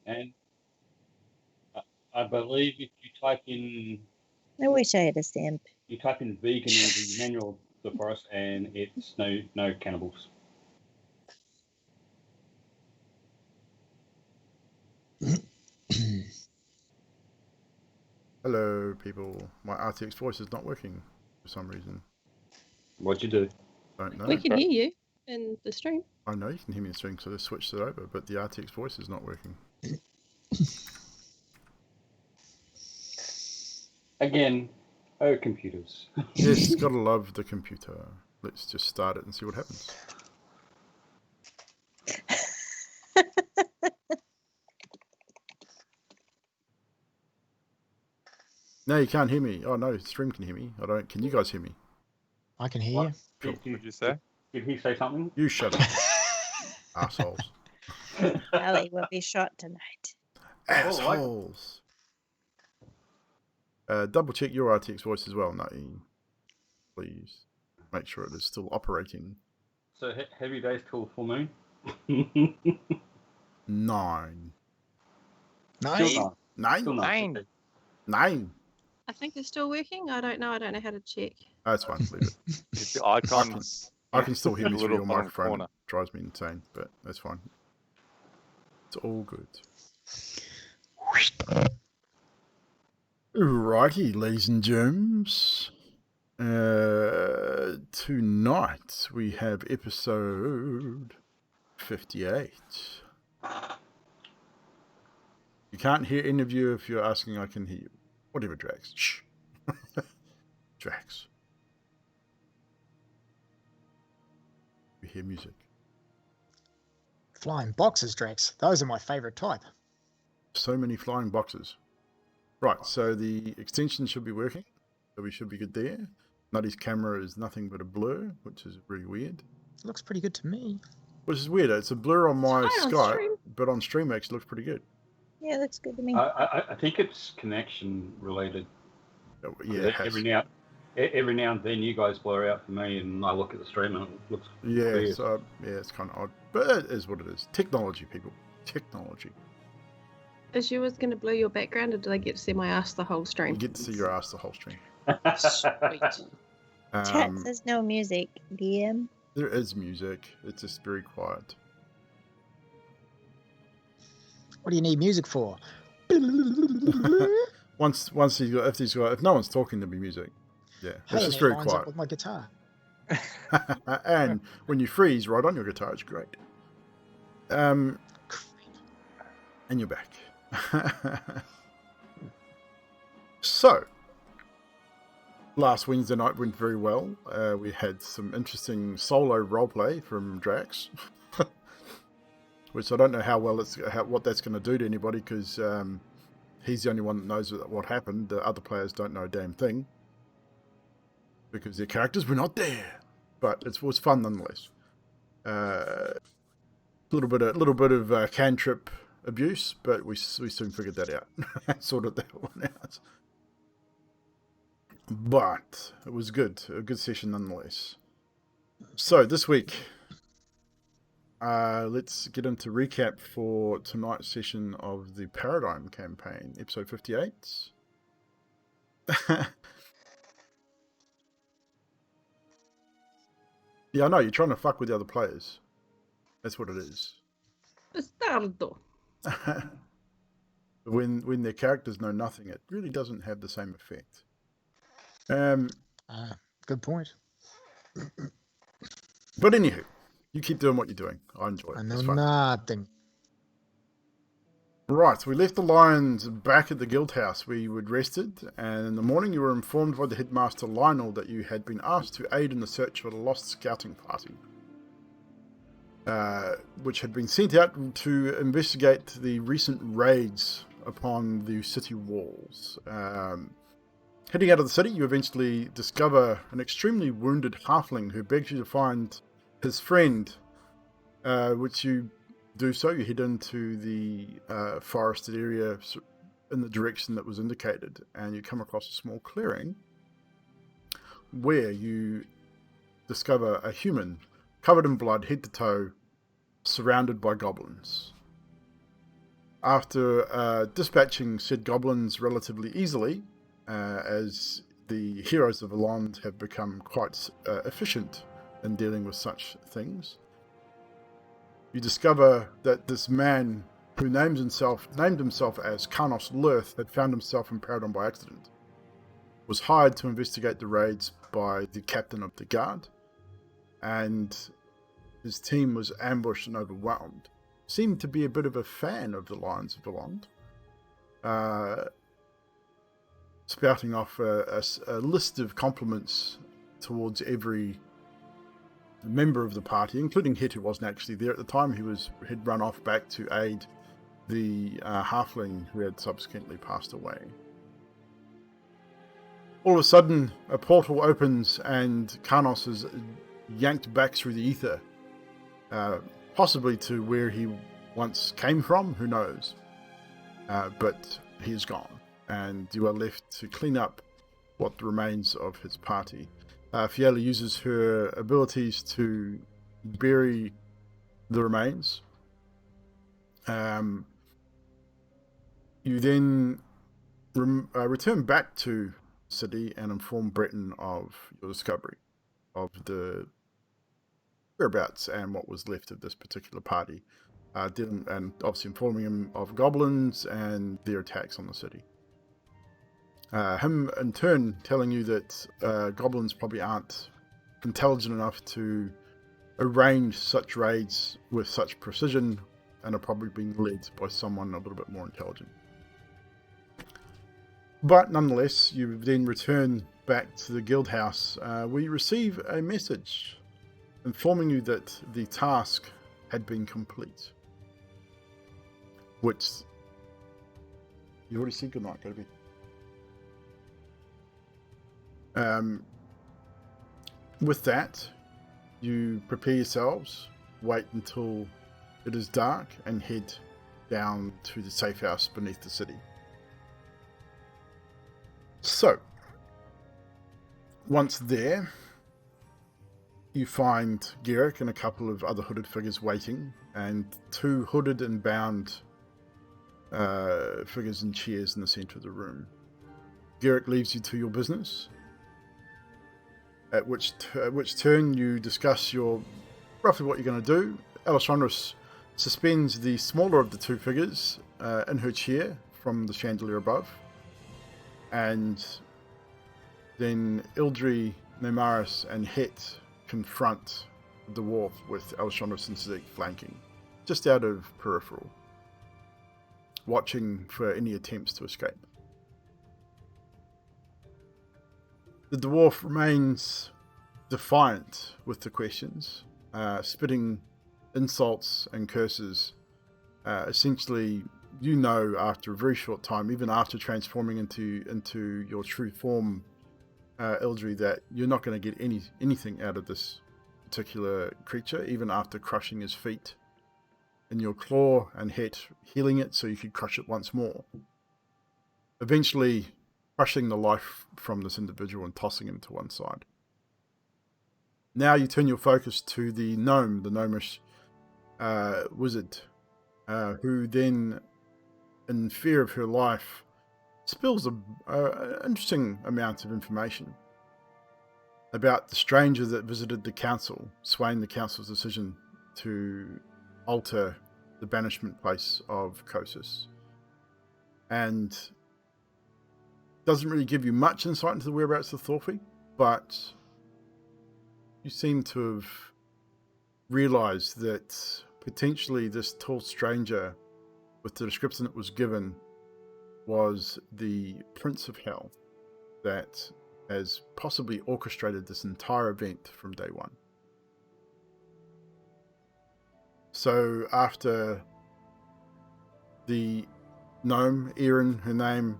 And I believe if you type in I wish I had a stamp. vegan in the manual of the forest, and it's no cannibals. Hello, people. My RTX voice is not working for some reason. What'd you do? Don't know. We can hear you in the stream. I know you can hear me in the stream, so I just switched it over, but the RTX voice is not working. Again, computers. Yes, gotta love the computer. Let's just start it and see what happens. No, you can't hear me. Oh no, the stream can hear me. I don't. Can you guys hear me? I can hear What? you. Cool. What did you say? Did he say something? You shut up, assholes. Ali will be shot tonight. Assholes. Double check your RTX voice as well, Nutty. Please make sure it is still operating. So heavy days till full moon. 9. Still not. 9. Still not. 9. Okay. 9. I think it's still working. I don't know. I don't know how to check. That's fine. Leave it. It's the icon. I can still hear in me the through little your bottom microphone. corner. It drives me insane, but that's fine. It's all good. Righty, ladies and germs. Tonight we have episode 58. You can't hear any of you. If you're asking, I can hear you. Whatever, Drax. Shh. Drax. We hear music. Flying boxes, Drax. Those are my favourite type. So many flying boxes. Right, so the extension should be working. So we should be good there. Nutty's camera is nothing but a blur, which is really weird. It looks pretty good to me. Which is weird. It's a blur on my It's fine on Skype, stream. but on stream it actually looks pretty good. Yeah, looks good to me. I think it's connection related. Yeah, it has. Every now and then you guys blur out for me, and I look at the stream and it looks Yeah, weird. so, yeah, it's kind of odd. But it is what it is. Technology, people. Technology. Is yours going to blur your background, or did I get to see my ass the whole You stream? get to see your ass the whole stream. Sweet. Chat says no music. DM. There is music. It's just very quiet. What do you need music for? Once if no one's talking, there'll be music. Yeah, Hey, it's and just it very lines up quiet. with my guitar. And when you freeze right on your guitar, it's great. And you're back. So, last Wednesday night went very well. We had some interesting solo roleplay from Drax, which I don't know what that's going to do to anybody, because he's the only one that knows what happened. The other players don't know a damn thing because their characters were not there. But it was fun nonetheless. Little bit of cantrip abuse, but we soon figured that out. Sorted that one out. But it was good. A good session nonetheless. So this week, let's get into recap for tonight's session of the Paradigm campaign, episode 58. Yeah, I know, you're trying to fuck with the other players. That's what it is. Bastardo. When their characters know nothing, it really doesn't have the same effect. Good point. But anywho, you keep doing what you're doing. I enjoy it. I It's know fun. nothing. Right, we left the lions back at the guild house where you had rested, and in the morning you were informed by the headmaster Lionel that you had been asked to aid in the search for the lost scouting party, which had been sent out to investigate the recent raids upon the city walls. Heading out of the city, you eventually discover an extremely wounded halfling who begs you to find his friend, which you do so. You head into the forested area in the direction that was indicated, and you come across a small clearing where you discover a human covered in blood, head to toe, surrounded by goblins. after dispatching said goblins relatively easily, as the heroes of Valonde have become quite efficient in dealing with such things, you discover that this man who named himself as Carnos Lurth had found himself in Paradon by accident, was hired to investigate the raids by the captain of the guard, and his team was ambushed and overwhelmed. Seemed to be a bit of a fan of the Lions of Valonde, spouting off a list of compliments towards every member of the party, including Het, who wasn't actually there at the time. He'd run off back to aid the halfling who had subsequently passed away. All of a sudden, a portal opens and Carnos is yanked back through the ether, possibly to where he once came from, who knows. But he is gone, and you are left to clean up what remains of his party. Fiala uses her abilities to bury the remains. You then return back to the city and inform Breton of your discovery of the whereabouts and what was left of this particular party, and obviously informing him of goblins and their attacks on the city. Him in turn telling you that goblins probably aren't intelligent enough to arrange such raids with such precision and are probably being led by someone a little bit more intelligent. But nonetheless, you then return back to the guild house, where you receive a message informing you that the task had been complete. Which you already said goodnight, go to bed. With that, you prepare yourselves, wait until it is dark, and head down to the safe house beneath the city. So, once there, you find Garrick and a couple of other hooded figures waiting, and two hooded and bound figures in chairs in the centre of the room. Garrick leaves you to your business, at which turn you discuss roughly what you're going to do. Alessandros suspends the smaller of the two figures in her chair from the chandelier above, and then Ildri, Nemaris, and Het confront the dwarf with Alessandros and Siddiq flanking, just out of peripheral, watching for any attempts to escape. The dwarf remains defiant with the questions, spitting insults and curses. Essentially, you know, after a very short time, even after transforming into your true form, Ildri, that you're not going to get anything out of this particular creature, even after crushing his feet in your claw and Het healing it so you could crush it once more. Eventually crushing the life from this individual and tossing him to one side. Now you turn your focus to the gnome, the gnomish wizard, who then, in fear of her life, spills an interesting amount of information about the stranger that visited the council, swaying the council's decision to alter the banishment place of Kosas. And doesn't really give you much insight into the whereabouts of Thorfi, but you seem to have realized that potentially this tall stranger, with the description that was given, was the Prince of Hell that has possibly orchestrated this entire event from day one. So after the gnome, Erin, her name,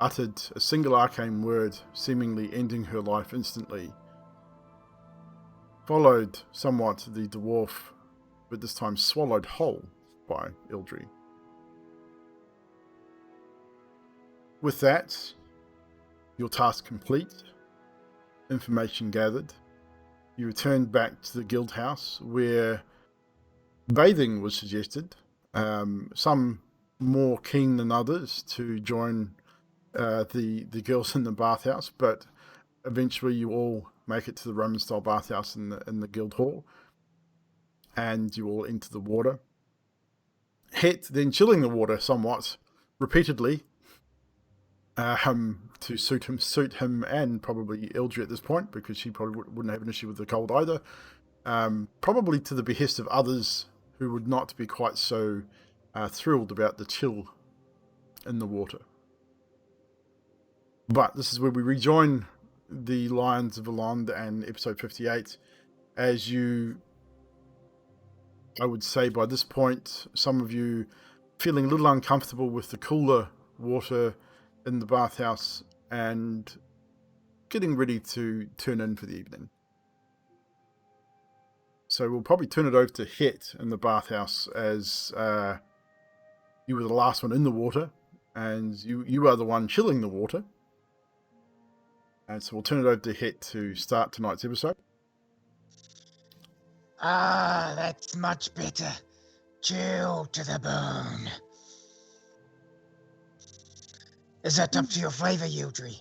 uttered a single arcane word, seemingly ending her life instantly, followed somewhat the dwarf, but this time swallowed whole by Ildri. With that, your task complete, information gathered, you returned back to the guild house where bathing was suggested. Some more keen than others to join the girls in the bathhouse, but eventually you all make it to the Roman style bathhouse in the guild hall, and you all enter the water. Het then chilling the water somewhat repeatedly to suit him and probably Ildry at this point, because she probably wouldn't have an issue with the cold either. Probably to the behest of others who would not be quite so thrilled about the chill in the water. But this is where we rejoin the Lions of Valonde and episode 58, as you, I would say by this point, some of you feeling a little uncomfortable with the cooler water in the bathhouse and getting ready to turn in for the evening. So we'll probably turn it over to Het in the bathhouse, as you were the last one in the water, and you are the one chilling the water. And so we'll turn it over to Het to start tonight's episode. Ah, that's much better. Chill to the bone. Is that up to your flavor, Ildry?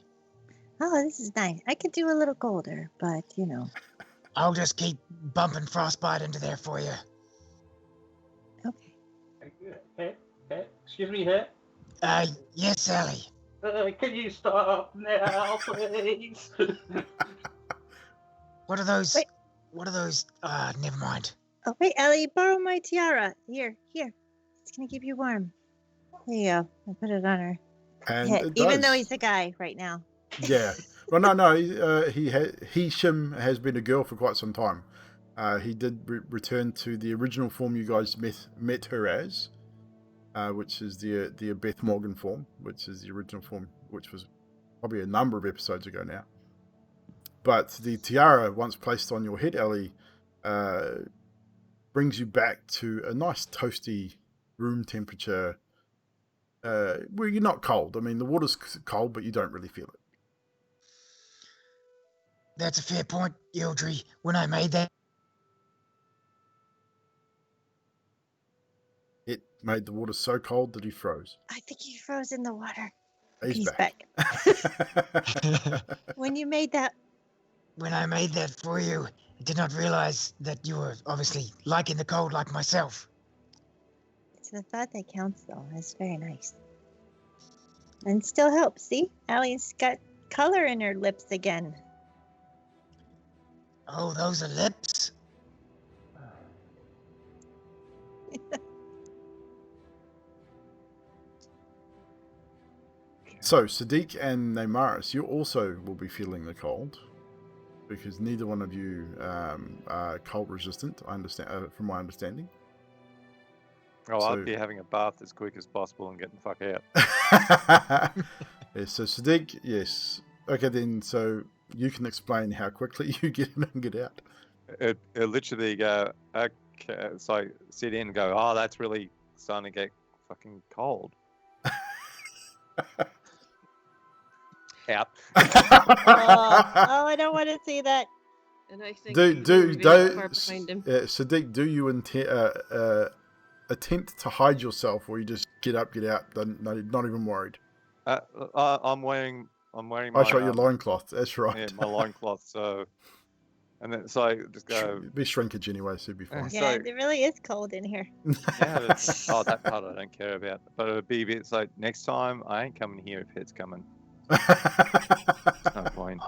Oh, this is nice. I could do a little colder, but you know. I'll just keep bumping frostbite into there for you. Okay. Excuse me, Het. Yes, Sally. Can you stop now, please? What are those? Wait. What are those? Never mind. Oh, wait, Ellie, borrow my tiara. Here. It's gonna keep you warm. There you go. I put it on her. And head, it even though does. he's a guy right now. Yeah. Well, no. Shim has been a girl for quite some time. He did return to the original form you guys met her as, which is the Beth Morgan form, which is the original form, which was probably a number of episodes ago now. But the tiara, once placed on your head, Ellie, brings you back to a nice toasty room temperature, where you're not cold. I mean, the water's cold, but you don't really feel it. That's a fair point, Ildry. When I made that, It made the water so cold that he froze. I think he froze in the water. He's back. When you made that, when I made that for you, I did not realize that you were obviously liking the cold like myself. it's the thought that counts, though. That's very nice. And still helps. See, Allie's got color in her lips again. Oh, those are lips. So, Sadiq and Neymaris, you also will be feeling the cold, because neither one of you are cold resistant, I understand, from my understanding. Oh, So- I'd be having a bath as quick as possible and getting the fuck out. Yes, so Sadiq, yes. Okay, then, so you can explain how quickly you get in and get out. It literally go, okay, it's like sit in and go, oh, that's really starting to get fucking cold. Out. Oh, I don't want to see that. And I think Do he's already far behind him. Sadiq, do you attempt to hide yourself, or you just get up, get out, not even worried? I'm wearing my I shot your loincloth, that's right. yeah, my loincloth, so and then so I just go Be shrinkage anyway, so it'd be fine. Yeah, So- it really is cold in here. yeah, oh, that part I don't care about. But it'd be a bit like next time I ain't coming here if it's coming. No point.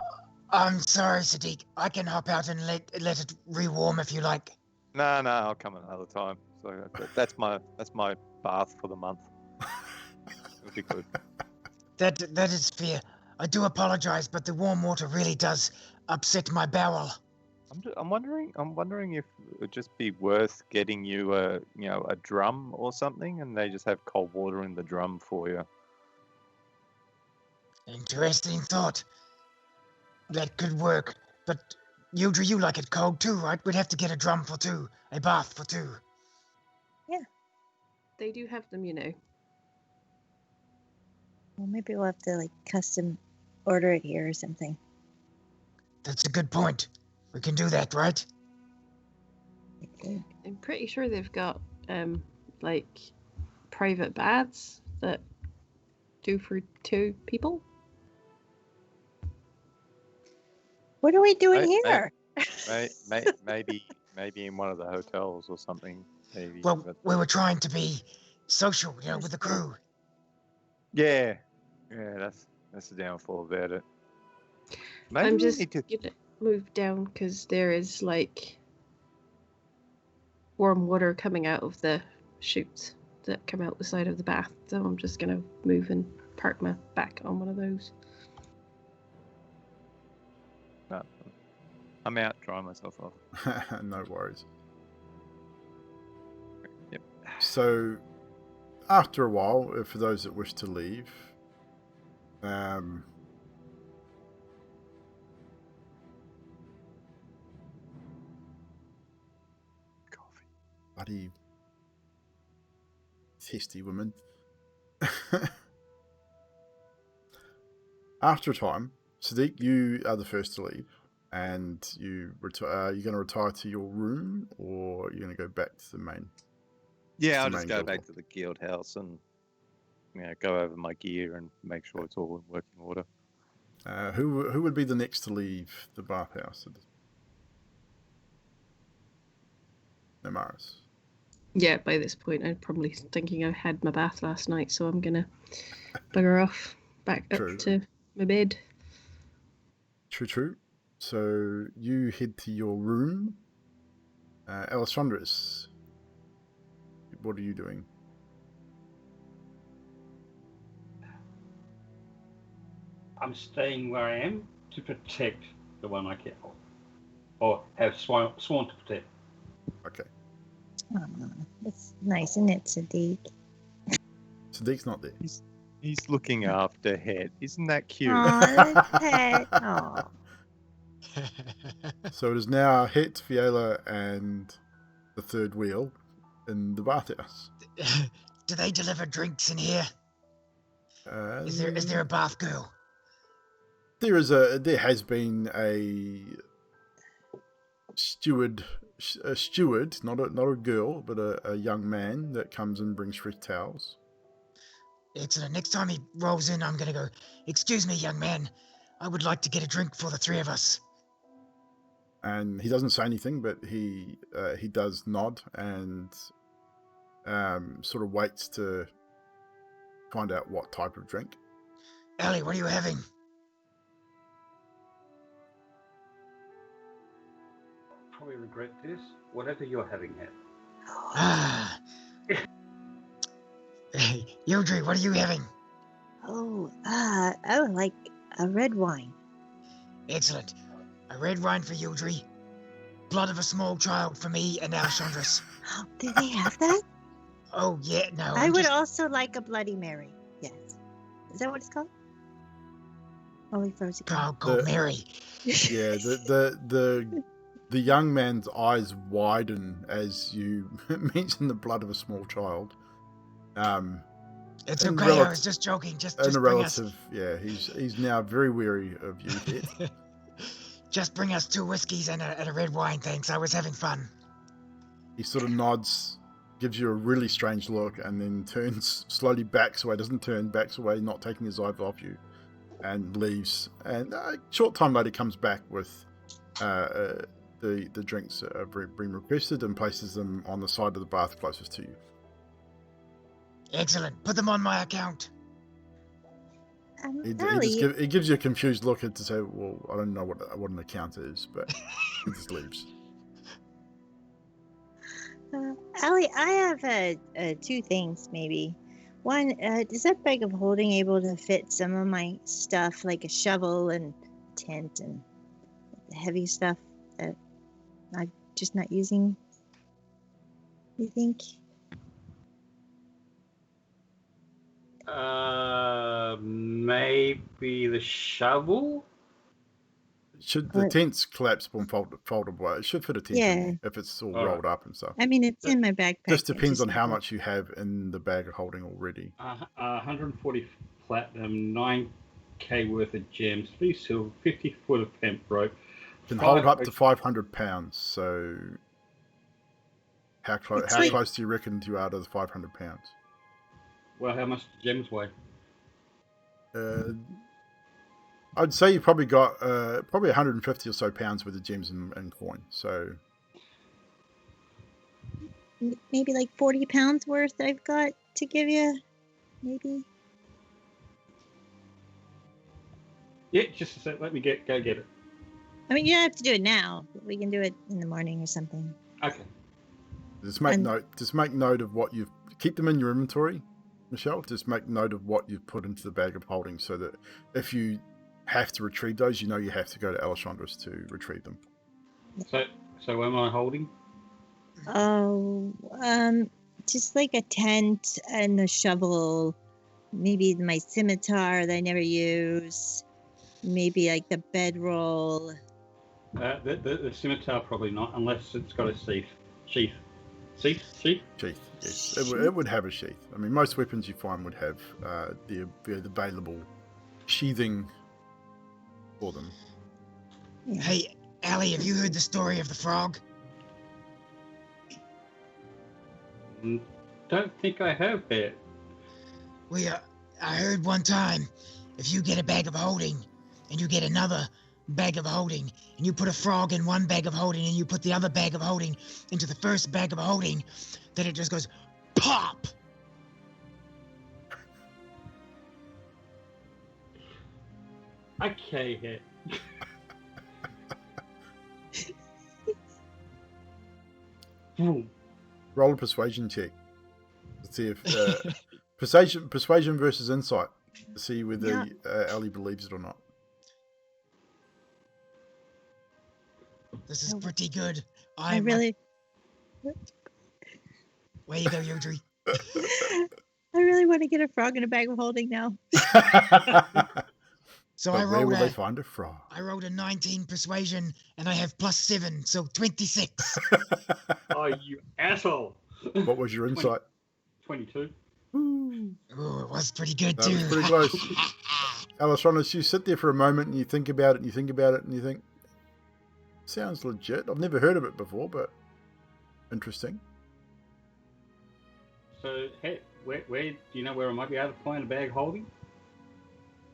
I'm sorry, Sadiq. I can hop out and let it rewarm if you like. No, I'll come another time. So that's my bath for the month. It'll be good. That is fair. I do apologize, but the warm water really does upset my bowel. I'm wondering if it would just be worth getting you a drum or something, and they just have cold water in the drum for you. Interesting thought. That could work. But Ildry, you like it cold too, right? We'd have to get a drum for two, a bath for two. They do have them, you know. Well, maybe we'll have to custom order it here or something. That's a good point. We can do that, right? Okay. I'm pretty sure they've got private baths that do for 2 people. What are we doing Right, here? Maybe in one of the hotels or something. Maybe. Well, but- we were trying to be social, with the crew. yeah, that's the downfall about it. Maybe I'm we just need to. gonna move down because there is like warm water coming out of the chutes that come out the side of the bath. So I'm just gonna move and park my back on one of those. No, I'm out drying myself off. No worries. Yep. So, after a while, for those that wish to leave, Coffee. bloody testy woman. After a time, Sadiq, you are the first to leave, and you are you going to retire to your room, or are you going to go back to the main? Yeah, I'll the just main go guild back hall? to the guild house and go over my gear and make sure it's all in working order. Who would be the next to leave the bathhouse? Namaris. Yeah, by this point, I'm probably thinking I had my bath last night, so I'm gonna bugger off back True. up to my bed. True. So you head to your room. Alessandris, what are you doing? I'm staying where I am to protect the one I care for, or have sworn to protect. Okay. Oh, that's nice, isn't it, Sadiq? Sadiq's not there. He's looking after Het. Isn't that cute? Aw, that's pet. Aw. So it is now Het, Fiala, and the third wheel in the bathhouse. Do they deliver drinks in here? Is there a bath girl? There has been a steward, not a girl, but a young man that comes and brings fresh towels. Excellent. Next time he rolls in, I'm gonna go, "Excuse me, young man. I would like to get a drink for the 3 of us." And he doesn't say anything, but he does nod and sort of waits to find out what type of drink. Ellie, what are you having? Probably regret this. Whatever you're having, Het. Ah. Hey, Yodri, what are you having? I would like a red wine. Excellent. A red wine for Yodri. Blood of a small child for me and Alessandris. Do they have that? Oh, yeah, no. I I'm would just- also like a Bloody Mary. Yes. Is that what it's called? Holy Frozen. called Mary. Yeah, the young man's eyes widen as you mention the blood of a small child. It's And okay, I relative- was just joking. Just And a bring us... relative, yeah, he's now very wary of you, Het. Just bring us 2 whiskeys and a red wine, thanks. I was having fun. He sort of nods, gives you a really strange look, and then slowly backs away, backs away, not taking his eyes off you, and leaves. And a short time later comes back with the drinks that have been requested and places them on the side of the bath closest to you. Excellent. Put them on my account. He Allie, gives you a confused look to say, well, I don't know what an account is, but he just leaves. Allie, I have 2 things maybe. One, is that bag of holding able to fit some of my stuff, like a shovel and tent and the heavy stuff that I'm just not using? You think? Maybe the shovel. Should the What? tent's collapsible and foldable? It should fit a tent in Yeah. there if it's all All right. rolled up and stuff. I mean, it's in my backpack. Just I depends on how need- much you have in the bag of holding already. 140 platinum, 9k worth of gems, 3 silver, 50 foot of hemp rope. You can 5 hold up to oak- 500 pounds. So how It's like- close do you reckon you are to the 500 pounds? Well, how much do gems weigh? I'd say you've probably got probably 150 or so pounds worth of gems and coin. So Maybe like 40 pounds worth I've got to give you. Maybe. Yeah, just a sec. Let me go get it. I mean, you don't have to do it now. We can do it in the morning or something. Okay. just make note. Just make note of what you've. Keep them in your inventory, Michelle. Just make note of what you've put into the bag of holding, so that if you have to retrieve those, you know you have to go to Alessandros to retrieve them. So what am I holding? Oh, just like a tent and a shovel. Maybe my scimitar that I never use. Maybe like the bedroll. The scimitar probably not, unless it's got a sheath. Sheath. Yes, it would have a sheath. I mean, most weapons you find would have the available sheathing for them. Yeah. Hey, Allie, have you heard the story of the frog? Don't think I have that. I heard one time, if you get a bag of holding, and you get another bag of holding, and you put a frog in one bag of holding, and you put the other bag of holding into the first bag of holding, then it just goes pop. Okay, hit. Boom. Roll a persuasion check. Let's see if persuasion versus insight. To see whether Ali believes it or not. This is pretty good. I really Where you go, Yodri? I really want to get a frog in a bag of holding now. So But where will they find a frog? I rolled a 19 persuasion, and I have +7, so 26. Oh, you asshole! What was your insight? 22. Ooh. Oh, it was pretty good That too. was pretty close. Alessandros, you sit there for a moment and you think about it and you think about it and you think, sounds legit. I've never heard of it before, but interesting. So, hey, where do you know where I might be able to find a bag holding?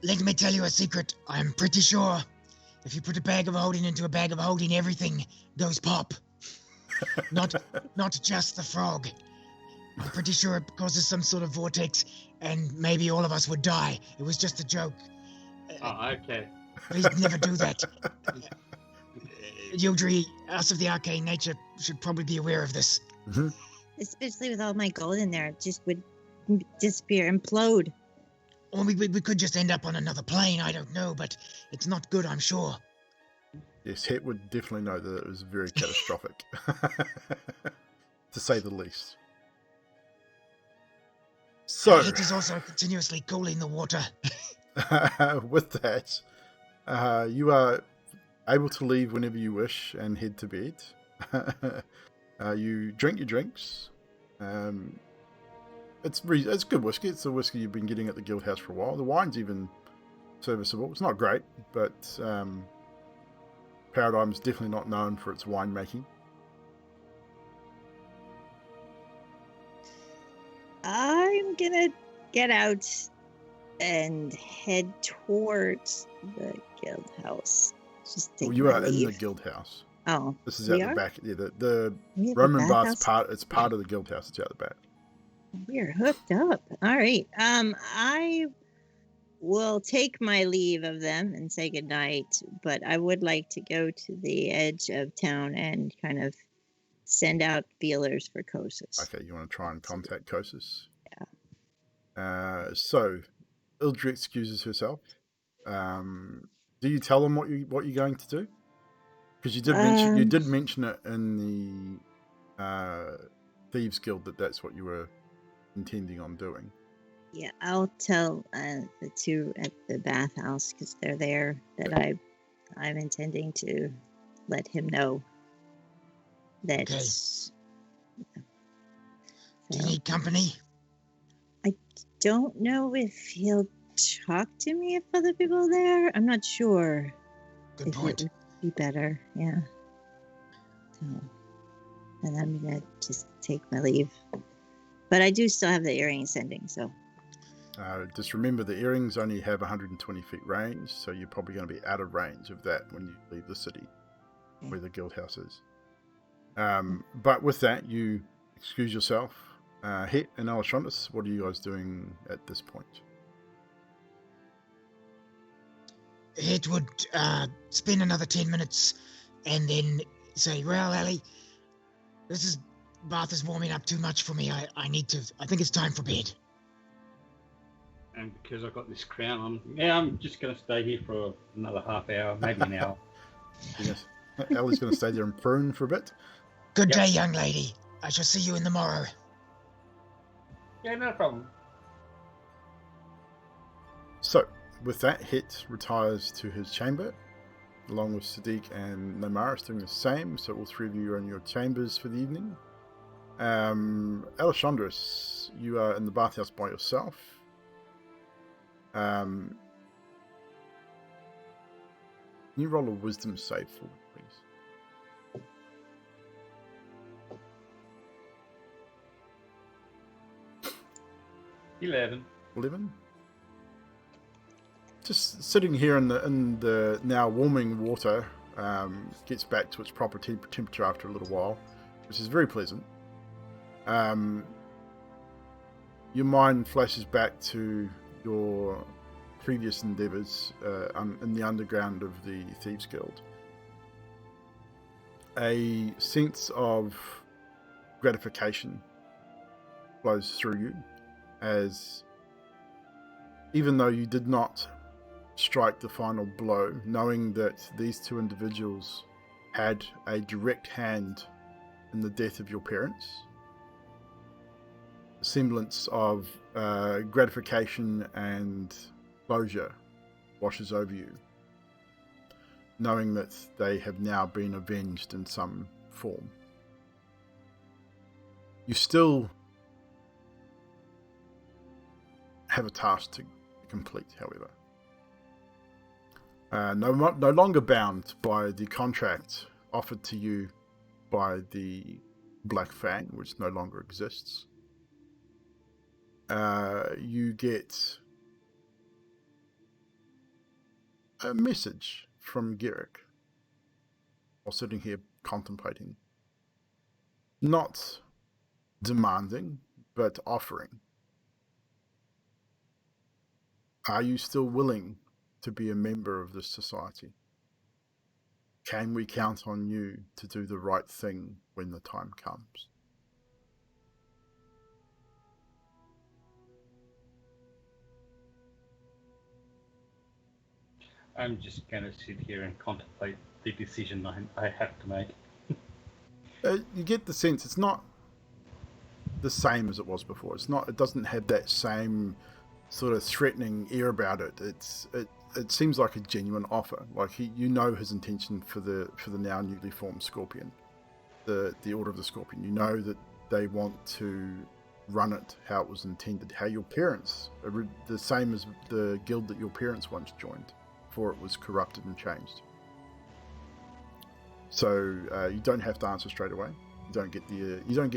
Let me tell you a secret. I'm pretty sure if you put a bag of holding into a bag of holding, everything goes pop. Not just the frog. I'm pretty sure it causes some sort of vortex, and maybe all of us would die. It was just a joke. Oh, okay. Please never do that. Yodri, us of the arcane nature, should probably be aware of this. Mm-hmm. Especially with all my gold in there, it just would disappear, implode. Or we could just end up on another plane, I don't know, but it's not good, I'm sure. Yes, Het would definitely know that it was very catastrophic, to say the least. So, Het is also continuously cooling the water. with that, you are able to leave whenever you wish and head to bed. You drink your drinks. It's good whiskey. It's the whiskey you've been getting at the guild house for a while. The wine's even serviceable. It's not great, but Paradigm's definitely not known for its winemaking. I'm gonna get out and head towards the guild house. Just take You my are in the leave. guild house. Oh, This is we out are? the back. Yeah, the We have a Roman bathhouse? bath's it's part of the guild house. It's out the back. We are hooked up. All right. I will take my leave of them and say goodnight, but I would like to go to the edge of town and kind of send out feelers for Kosis. Okay, you want to try and contact Kosis? Yeah. So, Ildri excuses herself. Do you tell them what you're going to do? Because you did mention it in the Thieves Guild that what you were intending on doing. Yeah, I'll tell the two at the bathhouse because they're there that I'm intending to let him know that. Okay. Yeah. Do you So, need company? don't know if he'll talk to me if other people are there. I'm not sure. Good if point. it would be better, yeah. So, and I'm gonna just take my leave. But I do still have the earring sending, so Just remember the earrings only have 120 feet range, so you're probably going to be out of range of that when you leave the city where the guild house is. But with that, you excuse yourself. Het and Alessandros, what are you guys doing at this point? Het would spend another 10 minutes and then say, well, Ellie, bath is warming up too much for me. I think it's time for bed. And because I've got this crown on, I'm just going to stay here for another half hour, maybe an hour. Yes. Ellie's going to stay there and prune for a bit. Good day, young lady. I shall see you in the morrow. Yeah, no problem. So, with that, Het retires to his chamber, along with Sadiq and Namaris doing the same. So all three of you are in your chambers for the evening. Alessandros, you are in the bathhouse by yourself. Can you roll a wisdom save for me, please? $11. 11. Just sitting here in the now warming water, gets back to its proper temperature after a little while, which is very pleasant. Your mind flashes back to your previous endeavours in the underground of the Thieves Guild. A sense of gratification flows through you, as even though you did not strike the final blow, knowing that these two individuals had a direct hand in the death of your parents, a semblance of gratification and closure washes over you, knowing that they have now been avenged in some form. You still have a task to complete, however. No longer bound by the contract offered to you by the Black Fang, which no longer exists. You get a message from Garrick while sitting here contemplating. Not demanding, but offering. Are you still willing to be a member of this society? Can we count on you to do the right thing when the time comes? I'm just going to sit here and contemplate the decision I have to make. You get the sense it's not the same as it was before. It doesn't have that same sort of threatening air about it. It seems like a genuine offer. Like you know his intention for the now newly formed Scorpion, the Order of the Scorpion. You know that they want to run it how it was intended, how your parents, the same as the guild that your parents once joined, before it was corrupted and changed. So you don't have to answer straight away. You don't get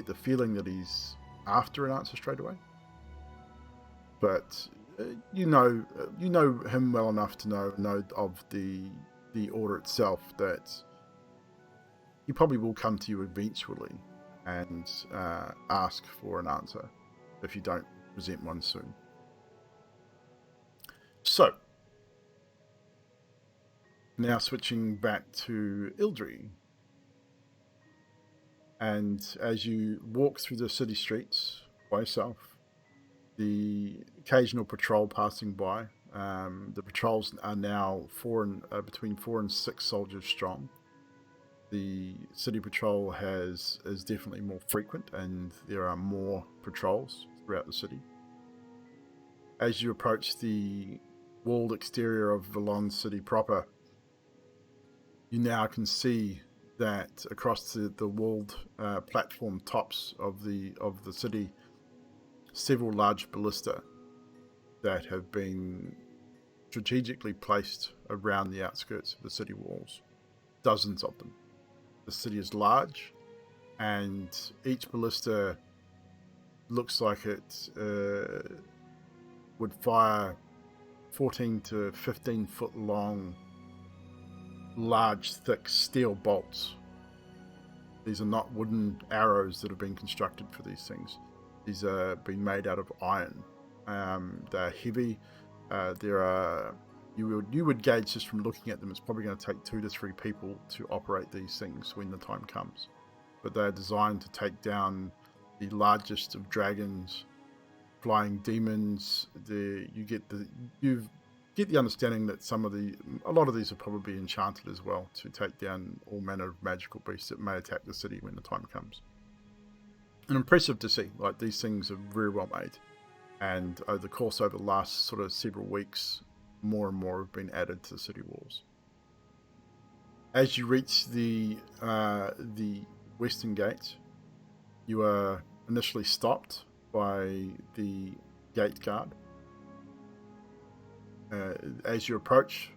the feeling that he's after an answer straight away. But you know him well enough to know of the order itself that he probably will come to you eventually and ask for an answer if you don't present one soon. So now switching back to Ildri, and as you walk through the city streets by yourself, the occasional patrol passing by. The patrols are now between 4 and 6 soldiers strong. The city patrol is definitely more frequent, and there are more patrols throughout the city. As you approach the walled exterior of Valonde city proper, you now can see that across the walled platform tops of the city, several large ballista that have been strategically placed around the outskirts of the city walls. Dozens of them. The city is large, and each ballista looks like it would fire 14 to 15 foot long, large, thick steel bolts. These are not wooden arrows that have been constructed for these things. These are being made out of iron. They're heavy. You would gauge just from looking at them, it's probably going to take 2 to 3 people to operate these things when the time comes. But they're designed to take down the largest of dragons, flying demons. You get the understanding that a lot of these are probably enchanted as well to take down all manner of magical beasts that may attack the city when the time comes. And impressive to see. Like, these things are very well made, and over the last sort of several weeks, more and more have been added to the city walls. As you reach the western gate, you are initially stopped by the gate guard. As you approach,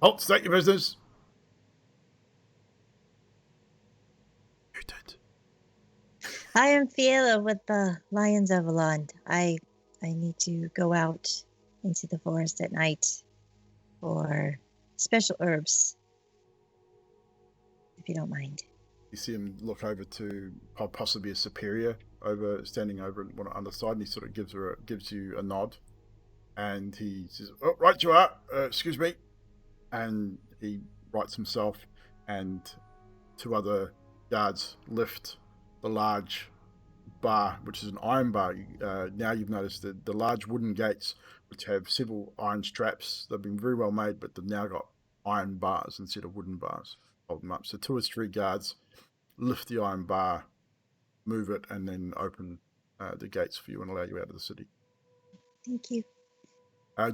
halt, state your business. You did. I am Fiela with the Lions of Valonde. I need to go out into the forest at night for special herbs, if you don't mind. You see him look over to possibly a superior standing over on the side, and he sort of gives you a nod, and he says, "Oh, right you are. Excuse me," and he rights himself, and 2 other guards lift the large bar, which is an iron bar. Now you've noticed that the large wooden gates, which have several iron straps, they've been very well made, but they've now got iron bars instead of wooden bars. Hold them up. So 2 or 3 guards lift the iron bar, move it, and then open the gates for you and allow you out of the city. Thank you.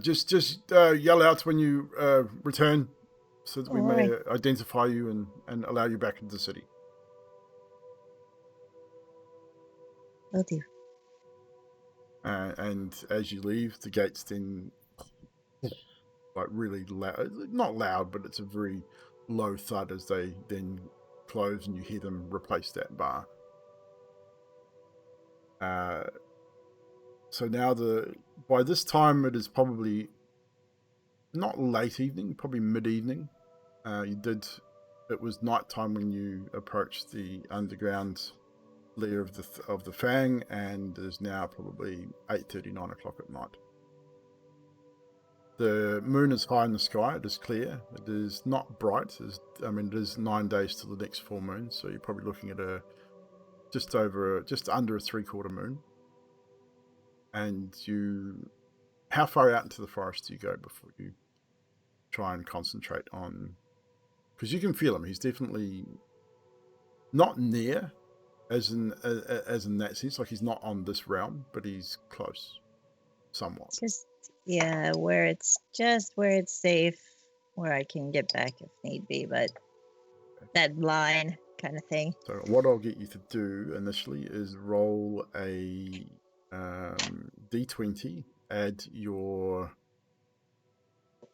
Just yell out when you return, so that we may Alright. identify you and allow you back into the city. Will do. And as you leave, the gates then, like, really loud, not loud, but it's a very low thud as they then close, and you hear them replace that bar. So now by this time it is probably not late evening, probably mid-evening. It was nighttime when you approached the underground lair of the Fang, and it is now probably 8:30, 9 o'clock at night. The moon is high in the sky. It is clear. It is not bright. It is 9 days till the next full moon, so you're probably looking at just under a 3/4 moon. And how far out into the forest do you go before you try and concentrate on? Because you can feel him. He's definitely not near, as in that sense. Like, he's not on this realm, but he's close, somewhat. Just where it's safe, where I can get back if need be, but that line kind of thing. So what I'll get you to do initially is roll a D20. Add your,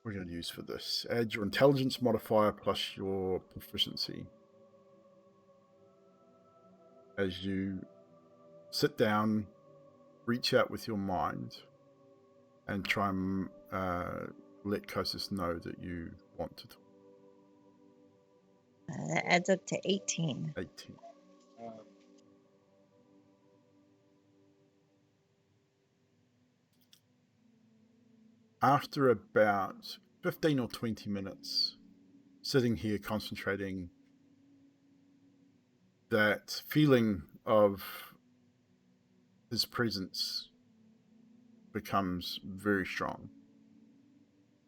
we're going to use for this, add your intelligence modifier plus your proficiency. As you sit down, reach out with your mind, and try and let Kosis know that you want to talk. That adds up to 18. 18. After about 15 or 20 minutes sitting here concentrating, that feeling of his presence becomes very strong.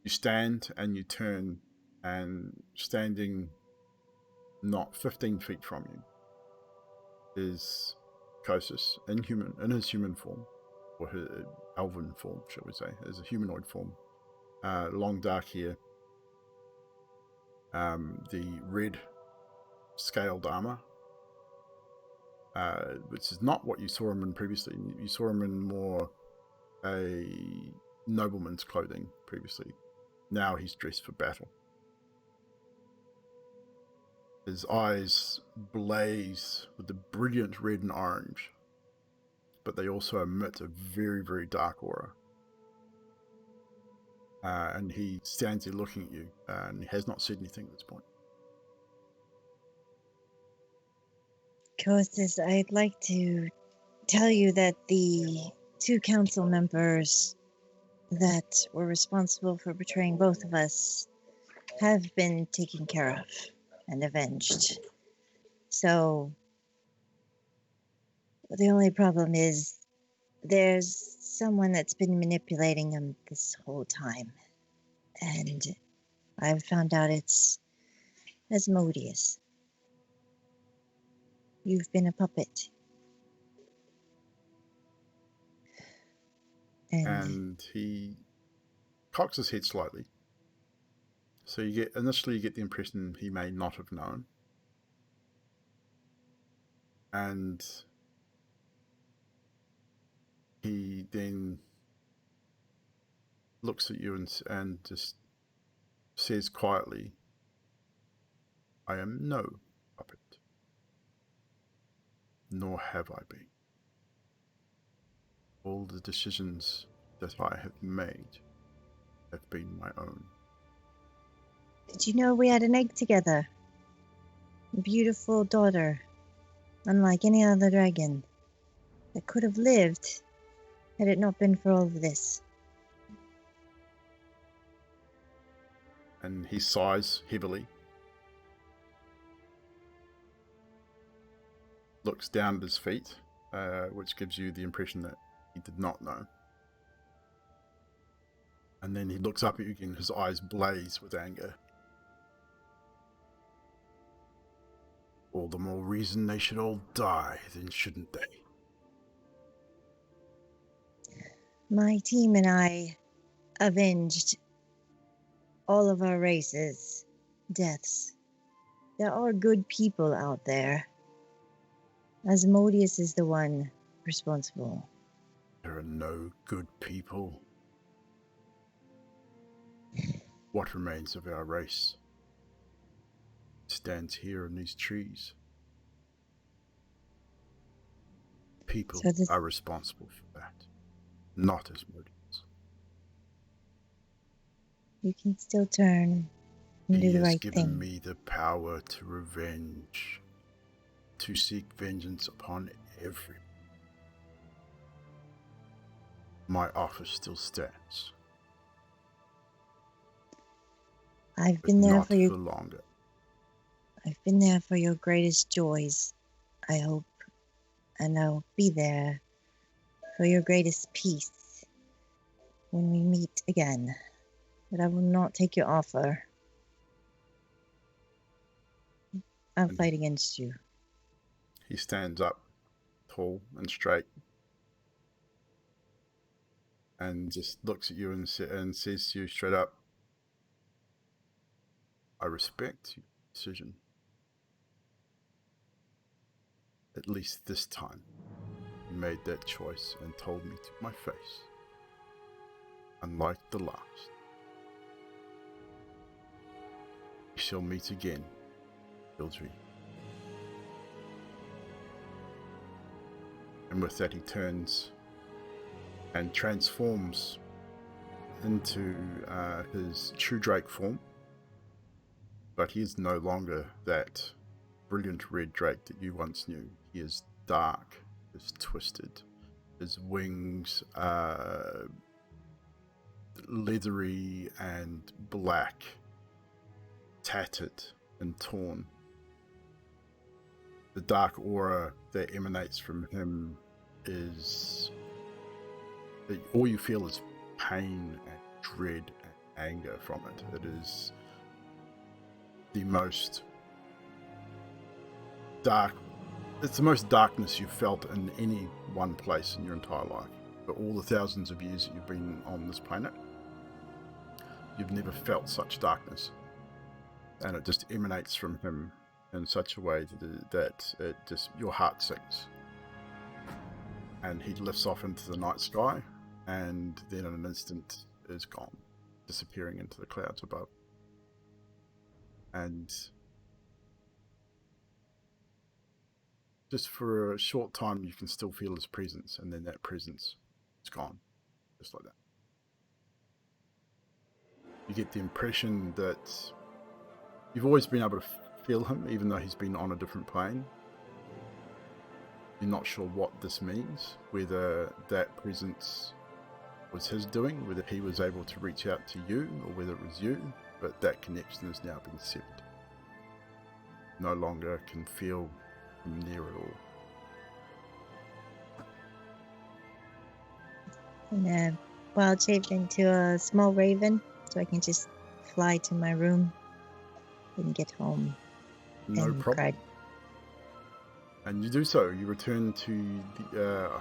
You stand and you turn, and standing not 15 feet from you is Kosis in his human form, or his elven form, shall we say, as a humanoid form. Long dark hair, the red scaled armor, which is not what you saw him in previously. You saw him in more a nobleman's clothing previously. Now he's dressed for battle. His eyes blaze with the brilliant red and orange, but they also emit a very, very dark aura. And he stands there looking at you, and he has not said anything at this point. Costas, I'd like to tell you that the 2 council members that were responsible for betraying both of us have been taken care of and avenged. So the only problem is there's someone that's been manipulating them this whole time. And I've found out it's Asmodeus. You've been a puppet. And he cocks his head slightly. So initially you get the impression he may not have known. And he then looks at you and just says quietly, I am no puppet, nor have I been. All the decisions that I have made have been my own. Did you know we had an egg together? A beautiful daughter, unlike any other dragon, that could have lived had it not been for all of this. And he sighs heavily, looks down at his feet, which gives you the impression that he did not know. And then he looks up at you again, his eyes blaze with anger. All the more reason they should all die, then shouldn't they? My team and I avenged all of our race's deaths. There are good people out there. Asmodeus is the one responsible. There are no good people. What remains of our race stands here in these trees. People are responsible for that, not Asmodeus. You can still turn and do the right thing. He has given me the power to revenge, to seek vengeance upon everyone. My offer still stands. I've been there for you. Not for longer. I've been there for your greatest joys, I hope, and I'll be there for your greatest peace when we meet again. But I will not take your offer. I'll fight against you. He stands up, tall and straight, and just looks at you and says to you straight up, I respect your decision. At least this time, you made that choice and told me to my face. Unlike the last. We shall meet again, Hildry. And with that he turns and transforms into his true Drake form. But he is no longer that brilliant red Drake that you once knew. He is dark, is twisted, his wings are leathery and black, tattered and torn. The dark aura that emanates from him is... all you feel is pain and dread and anger from it. It is the most dark... it's the most darkness you've felt in any one place in your entire life. For all the thousands of years that you've been on this planet, you've never felt such darkness. And it just emanates from him in such a way that it just, your heart sinks. And he lifts off into the night sky, and then in an instant is gone, disappearing into the clouds above. And just for a short time you can still feel his presence, and then that presence is gone, just like that. You get the impression that you've always been able to feel him, even though he's been on a different plane. You're not sure what this means, whether that presence was his doing, whether he was able to reach out to you, or whether it was you, but that connection has now been severed. No longer can feel him near at all. And wild shape into a small raven so I can just fly to my room and get home. No and problem. cry. And you do so. You return to the...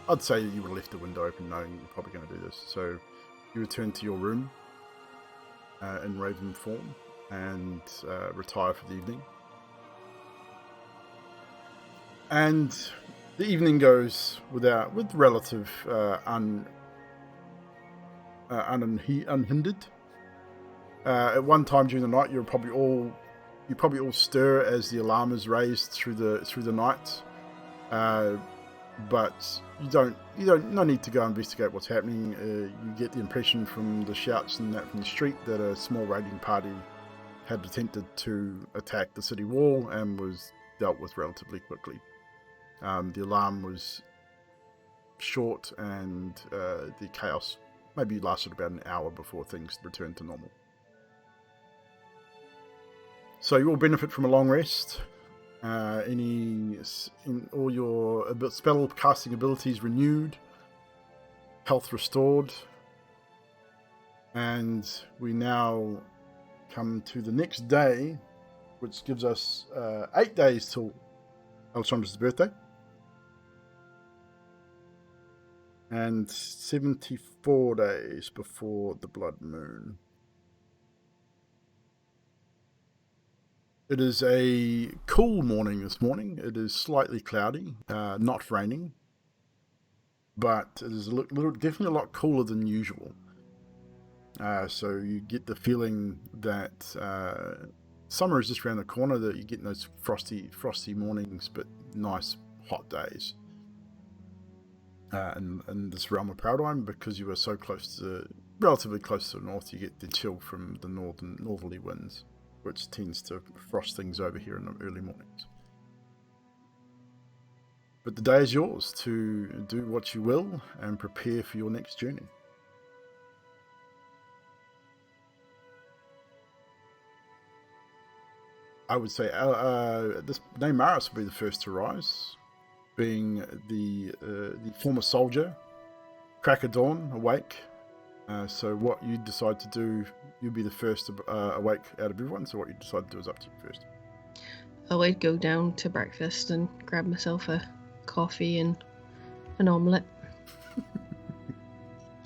I'd say you would have left the window open knowing you're probably going to do this. So you return to your room in raven form and retire for the evening. And the evening goes with relative unhindered. At one time during the night, you probably all stir as the alarm is raised through the night. But you don't no need to go investigate what's happening. You get the impression from the shouts and that from the street that a small raiding party had attempted to attack the city wall and was dealt with relatively quickly. The alarm was short, and the chaos maybe lasted about an hour before things returned to normal. So you all benefit from a long rest. All your spell casting abilities renewed, health restored, and we now come to the next day, which gives us 8 days till Alessandra's birthday, and 74 days before the blood moon. It is a cool morning this morning. It is slightly cloudy, not raining, but it is definitely a lot cooler than usual. So you get the feeling that summer is just around the corner, that you get those frosty mornings, but nice hot days. In this realm of Paradigm, because you are so relatively close to the north, you get the chill from the northerly winds, which tends to frost things over here in the early mornings. But the day is yours to do what you will and prepare for your next journey. I would say this Maris will be the first to rise, being the former soldier, crack of dawn, awake. So what you decide to do, you'll be the first awake out of everyone, so what you decide to do is up to you first. I would go down to breakfast and grab myself a coffee and an omelette.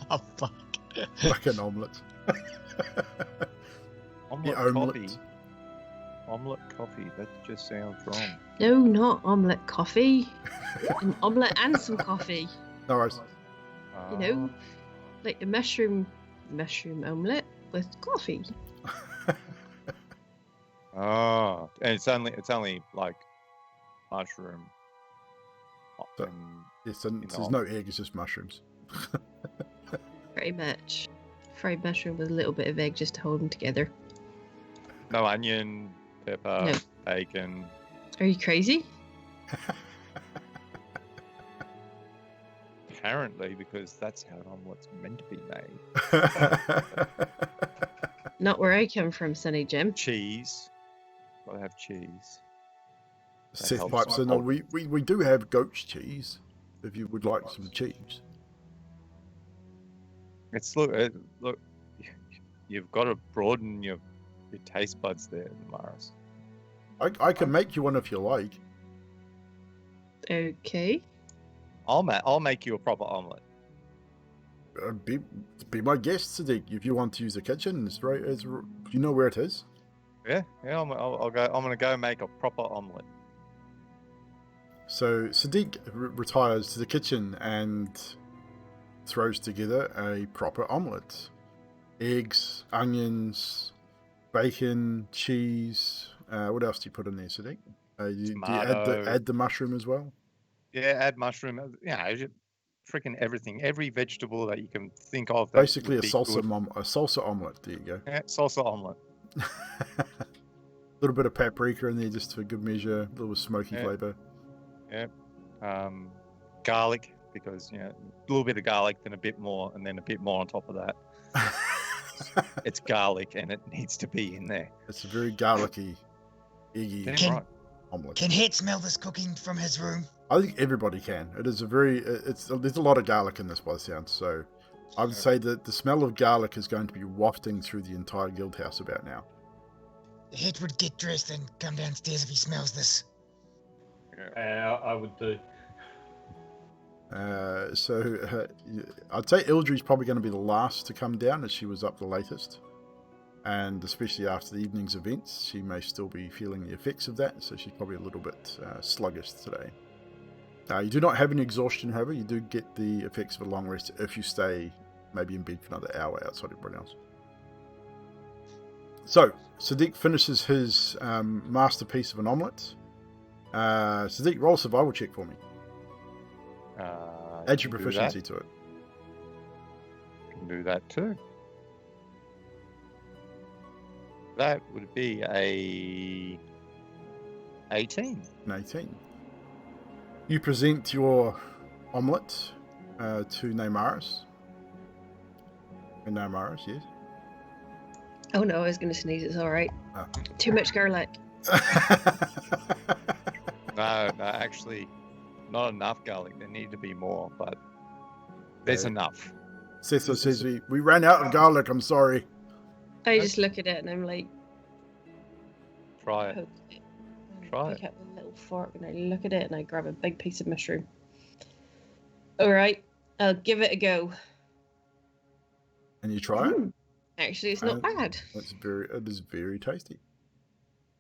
Oh, fuck. Like an omelette. Omelette coffee. Omelette coffee, that just sounds wrong. No, not omelette coffee. An omelette and some coffee. No worries. You know, like a mushroom omelette with coffee. Oh, and it's only like mushroom. So, yes, and there's no egg, it's just mushrooms. Pretty much. Fried mushroom with a little bit of egg just to hold them together. No onion, pepper, No. bacon. Are you crazy? Apparently, because that's how an omelette's meant to be made. Not where I come from, Sonny Jim. Cheese. Gotta have cheese. Seth helps pipes in. my- We do have goat's cheese, if you would like some cheese. It's look. You've got to broaden your taste buds there, Maris. I can make you one if you like. Okay. I'll make you a proper omelette. Be my guest, Sadiq. If you want to use the kitchen, you know where it is. Yeah. I'll go. I'm gonna go make a proper omelette. So Sadiq retires to the kitchen and throws together a proper omelette. Eggs, onions, bacon, cheese. What else do you put in there, Sadiq? Do you Tomato. add the mushroom as well? Yeah, add mushroom. Yeah, freaking everything. Every vegetable that you can think of. That Basically, a would be salsa good. a salsa omelette. There you go. Yeah, salsa omelet. A little bit of paprika in there just for good measure. A little smoky Yeah. flavor. Yeah. Garlic, because a little bit of garlic, then a bit more, and then a bit more on top of that. It's garlic, and it needs to be in there. It's a very garlicky, eggy Damn right. omelette. Can Het smell this cooking from his room? I think everybody can. It is a very. There's a lot of garlic in this by the sound. So, I would say that the smell of garlic is going to be wafting through the entire guild house about now. Het would get dressed and come downstairs if he smells this. I would do. I'd say Ildry's probably going to be the last to come down, as she was up the latest. And especially after the evening's events, she may still be feeling the effects of that, so she's probably a little bit sluggish today. You do not have any exhaustion, however. You do get the effects of a long rest if you stay maybe in bed for another hour outside everyone else. So, Sadiq finishes his masterpiece of an omelette. Sadiq, roll a survival check for me. Add your proficiency to it. Can do that too. That would be a 18. An 18. You present your omelette to Neymaris. And Neymaris, yes. Oh no, I was going to sneeze. It's all right. Ah. Too much garlic. No, actually, not enough garlic. There need to be more, but there's enough. Cecil says we ran out of garlic. I'm sorry. I just look at it and I'm like, Try it. poke it. Try Pick up a little fork and I look at it and I grab a big piece of mushroom. All right, I'll give it a go. And you try it. Actually, it's not bad. It is very tasty.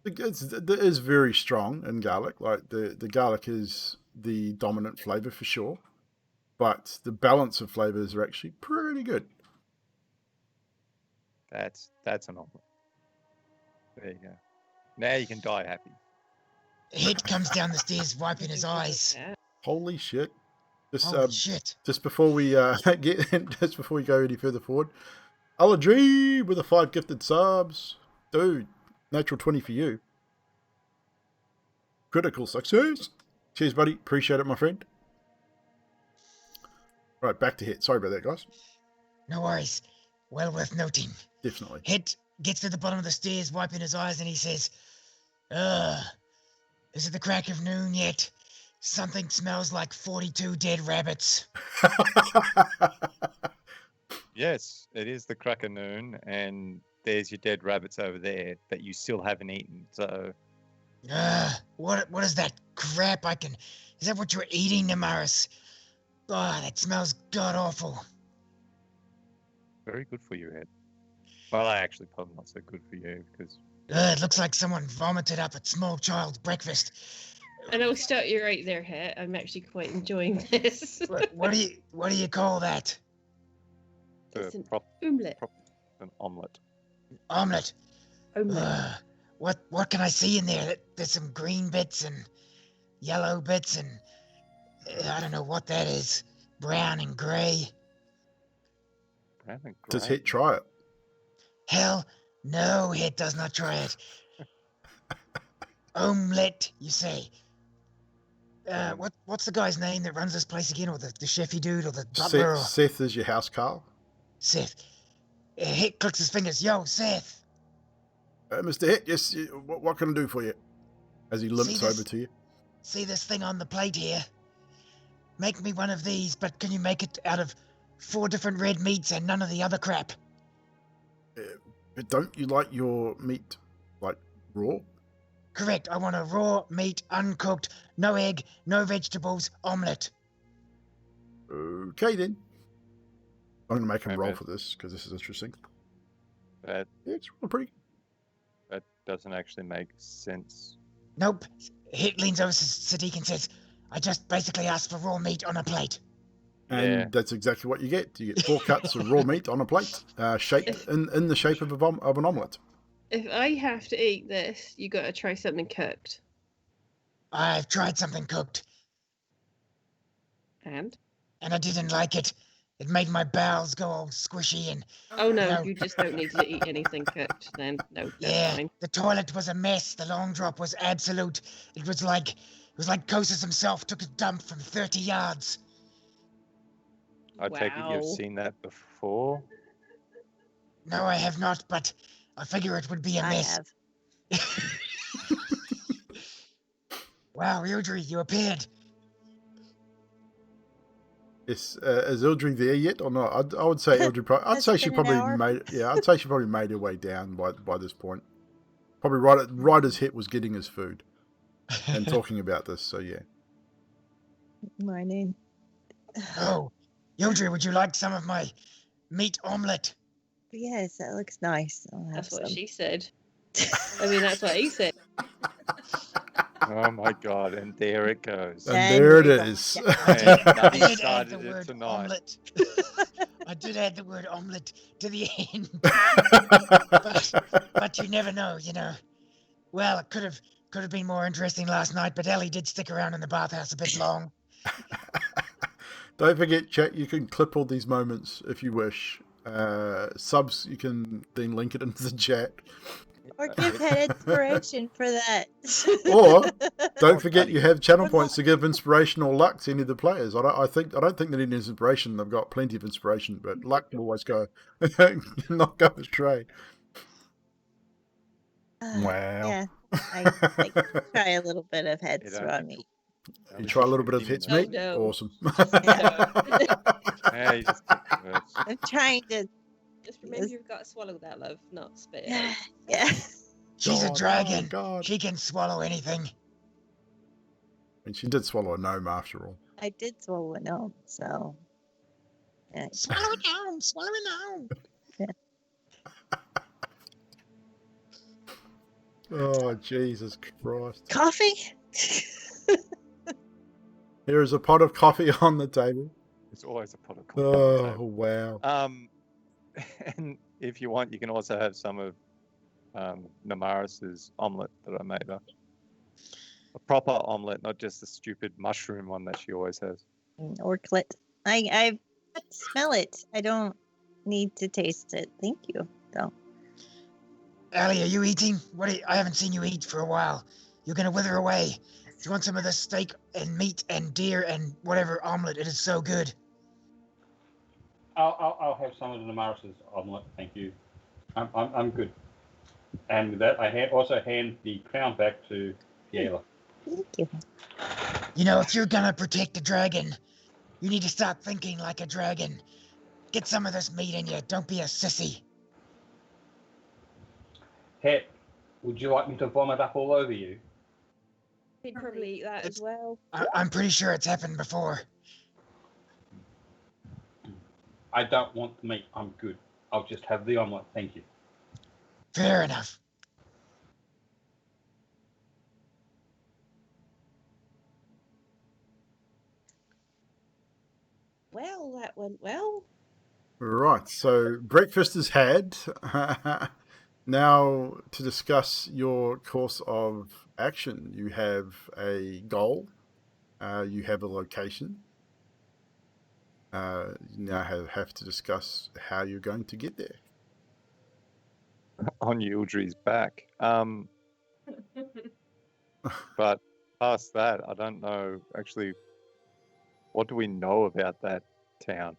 It is very strong in garlic. Like the garlic is the dominant flavor for sure, but the balance of flavors are actually pretty good. That's an omelet. There you go. Now you can die happy. Het comes down the stairs, wiping his eyes. Holy shit! Shit! Just before we just before we go any further forward, Aladri with the 5 gifted subs, dude. Natural 20 for you. Critical success. Cheers, buddy. Appreciate it, my friend. Right, back to Het. Sorry about that, guys. No worries. Well worth noting. Definitely. Het gets to the bottom of the stairs, wiping his eyes, and he says, is it the crack of noon yet? Something smells like 42 dead rabbits. Yes, it is the crack of noon, and there's your dead rabbits over there that you still haven't eaten. So, what is that crap? Is that what you're eating, Neymaris? Oh, that smells god awful. very good for your head. Well, actually, probably not so good for you because It looks like someone vomited up a small child's breakfast. And I'll start you right there, Het. I'm actually quite enjoying this. What do you call that? It's an prop omelette. an omelet. Omelette. Omelette. What can I see in there? There's some green bits and yellow bits and I don't know what that is. Brown and grey. Brown and Does grey. Het try it? Hell, no, Het does not try it. Omelette, you say? What's the guy's name that runs this place again, or the chefy dude, or the butler? Seth is your house, Carl. Seth. Het clicks his fingers. Yo, Seth. Mr. Het, yes. What can I do for you? As he limps over to you. See this thing on the plate here? Make me one of these, but can you make it out of 4 different red meats and none of the other crap? But don't you like your meat like raw? Correct. I want a raw meat, uncooked, no egg, no vegetables, omelette. Okay then. I'm going to make him roll Okay. for this because this is interesting. That Yeah, it's pretty. that doesn't actually make sense. Nope. Het leans over to Sadiq and says, I just basically asked for raw meat on a plate. And Yeah. that's exactly what you get. You get 4 cuts of raw meat on a plate, shaped in the shape of an omelette. If I have to eat this, you got to try something cooked. I've tried something cooked. And? and I didn't like it. It made my bowels go all squishy and Oh no, No. you just don't need to eat anything cooked then. No, that's yeah, fine. the toilet was a mess. The long drop was absolute. It was like Kosis himself took a dump from 30 yards. I take it you've Wow. seen that before. No, I have not, but I figure it would be a I mess. have. Wow, Ildry, you appeared. Is Ildry there yet or not? I would say Ildry. I'd Has say it she been an probably hour? made. Yeah, I'd say she probably made her way down by this point. Probably right as Het was getting his food and talking about this. So yeah. Morning. Oh, Ildry, would you like some of my meat omelette? Yes, that looks nice. I'll have That's what some. she said. I mean, that's what he said. Oh my god! And there it goes. And And there it we go. is. And I Nutty did add the started it word tonight. omelette. I did add the word omelette to the end. But you never know, you know. Well, it could have been more interesting last night, but Ellie did stick around in the bathhouse a bit long. Don't forget, chat, you can clip all these moments if you wish. Subs, you can then link it into the chat. Or give head inspiration for that. Or don't forget you have channel points to give inspiration or luck to any of the players. I don't think they need inspiration. They've got plenty of inspiration, but luck will always go not go astray. Wow. Yeah, I try a little bit of head It on me. You try a little bit of hits, Oh, mate. no. Awesome. Yeah, you just get the words. I'm trying to. Just remember you've got to swallow that, love, not spit it Yeah, out. yeah. She's a God, dragon. oh God. She can swallow anything. And she did swallow a gnome after all. I did swallow a gnome, so. Yeah. Swallow it down, swallow it down. Oh, Jesus Christ. Coffee? Here is a pot of coffee on the table. There's always a pot of coffee. on the Oh, table. wow. And if you want, you can also have some of Namaris's omelette that I made her. A proper omelette, not just the stupid mushroom one that she always has. Or clit. I smell it. I don't need to taste it. Thank you, though. Ellie, are you eating? I haven't seen you eat for a while. You're gonna wither away. Do you want some of this steak and meat and deer and whatever omelette? It is so good. I'll have some of the Namaris's omelette, thank you. I'm good. And with that, I also hand the crown back to Yayla. Thank you. You know, if you're gonna protect a dragon, you need to start thinking like a dragon. Get some of this meat in you. Don't be a sissy. Het, would you like me to vomit up all over you? He'd probably eat that as well. I'm pretty sure it's happened before. I don't want the meat. I'm good. I'll just have the omelette, thank you. Fair enough. Well, that went well. Right, so breakfast is had. Now, to discuss your course of action, you have a goal, you have a location. You now have to discuss how you're going to get there. On Yildry's back. But past that, I don't know actually. What do we know about that town?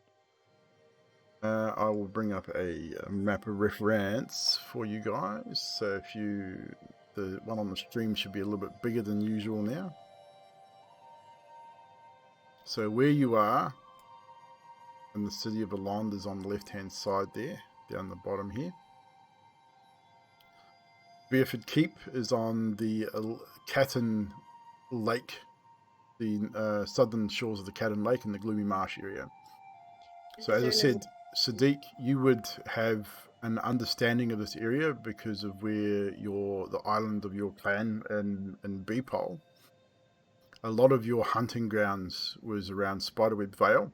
I will bring up a map of reference for you guys. So if the one on the stream should be a little bit bigger than usual now. So where you are in the city of Valonde is on the left-hand side there, down the bottom here. Beoford Keep is on the Catton Lake, the southern shores of the Catton Lake in the Gloomy Marsh area. So as I said, Sadiq, you would have an understanding of this area because of where the island of your clan in Beopole. A lot of your hunting grounds was around Spiderweb Vale,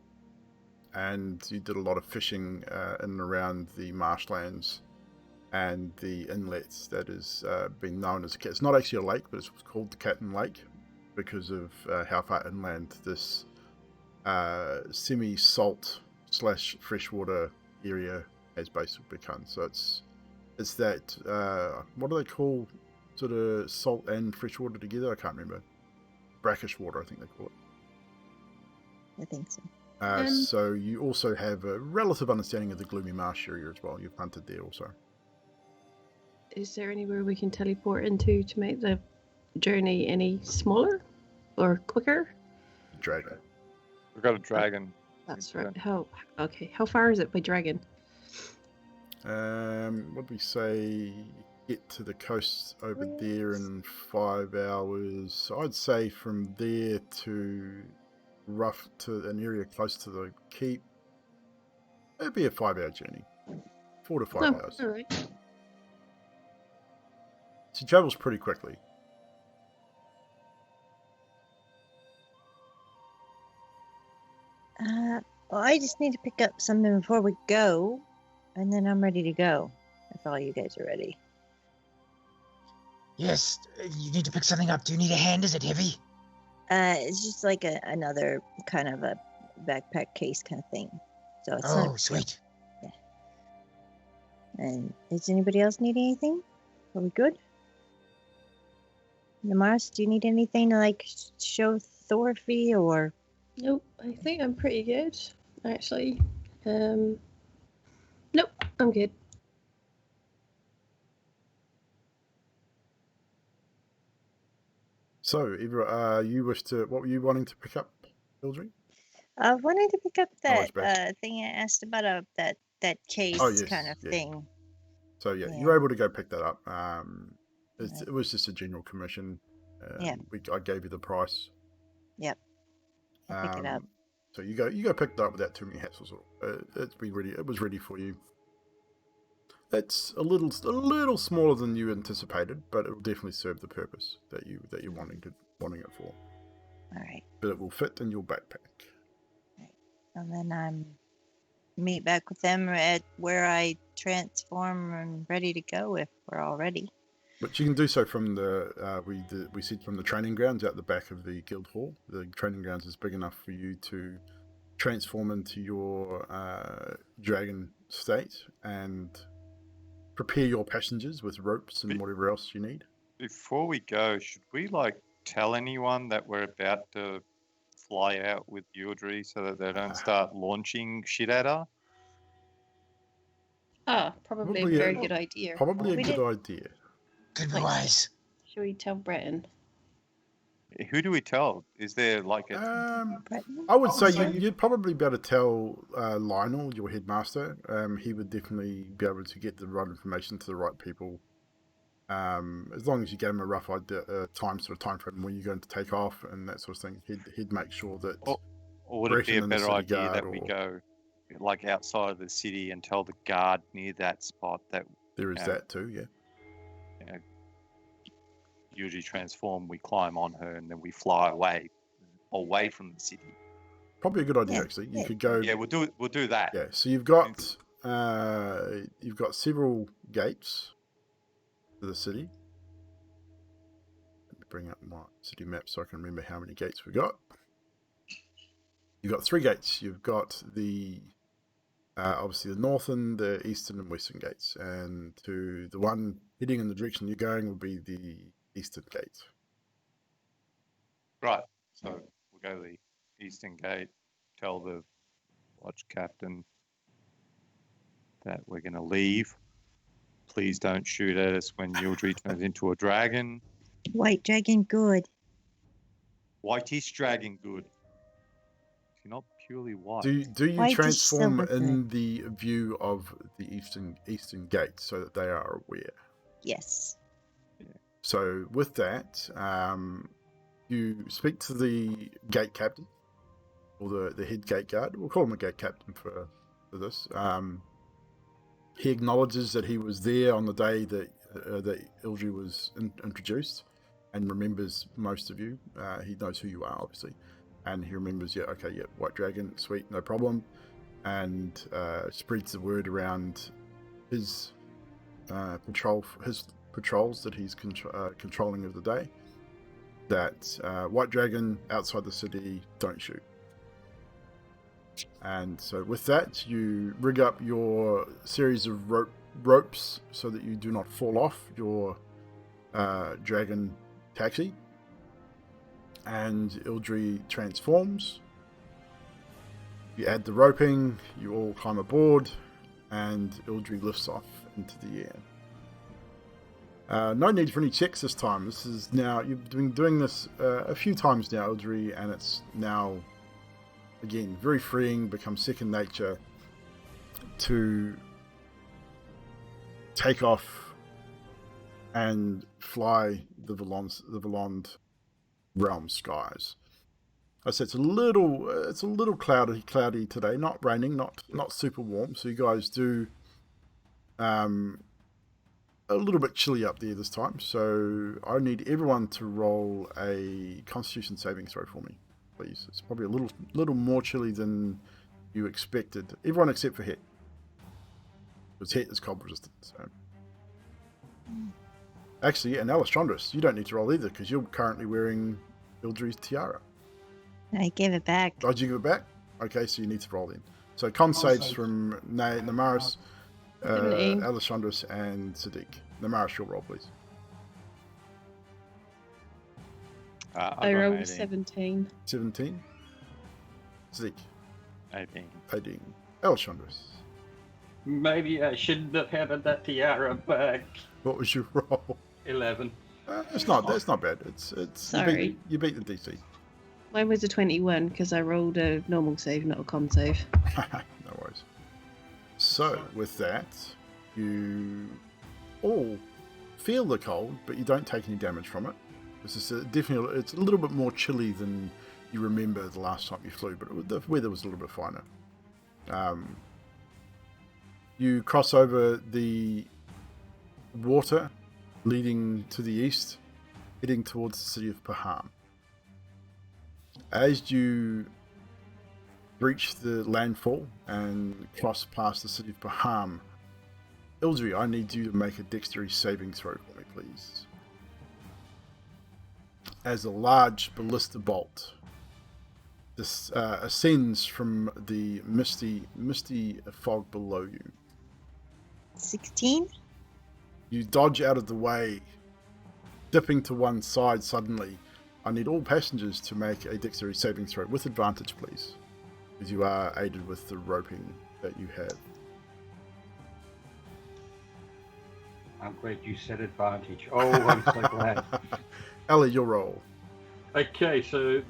and you did a lot of fishing in and around the marshlands and the inlets that has been known as. It's not actually a lake, but it's called the Catton Lake because of how far inland this semi-salt / freshwater area has basically become. So it's that what do they call sort of salt and freshwater together? I can't remember. Brackish water, I think they call it. I think so. So you also have a relative understanding of the Gloomy Marsh area as well. You've hunted there also. Is there anywhere we can teleport into to make the journey any smaller or quicker? Dragon. We've got a dragon. That's right. How far is it by dragon? What do we say? Get to the coast over there in 5 hours. So I'd say from there to an area close to the keep. It'd be a 5-hour journey. 4 to 5 hours. All right. She travels pretty quickly. Well, I just need to pick up something before we go, and then I'm ready to go. If all you guys are ready. Yes, you need to pick something up. Do you need a hand? Is it heavy? It's just like another kind of a backpack case kind of thing. So it's Oh, not sweet. Yeah. And does anybody else need anything? Are we good? Namaris, do you need anything to like show thorfi or? Nope, I think I'm pretty good, actually. Nope, I'm good. So, what were you wanting to pick up, Hildry? I wanted to pick up it's that thing I asked about, that case kind of thing. So yeah, you're able to go pick that up. It was just a general commission. I gave you the price. Yep. I'll pick it up. So you go pick it up without too many hassles. It was ready for you. It's a little smaller than you anticipated, but it will definitely serve the purpose that you're wanting it for. All right. But it will fit in your backpack. Right. And then I'm meet back with them at where I transform and ready to go if we're all ready. But you can do so from we said from the training grounds out the back of the guild hall. The training grounds is big enough for you to transform into your dragon state and prepare your passengers with ropes and whatever else you need. Before we go, should we tell anyone that we're about to fly out with Yudri so that they don't start launching shit at her? Probably a very good idea. Probably a good idea. Could be wise. Should we tell Breton? Who do we tell? Is there I would say you'd probably be able to tell Lionel, your headmaster. He would definitely be able to get the right information to the right people. As long as you gave him a rough idea, time frame when you're going to take off and that sort of thing, he'd make sure that. Or would it be a better idea that we go outside of the city and tell the guard near that spot that there is that too? Yeah. Usually transform, we climb on her, and then we fly away from the city. Probably a good idea, actually. You could go. Yeah, we'll do that. Yeah. So you've got several gates to the city. Let me bring up my city map so I can remember how many gates we got. You've got 3 gates. You've got the obviously the northern, the eastern, and western gates, and to the one heading in the direction you're going will be the eastern gate. Right. So we'll go to the eastern gate, tell the watch captain that we're going to leave. Please don't shoot at us when Yudri turns into a dragon. White dragon good. Whitish dragon good. You're not purely white. Do you White transform is in the view of the eastern gate so that they are aware? Yes. So with that, you speak to the gate captain or the head gate guard. We'll call him a gate captain for this. He acknowledges that he was there on the day that Ildri was introduced and remembers most of you. He knows who you are, obviously. And he remembers, White Dragon, sweet, no problem. And spreads the word around his patrols that he's controlling of the day, that White Dragon outside the city, don't shoot. And so with that, you rig up your series of ropes so that you do not fall off your dragon taxi. And Ildri transforms. You add the roping, you all climb aboard, and Ildri lifts off into the air. No need for any checks this time. This is now, you've been doing this a few times now, Ildri, and it's now, again, very freeing, becomes second nature to take off and fly the Valonde realm skies. I said it's a little cloudy today, not raining, not super warm, so you guys do a little bit chilly up there this time, so I need everyone to roll a Constitution saving throw for me, please. It's probably a little more chilly than you expected. Everyone except for Het. Because Het is cold resistant. So. Actually, and Alessandros, you don't need to roll either because you're currently wearing Ildri's tiara. I gave it back. Oh, did you give it back? Okay, so you need to roll in. So con saves from Namaris, 17. Alessandros, and Sadiq. Namaris, your roll, please. I rolled 17. 17. Sadiq. 18. Alessandros. Maybe I shouldn't have had that tiara back. What was your roll? 11. That's not bad. It's Sorry. You beat the DC. Mine was a 21 because I rolled a normal save, not a con save. No worries. So with that, you all feel the cold, but you don't take any damage from it. This is definitely, it's a little bit more chilly than you remember the last time you flew, but the weather was a little bit finer. You cross over the water leading to the east, heading towards the city of Paham. As you reach the landfall and cross past the city of Paham, Ildri, I need you to make a dexterity saving throw for me, please. As a large ballista bolt ascends from the misty fog below you. 16? You dodge out of the way, dipping to one side suddenly. I need all passengers to make a dexterity saving throw with advantage, please, because you are aided with the roping that you have. I'm glad you said advantage. Oh, I'm so glad. Ellie, your roll. Okay, so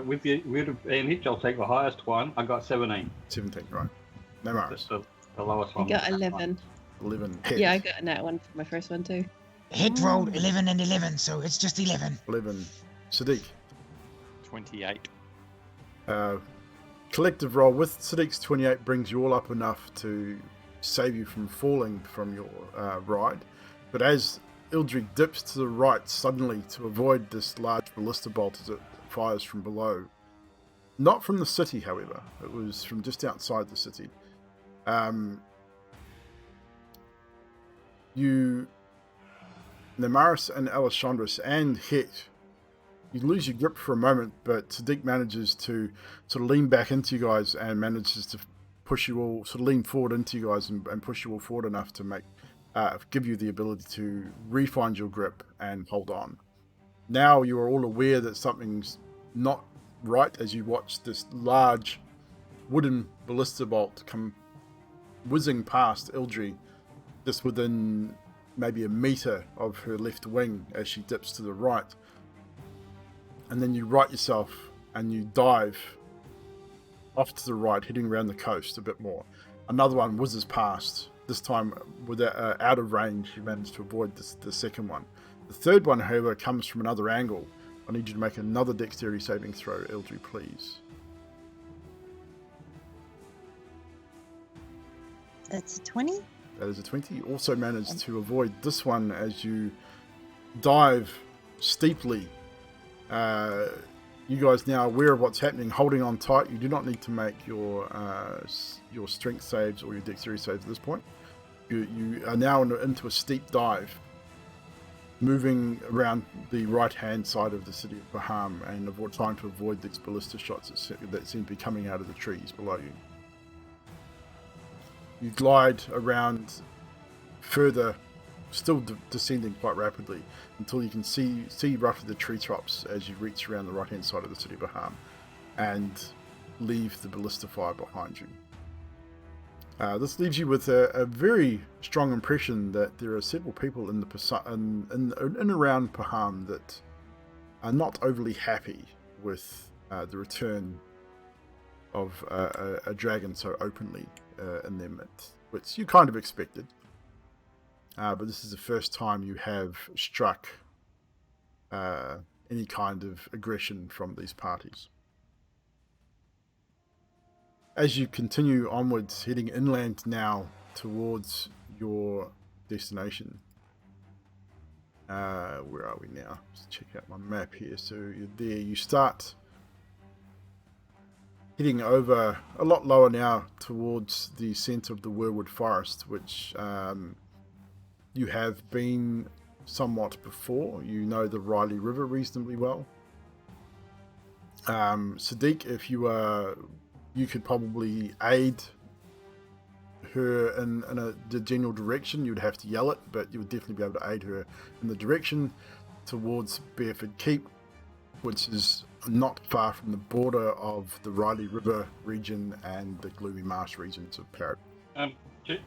with advantage, I'll take the highest one. I got 17. 17, right. No worries. The lowest I one. got 11. 11. Yeah, I got a nat one for my first one too. Het rolled 11 and 11, so it's just 11. 11. Sadiq. 28. Collective roll with Sadiq's 28 brings you all up enough to save you from falling from your ride. But as Ildri dips to the right suddenly to avoid this large ballista bolt as it fires from below, not from the city, however, it was from just outside the city. You, Namaris and Alessandros and Het, you lose your grip for a moment, but Sadiq manages to sort of lean back into you guys and manages to push you all, sort of lean forward into you guys and push you all forward enough to make, give you the ability to re-find your grip and hold on. Now you are all aware that something's not right as you watch this large wooden ballista bolt come whizzing past Ildri, just within maybe a meter of her left wing as she dips to the right. And then you right yourself and you dive off to the right, heading around the coast a bit more. Another one whizzes past, this time without out of range. You manage to avoid the second one. The third one, however, comes from another angle. I need you to make another dexterity saving throw, Ildri, please. That's a 20? That is a 20. You also manage to avoid this one as you dive steeply. You guys now aware of what's happening, holding on tight. You do not need to make your strength saves or your dexterity saves at this point. You are now into a steep dive. moving around the right-hand side of the city of Baham and trying to avoid these ballista shots that seem to be coming out of the trees below you. You glide around further, still descending quite rapidly, until you can see roughly the tree tops as you reach around the right-hand side of the city of Baham and leave the ballista fire behind you. This leaves you with a very strong impression that there are several people in around Baham that are not overly happy with the return of a dragon so openly in their midst, which you kind of expected. But this is the first time you have struck any kind of aggression from these parties. As you continue onwards, heading inland now towards your destination. Where are we now? Let's check out my map here. So you're there. You start heading over a lot lower now towards the centre of the Weirwood Forest, which you have been somewhat before. You know the Riley River reasonably well. Sadiq, if you could probably aid her in the general direction. You'd have to yell it, but you would definitely be able to aid her in the direction towards Beoford Keep, which is not far from the border of the Riley River region and the Gloomy Marsh regions of Parrot.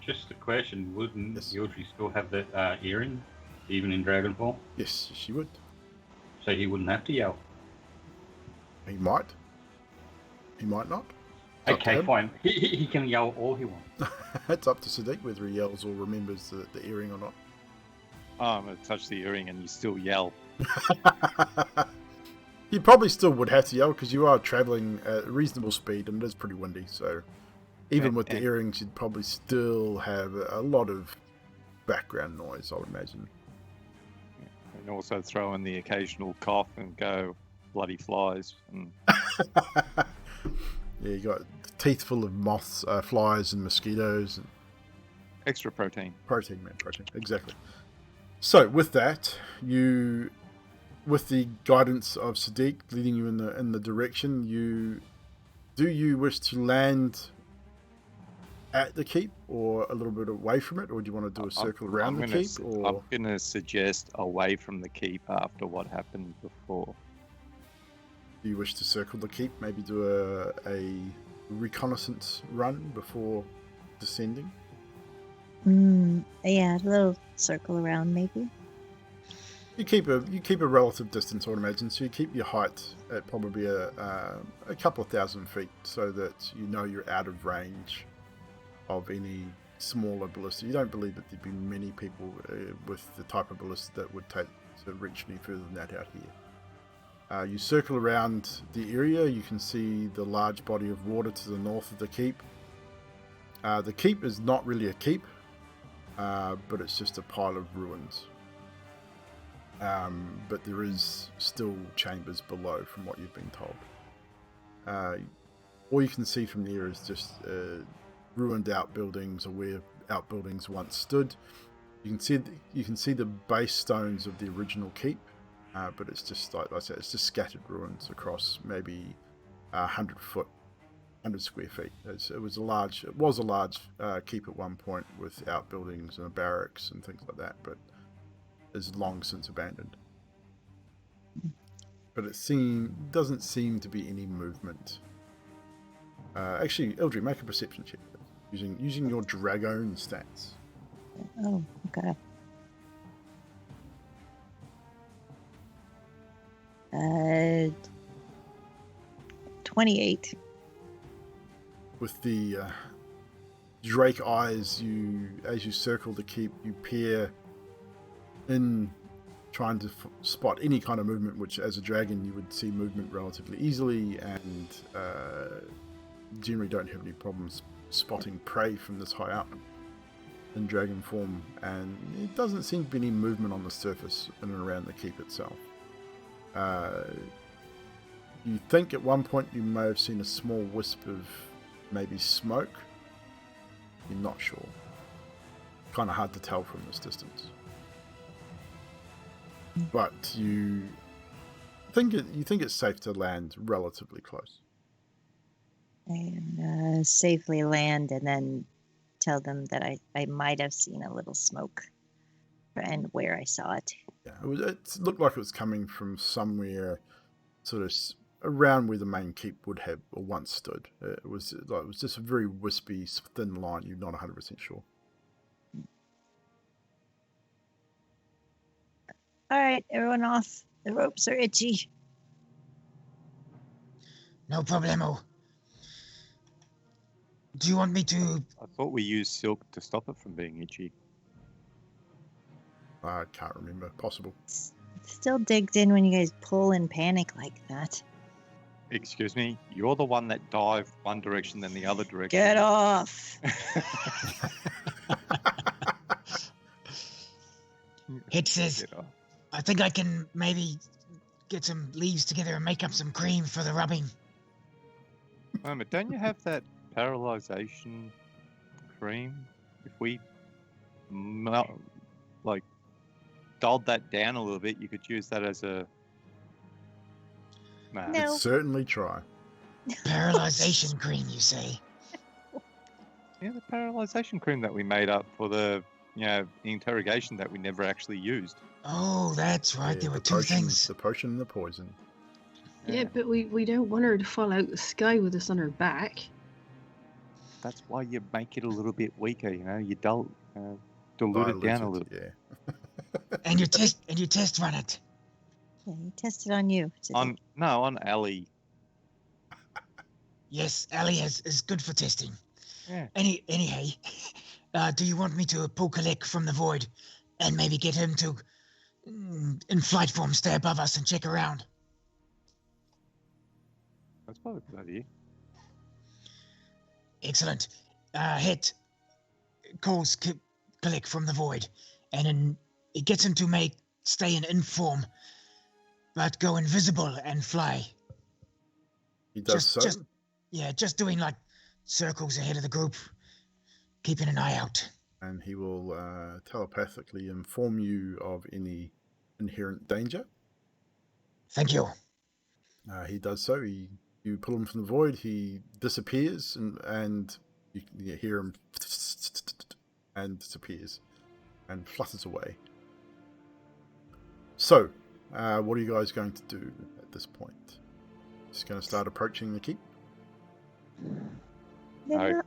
Just a question, wouldn't Yes. Yildri still have that earring, even in Dragonfall? Yes, she would. So he wouldn't have to yell. He might. He might not. It's up to Okay, him. fine. He can yell all he wants. It's up to Sadiq whether he yells or remembers the earring or not. Oh, I'm going to touch the earring and you still yell. You probably still would have to yell because you are travelling at a reasonable speed and it is pretty windy. So even with the earrings, you'd probably still have a lot of background noise, I would imagine. And also throw in the occasional cough and go, bloody flies. And Yeah, you got teeth full of moths, flies and mosquitoes. And extra protein. protein, man, protein. Exactly. So with that, with the guidance of Sadiq leading you in the direction, do you wish to land at the keep or a little bit away from it, or do you want to do a circle around the keep? I'm going to suggest away from the keep after what happened before. Do you wish to circle the keep? Maybe do a reconnaissance run before descending? Yeah, a little circle around maybe. You keep a relative distance, I would imagine. So you keep your height at probably a couple of thousand feet, so that you know you're out of range of any smaller ballista. You don't believe that there'd be many people with the type of ballista that would take to reach any further than that out here. You circle around the area. You can see the large body of water to the north of the keep. The keep is not really a keep, but it's just a pile of ruins. But there is still chambers below from what you've been told. All you can see from there is just ruined outbuildings, or where outbuildings once stood. You can see the base stones of the original keep, but it's just like I said, it's just scattered ruins across maybe 100 square feet. It was a large keep at one point with outbuildings and a barracks and things like that, but is long since abandoned. But it doesn't seem to be any movement. Actually, Ildri, make a perception check using your dragon stats. Oh, okay. 28. With the drake eyes, as you circle the keep, you peer in, trying to spot any kind of movement, which as a dragon you would see movement relatively easily, and generally don't have any problems spotting prey from this high up in dragon form, and it doesn't seem to be any movement on the surface in and around the keep itself. You think at one point you may have seen a small wisp of maybe smoke. You're not sure. Kind of hard to tell from this distance. but you think it's safe to land relatively close. And safely land and then tell them that I might have seen a little smoke and where I saw it. Yeah, it looked like it was coming from somewhere sort of around where the main keep would have or once stood. It was just a very wispy, thin line. You're not 100% sure. All right, everyone off. The ropes are itchy. No problemo. Do you want me to? I thought we used silk to stop it from being itchy. I can't remember. Possible. Still digged in when you guys pull in panic like that. Excuse me, you're the one that dived one direction then the other direction. Get off. It says, I think I can maybe get some leaves together and make up some cream for the rubbing. Moment, don't you have that paralyzation cream? If we dulled that down a little bit, you could use that as a. Nah. No. Certainly try. Paralyzation cream, you say? Yeah, the paralyzation cream that we made up for the interrogation that we never actually used. Oh, that's right. Yeah, there were the two potion, things. the potion and the poison. Yeah, but we don't want her to fall out the sky with us on her back. That's why you make it a little bit weaker. You dilute it down a little. Yeah. And you test run it. Yeah, he tested on you. Today. On Ali. Yes, Ali is good for testing. Yeah. Anyhow, do you want me to pull Kalek from the void and maybe get him to, in flight form, stay above us and check around? That's probably a good idea. Excellent. Het calls Kalek from the void, and then it gets him to stay in inform, but go invisible and fly. He does so. Just doing like circles ahead of the group, keeping an eye out. And he will telepathically inform you of any inherent danger. Thank you. He does so. You pull him from the void. He disappears, and you hear him and disappears and flutters away. So, what are you guys going to do at this point? Just going to start approaching the keep? They're not-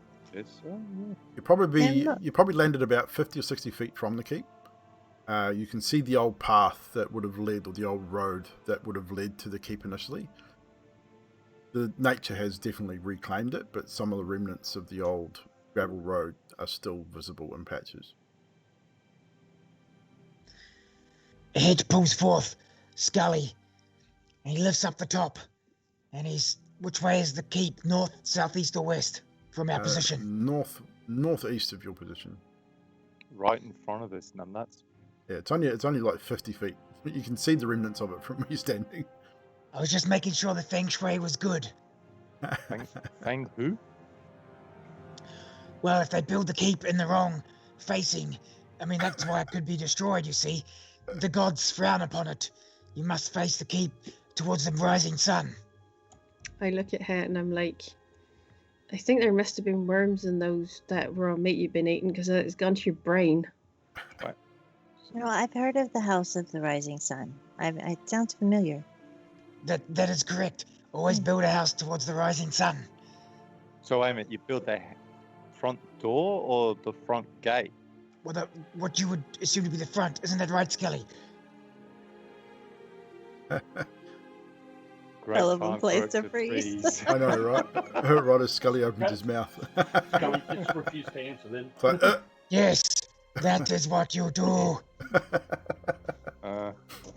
You probably landed about 50 or 60 feet from the keep. You can see the old path that would have led, or the old road that would have led to the keep initially. The nature has definitely reclaimed it, but some of the remnants of the old gravel road are still visible in patches. Het pulls forth Scully, and he lifts up the top. And which way is the keep? North, southeast, or west from our position? Northeast of your position. Right in front of us, numbnuts. Yeah, it's only like 50 feet. You can see the remnants of it from where you're standing. I was just making sure the feng shui was good. Feng who? Well, if they build the keep in the wrong facing, that's why it could be destroyed, you see. The gods frown upon it. You must face the keep towards the rising sun. I look at her and I'm like, I think there must have been worms in those that raw meat you've been eating because it's gone to your brain. I've heard of the House of the Rising Sun. It sounds familiar. That is correct. Always build a house towards the rising sun. So wait a minute, you built the front door or the front gate? Well, what you would assume to be the front. Isn't that right, Skelly? Hell of a place to freeze. I know, right? Right as Scully opens his mouth. Scully just refused to answer then. It's like, Yes, that is what you do.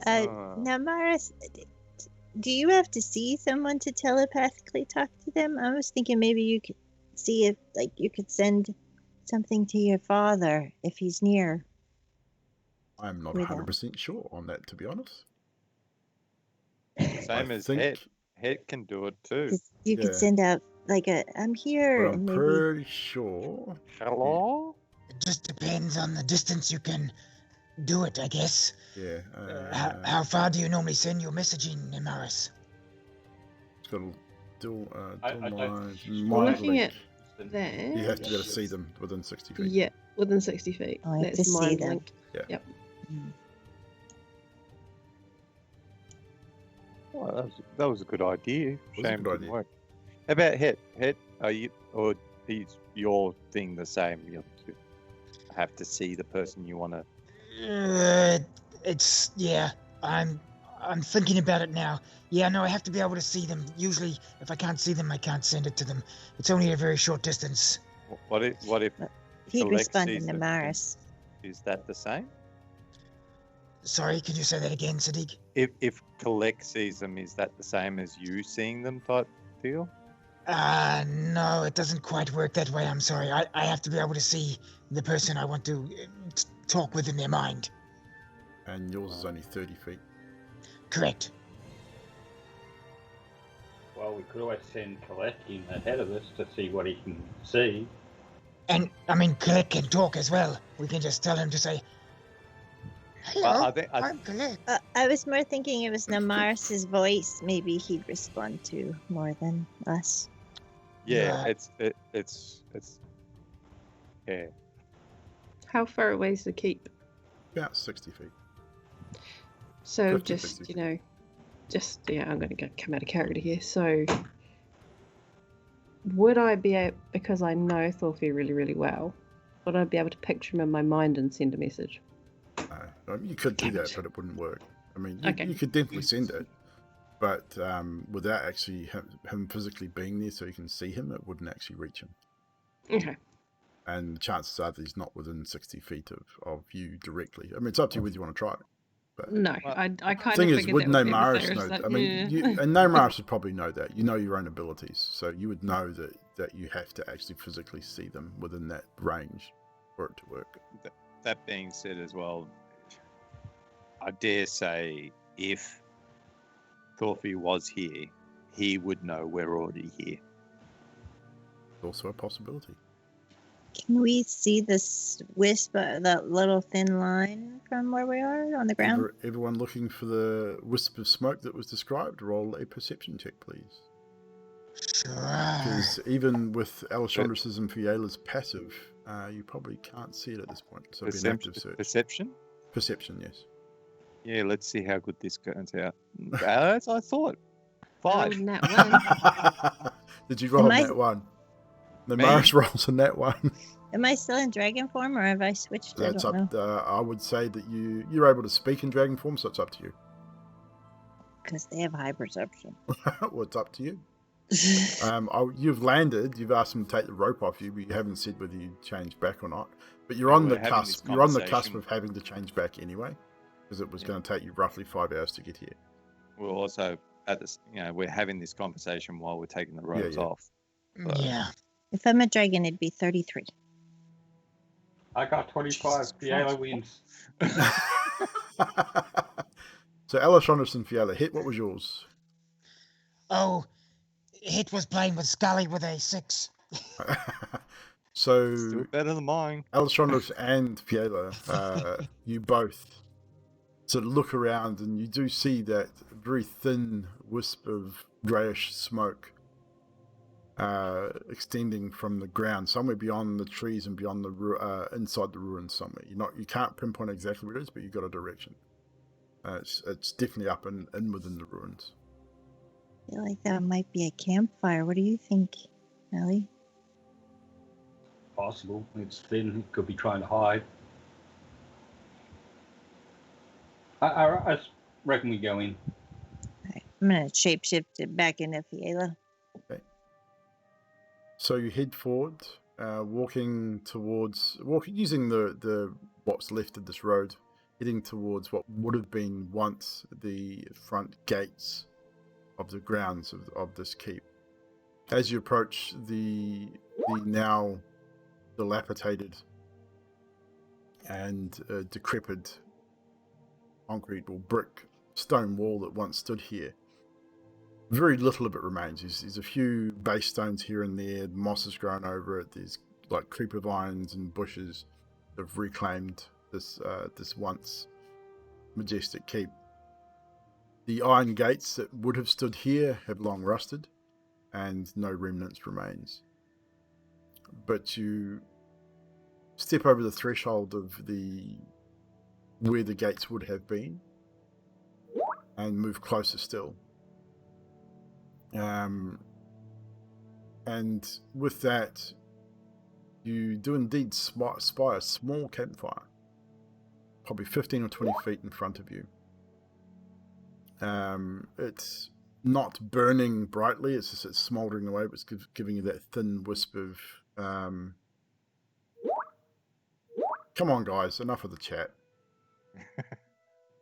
Now, Maris, do you have to see someone to telepathically talk to them? I was thinking maybe you could see if, you could send something to your father if he's near. I'm not 100% sure on that, to be honest. Same as Het. Het can do it too. You could send out I'm here. But I'm and maybe... pretty sure. Hello? It just depends on the distance you can do it, I guess. Yeah. How far do you normally send your messaging, Nemaris? It's got a dual I don't- line. We're looking at Then- there. You have to be able to see them within 60 feet. Yeah, within 60 feet. Oh, I have That's to see mind them. link. Yeah. Yep. Mm. Well, that was a good idea. was a Shame good it idea. didn't work. How about Het? Het, are you or is your thing the same? You have to see the person you want to. It's yeah. I'm thinking about it now. Yeah, no, I have to be able to see them. Usually, if I can't see them, I can't send it to them. It's only a very short distance. What if He'd Collect respond to sees them. Namaris. is that the same? Sorry, can you say that again, Sadiq? If Collect sees them, is that the same as you seeing them type deal? No, it doesn't quite work that way. I'm sorry. I have to be able to see the person I want to talk with in their mind. And yours is only 30 feet. Correct. Well, we could always send Collect in ahead of us to see what he can see. And, I mean, Colette can talk as well. We can just tell him to say, hello, Well, I think I'm Colette. I was more thinking it was Namaris's voice. Maybe he'd respond to more than us. yeah, Yeah. it's yeah. How far away is the keep? About 60 feet. So 50, just 60. yeah, I'm going to come out of character here. So would I be able, because I know thorfi really, really well, would I be able to picture him in my mind and send a message? I mean, you could do that, but it wouldn't work. I mean, you, Okay. you could definitely send it, but without actually him physically being there so you can see him, it wouldn't actually reach him. Okay. And the chances are that he's not within 60 feet of you directly. I mean, it's up to you whether you want to try it. But No, Well, I kind thing of is, figured with that no would be Maris the know, first, I mean, yeah. you, and no Maris would probably know that. You know your own abilities, so you would know that you have to actually physically see them within that range for it to work. That being said, as well, I dare say if Thorfi was here, he would know we're already here. It's also a possibility. Can we see this wisp, that little thin line from where we are on the ground? Everyone looking for the wisp of smoke that was described, roll a perception check, please. Sure. Because even with Alessandros and Fiela's passive, you probably can't see it at this point. So it'd be an active search. Perception? Perception, yes. Yeah, let's see how good this turns out. As I thought. 5. Oh, nat one. Did you roll Am a I- nat one? The Me? Maris rolls a nat one. Am I still in dragon form, or have I switched? I That's don't know. up. I would say that you're able to speak in dragon form, so it's up to you. Because they have high perception. Well, it's up to you. You've landed. You've asked them to take the rope off you, but you haven't said whether you change back or not. But you're on We're the having this cusp. You're on the cusp conversation. of having to change back anyway, because it was going to take you roughly 5 hours to get here. We're also at this, we're having this conversation while we're taking the robes yeah. off. Yeah. If I'm a dragon, it'd be 33. I got 25. Jesus Fiala Christ. wins. So Alessandros and Fiala, hit. What was yours? Oh, Hit was playing with Scully with a 6. So Do it better than mine. Alessandros and Fiala, you both sort of look around and you do see that very thin wisp of greyish smoke extending from the ground somewhere beyond the trees and beyond the inside the ruins somewhere. You can't pinpoint exactly where it is, but you've got a direction. It's definitely up and in within the ruins. I feel like that might be a campfire. What do you think, Ellie? Possible. It's thin. It could be trying to hide. I reckon we go in. Alright, I'm gonna shapeshift it back into Fiala. So you head forward, walking using the what's left of this road, heading towards what would have been once the front gates of the grounds of this keep. As you approach the now dilapidated and decrepit concrete or brick stone wall that once stood here, very little of it remains. There's a few base stones here and there, moss has grown over it, there's like creeper vines and bushes that have reclaimed this once majestic keep. The iron gates that would have stood here have long rusted, and no remnants remains. But you step over the threshold of where the gates would have been, and move closer still. And with that, you do indeed spy a small campfire, probably 15 or 20 feet in front of you. It's not burning brightly, it's just smouldering away, but it's giving you that thin wisp of... Come on, guys, enough of the chat.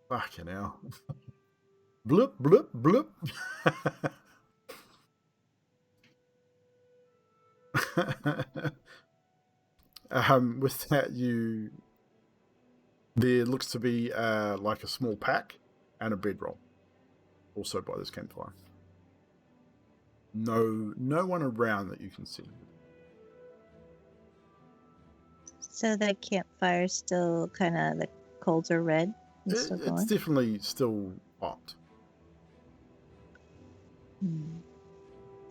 Fucking hell. Bloop, bloop, bloop. With that, there looks to be like a small pack and a bedroll, also by this campfire. No one around that you can see. So the campfire's still kind of, the coals are red and still It's going? definitely still hot.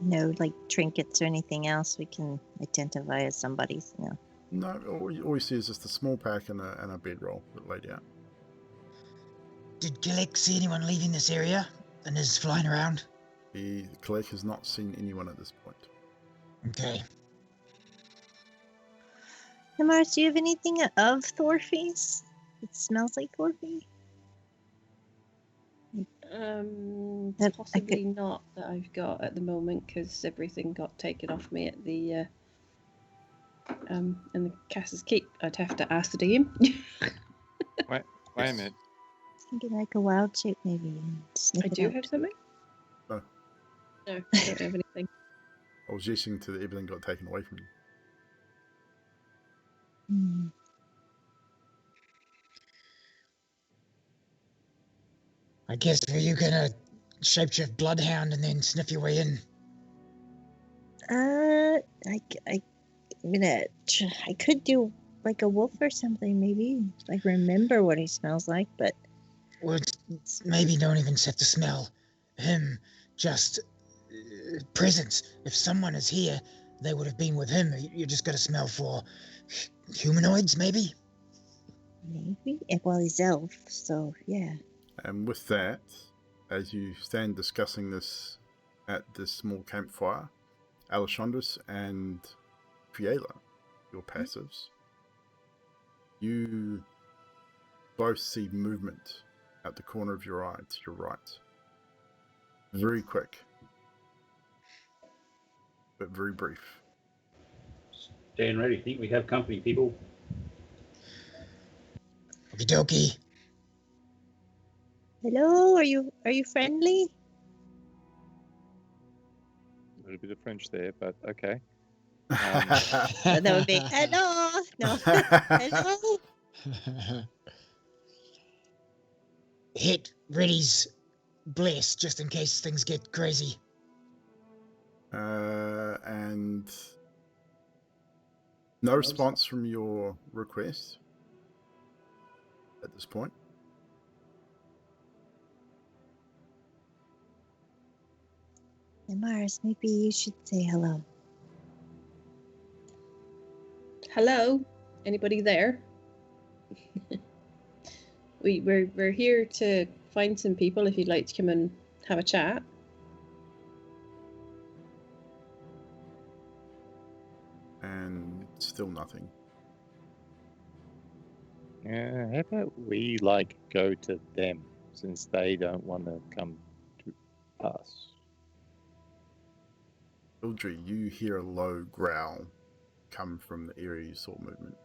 No, like, trinkets or anything else we can identify as somebody's, no. No, all you see is just a small pack and a bedroll laid out. Did Gillick see anyone leaving this area and is flying around? The Kalek has not seen anyone at this point. Okay. Mars, do you have anything of thorfi's? It smells like thorfi? Possibly not that I've got at the moment, because everything got taken off me at the in the Cass's Keep. I'd have to ask the DM. Wait a minute. Thinking like a wild shape, maybe. And sniff I it do out. have something. No. No, I don't have anything. I was guessing that everything got taken away from you. Hmm. I guess were you gonna shapeshift bloodhound and then sniff your way in? I could do like a wolf or something, maybe. Like, remember what he smells like, but Well, maybe don't even have to smell him, just presence. If someone is here, they would have been with him. You just got to smell for humanoids, maybe? maybe. Well, he's elf, so yeah. And with that, as you stand discussing this at this small campfire, Alessandros and Fiela, your passives, you both see movement at the corner of your eye to your right. Very quick, but very brief. Stand ready. Think we have company, people. Okie dokie. Hello, are you friendly? A little bit of French there, but okay. That would be hello. No, hello. Hit Reddy's bless just in case things get crazy. And no response from your request at this point. Mars, maybe you should say hello. Hello, anybody there? We're here to find some people. If you'd like to come and have a chat. And still nothing. Yeah, how about we go to them since they don't want to come to us? Ildri, you hear a low growl come from the area you saw movement.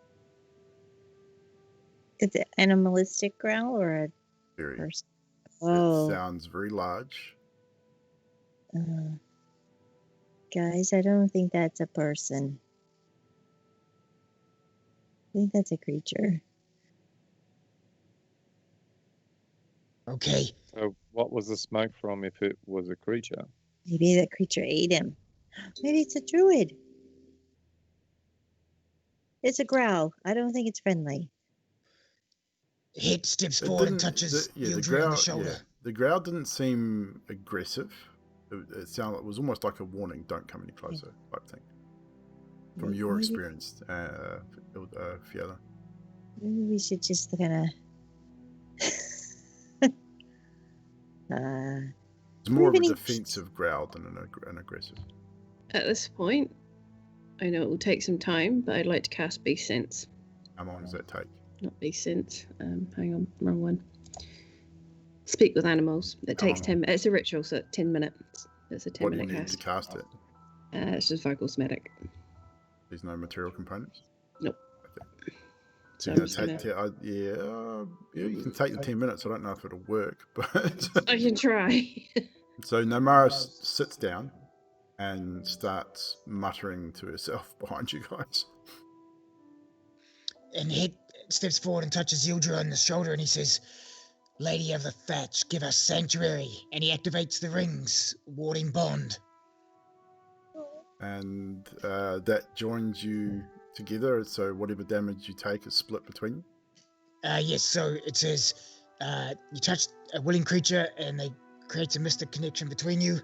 Is it animalistic growl or a Very. person? It Oh, sounds very large. guys, I don't think that's a person. I think that's a creature. Okay. So what was the smoke from if it was a creature? Maybe that creature ate him. Maybe it's a druid. It's a growl. I don't think it's friendly. Het steps It forward and didn't- touches the Yildra on the growl. shoulder. Yeah, the growl didn't seem aggressive. It sounded. It was almost like a warning. Don't come any closer, type thing. From your Maybe- experience, Fiona. Maybe we should just kind of. It's more of a Maybe- defensive growl than an aggressive. At this point, I know it will take some time, but I'd like to cast Base Sense. How long does that take? Not Base Sense. Hang on, wrong one. Speak with animals. It How takes long? 10 minutes. It's a ritual, so 10 minutes. It's a 10 What do you minute need to cast. cast it? It's just vocal somatic. There's no material components. Nope. Okay. So So I'm you're just gonna gonna... take. Yeah, you can take the 10 minutes. I don't know if it'll work, but I can try. so Namaris sits down and starts muttering to herself behind you guys. And Het steps forward and touches Yildra on the shoulder, and he says, "Lady of the Thatch, give us sanctuary." And he activates the rings, warding bond. And that joins you together. So whatever damage you take is split between you. Yes, so it says, you touch a willing creature, and they creates a mystic connection between you.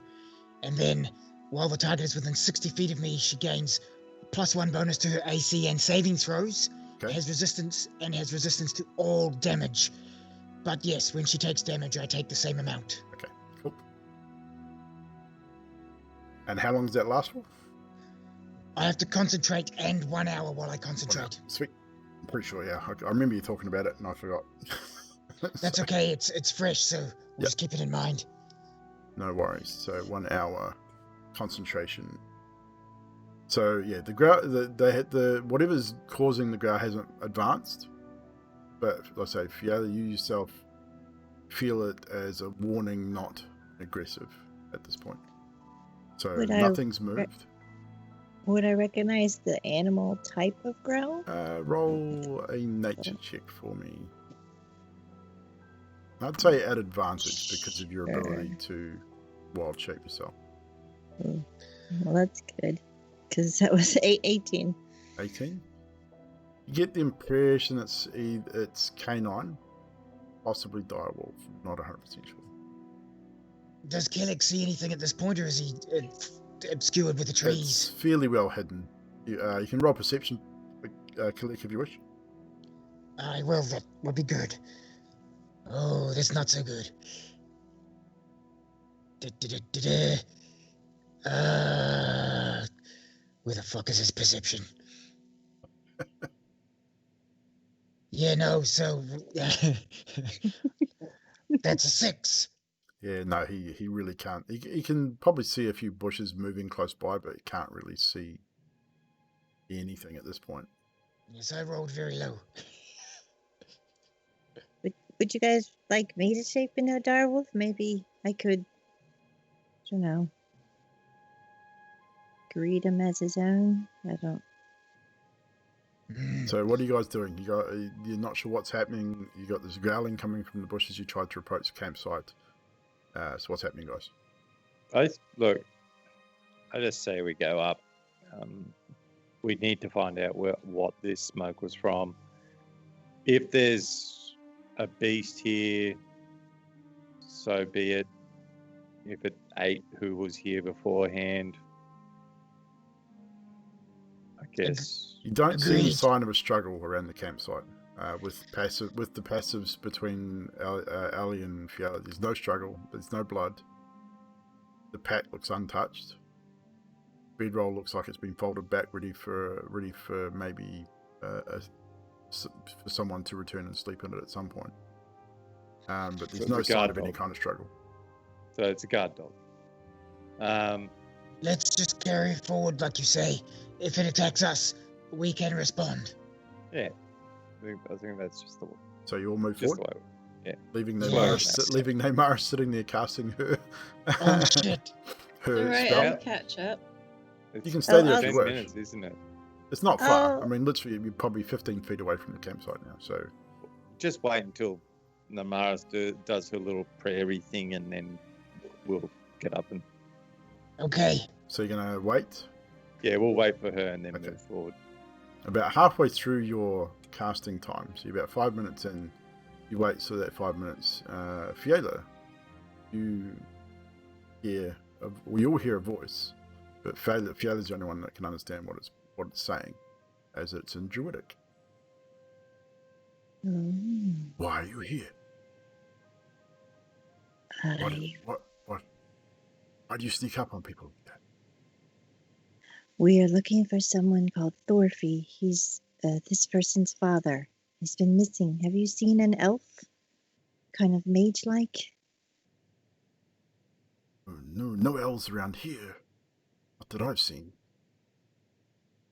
And then, while the target is within 60 feet of me, she gains +1 bonus to her AC and saving throws. Okay. Has resistance to all damage. But yes, when she takes damage, I take the same amount. Okay, cool. And how long does that last for? I have to concentrate and 1 hour while I concentrate. Sweet. I'm pretty sure, yeah. I remember you talking about it and I forgot. That's okay, it's fresh, so we'll just keep it in mind. No worries. So 1 hour concentration. So yeah, the growl, the whatever's causing the growl hasn't advanced, but like I say, Fiona, you yourself feel it as a warning, not aggressive at this point. So Would I nothing's moved. Would I recognize the animal type of growl? Roll a nature check for me. I'd say at advantage because of your ability to wild shape yourself. Well, that's good. Because that was 18. 18. You get the impression it's canine, possibly direwolf. Not 100% sure. Does Kellic see anything at this point, or is he obscured with the It's trees? fairly well hidden. You can roll perception, Kellic, if you wish. I will, that would be good. Oh, that's not so good. Where the fuck is his perception? Yeah, no, so... that's a 6. Yeah, no, he really can't. He can probably see a few bushes moving close by, but he can't really see anything at this point. Yes, I rolled very low. Would you guys like me to shape into a direwolf? Maybe I could, I don't know, greet him as his own. I don't. So what are you guys doing? You're not sure what's happening. You got this growling coming from the bushes. You tried to approach the campsite. So what's happening, guys? I just say we go up. We need to find out what this smoke was from. If there's a beast here, so be it. If it ate who was here beforehand, I guess. You don't see any Agreed. sign of a struggle around the campsite with the passives between Ali and Fiala. There's no struggle. There's no blood. The pack looks untouched. Bedroll looks like it's been folded back, ready for maybe for someone to return and sleep in it at some point. But there's So no it's a sign guard of any dog. kind of struggle. So it's a guard dog. Let's just carry forward, like you say. If it attacks us, we can respond. Yeah, I think that's just the So you all move just the forward, way. leaving Yes. Neymar sitting there casting her Oh, shit. her Alright, spell. I'll catch up. It's You can stay there if 10 you wish. minutes, isn't it? It's not far. Oh. I mean, literally, you're probably 15 feet away from the campsite now. So Just wait until Namaris does her little prairie thing, and then we'll get up and Okay. you're gonna wait. yeah, we'll wait for her and then Okay. move forward. About halfway through your casting time, so you're about 5 minutes in, You wait so that 5 minutes. Fiela, you hear, we all hear a voice, but Fiela's the only one that can understand what it's saying, as it's in Druidic. Why are you here? Why do you sneak up on people like that? We are looking for someone called Thorfi. He's this person's father. He's been missing. Have you seen an elf? Kind of mage-like? No elves around here. Not that I've seen.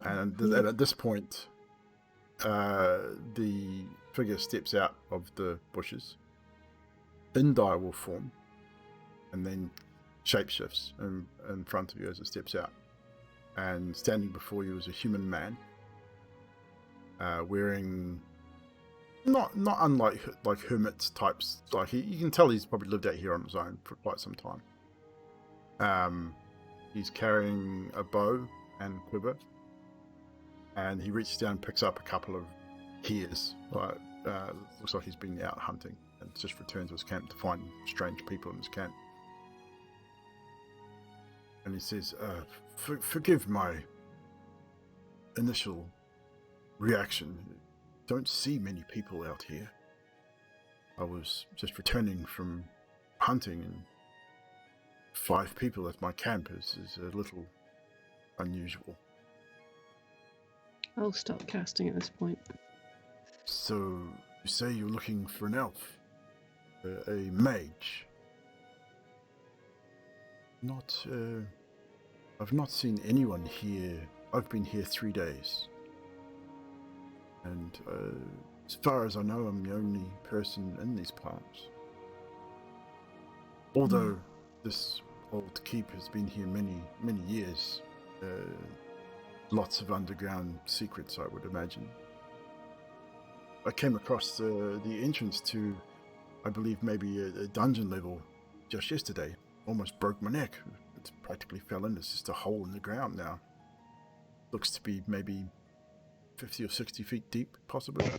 And at this point, the figure steps out of the bushes. Indie will form, and then shapeshifts in front of you as it steps out. And standing before you is a human man, wearing not unlike like hermits types. Like you can tell he's probably lived out here on his own for quite some time. He's carrying a bow and quiver, and he reaches down and picks up a couple of hares. Looks like he's been out hunting and just returned to his camp to find strange people in his camp. And he says, forgive my initial reaction. Don't see many people out here. I was just returning from hunting, and 5 people at my camp is a little unusual. I'll stop casting at this point. So, you say you're looking for an elf? A mage? I've not seen anyone here. I've been here 3 days. And as far as I know, I'm the only person in these parts. Although this old keep has been here many, many years. Lots of underground secrets, I would imagine. I came across the entrance to, I believe, maybe a dungeon level just yesterday. Almost broke my neck. It practically fell in. It's just a hole in the ground now. Looks to be maybe 50 or 60 feet deep, possibly.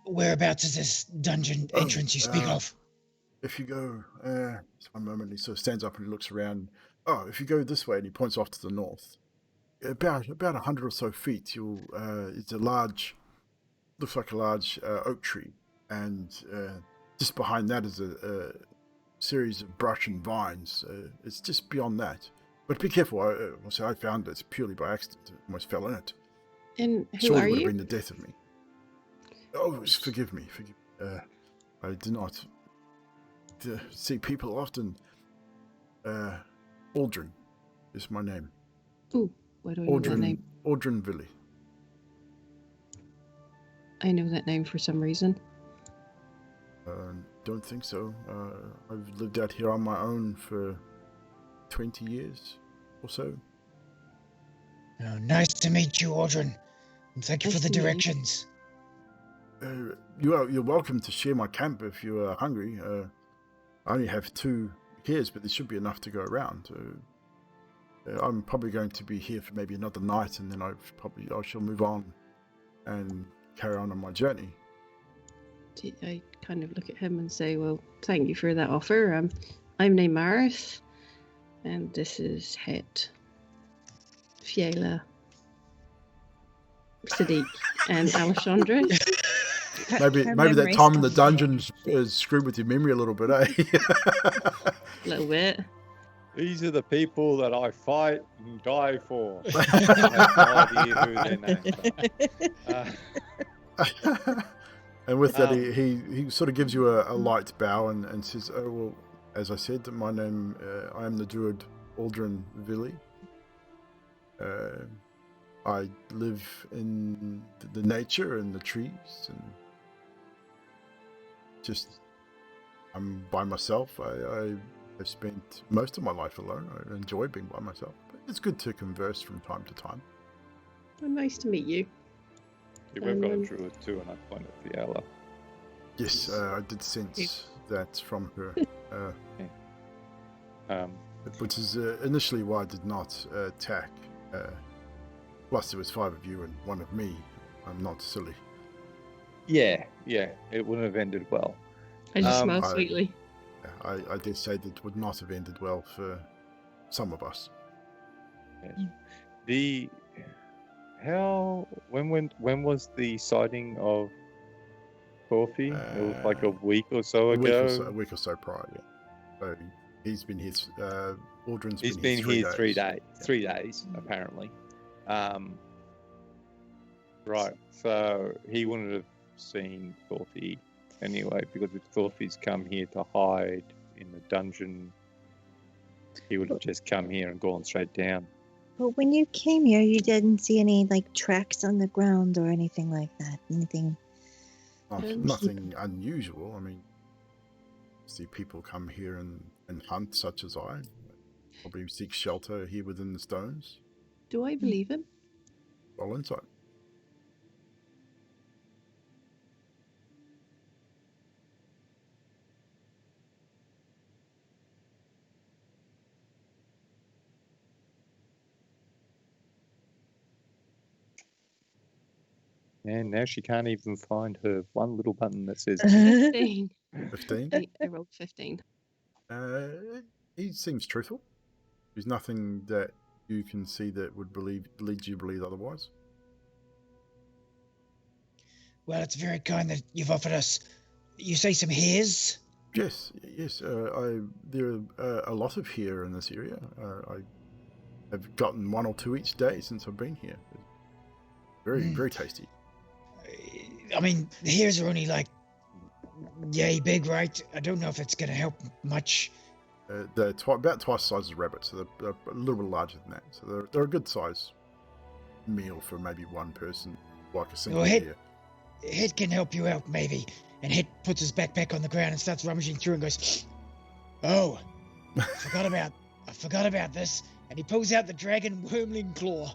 Whereabouts is this dungeon entrance you speak of? If you go, just one moment, he sort of stands up and he looks around. Oh, if you go this way, and he points off to the north, about 100 or so feet, it's a large, looks like a large oak tree, and just behind that is a series of brush and vines. It's just beyond that. But be careful. I found it purely by accident. I almost fell in it. And who Surely are would you? have been the death of me. Oh, forgive me. I do not see people often. Aldrin is my name. Ooh, why do I know that name? Aldrin Villy. I know that name for some reason. Don't think so. I've lived out here on my own for 20 years or so. Oh, nice to meet you, Aldrin. And thank you for the directions. You're welcome to share my camp if you are hungry. I only have 2 hares, but there should be enough to go around. I'm probably going to be here for maybe another night, and then I shall move on and carry on my journey. I kind of look at him and say, well, thank you for that offer. I'm named Maris, and this is Het, Fiela, Sadiq, and Alessandra. Maybe that time in the dungeons is screwed with your memory a little bit, eh? A little bit. These are the people that I fight and die for. I have no idea who their names are. And with that, he sort of gives you a light bow and says, "Oh well, as I said, my name I am the druid Aldrin Villy. I live in the nature and the trees, and I'm by myself. I have spent most of my life alone. I enjoy being by myself, but it's good to converse from time to time." Well, nice to meet you. We've got a druid too, and I pointed at Fiela. Yes, I did sense that from her. Which is initially why I did not attack. Plus, there was 5 of you and 1 of me. I'm not silly. Yeah, it wouldn't have ended well. I just Um, smile I- sweetly. I dare say that would not have ended well for some of us. When was the sighting of thorfi? It was like a week or so A ago. week or so prior, yeah. So he's been here. Aldrin's He's been here 3 days. 3 days apparently. Right, so he wouldn't have seen thorfi anyway, because if thorfi's come here to hide in the dungeon, he would have just come here and gone straight down. But when you came here, you didn't see any like tracks on the ground or anything like that. Anything? Nothing unusual. I mean, see people come here and hunt, such as I. Probably seek shelter here within the stones. Do I believe him? Roll insight. And now she can't even find her one little button that says 15. 15. I rolled 15. He seems truthful. There's nothing that you can see that would lead you to believe otherwise. Well, it's very kind that you've offered us, you say, some hares? Yes. There are a lot of here in this area. I have gotten 1 or 2 each day since I've been here. Very tasty. I mean, the hares are only like yay big, right? I don't know if it's going to help much. They're about twice the size as rabbits, so they're a little bit larger than that. So they're a good size meal for maybe one person, like a single hare. Het can help you out, maybe. And Het puts his backpack on the ground and starts rummaging through and goes, "Oh, I forgot about this." And he pulls out the dragon wormling claw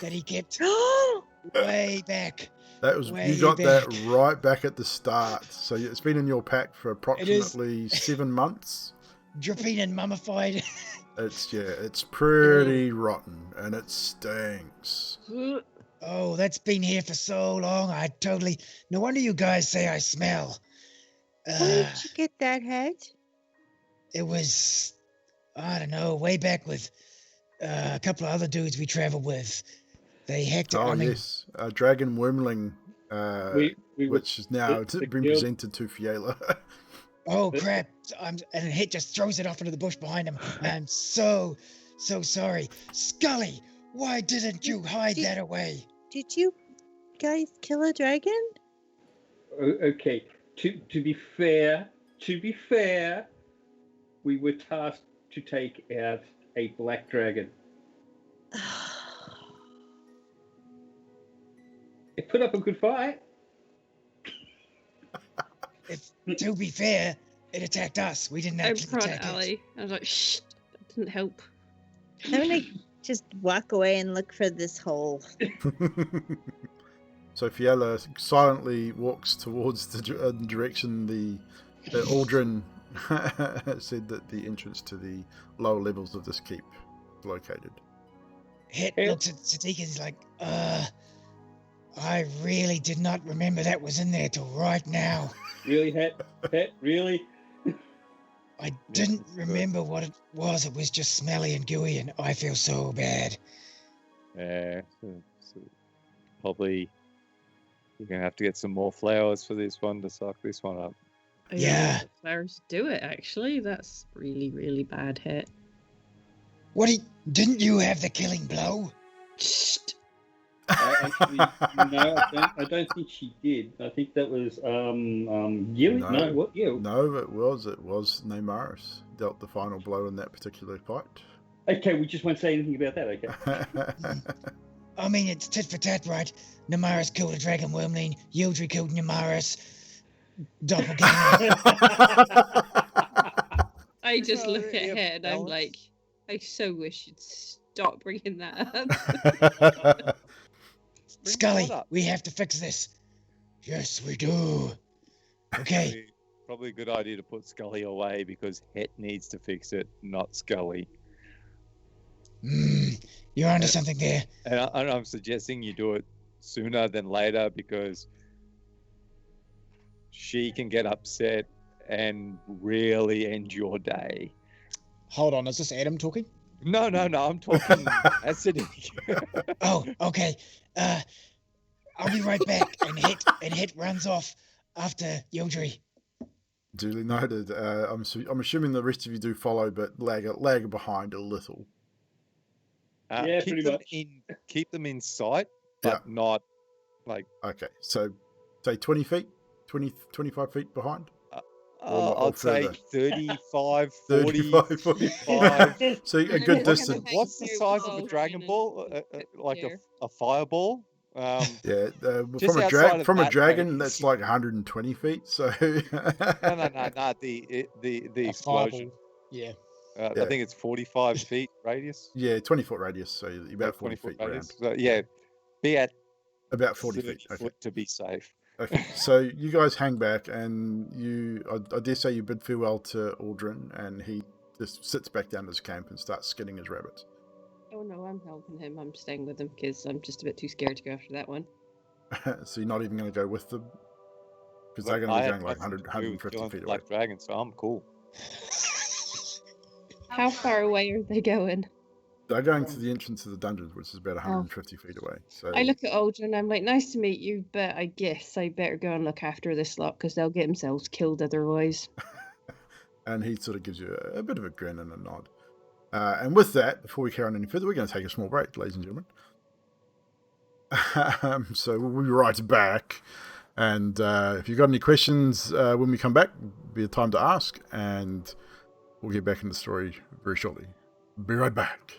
that he kept way back. You got that right back at the start. So it's been in your pack for approximately 7 months. Dripping and mummified. It's pretty rotten and it stinks. Oh, that's been here for so long. No wonder you guys say I smell. Where did you get that head? It was, I don't know, way back with a couple of other dudes we traveled with. They hacked it. Oh, yes. Dragon Wormling, which is now been presented to Fiala. Oh, crap. And Het just throws it off into the bush behind him. I'm so sorry. Scully, why didn't you hide that away? Did you guys kill a dragon? Okay. To be fair, we were tasked to take out a black dragon. It put up a good fight. To be fair, it attacked us. We didn't actually attack it. I was like, shh, that didn't help. I'm gonna just walk away and look for this hole. So Fiala silently walks towards the direction the Aldrin said that the entrance to the lower levels of this keep is located. Het looks at Sadiq and he's like, I really did not remember that was in there till right now. Really, Het? Really? I didn't remember what it was. It was just smelly and gooey, and I feel so bad. Yeah, so probably you're going to have to get some more flowers for this one to suck this one up. Yeah. Flowers do it, actually. That's really, really bad hit. Didn't you have the killing blow? Shh. Actually, no, I don't think she did. I think that was Gilly. No, what? Yeah. No, it was Neymaris dealt the final blow in that particular fight. Okay, we just won't say anything about that. Okay. I mean, it's tit for tat, right? Neymaris killed a dragon wormling. Yildri killed Neymaris. Doppelganger. I just look at Het and I'm like, I so wish you'd stop bringing that up. Scully, we have to fix this. Yes, we do. Okay. Probably a good idea to put Scully away because Het needs to fix it, not Scully. You're onto something there. And I'm suggesting you do it sooner than later because she can get upset and really end your day. Hold on, is this Adam talking? No, I'm talking acidic. Oh, okay. I'll be right back. And hit runs off after Yodri. Duly noted. I'm assuming the rest of you do follow, but lag behind a little. Yeah, pretty much. Keep them in sight, but not like. Okay, so say 20 feet, 25 feet behind? I'd say 35, 35, 40, 45. So a good distance. What's the size of a Dragon Ball? Like a fireball? From Just a outside of from a that dragon, radius. that's like 120 feet. So No. The explosion. Yeah. I think it's 45 feet radius. Yeah, 20-foot radius. So about 40 feet radius. around. So, yeah, be at about 40 30 feet. Okay. foot to be safe. Okay, so you guys hang back, and I dare say you bid farewell to Aldrin, and he just sits back down his camp and starts skinning his rabbits. Oh no, I'm helping him. I'm staying with him because I'm just a bit too scared to go after that one. So you're not even going to go with them? Because they're going to be going like 150 feet away. Black dragon, so I'm cool. How far away are they going? They're going to the entrance of the dungeon, which is about 150 feet away. So I look at Aldrin and I'm like, nice to meet you, but I guess I better go and look after this lot because they'll get themselves killed otherwise. And he sort of gives you a bit of a grin and a nod. And with that, before we carry on any further, we're going to take a small break, ladies and gentlemen. So we'll be right back. And if you've got any questions when we come back, it'll be a time to ask. And we'll get back in the story very shortly. Be right back.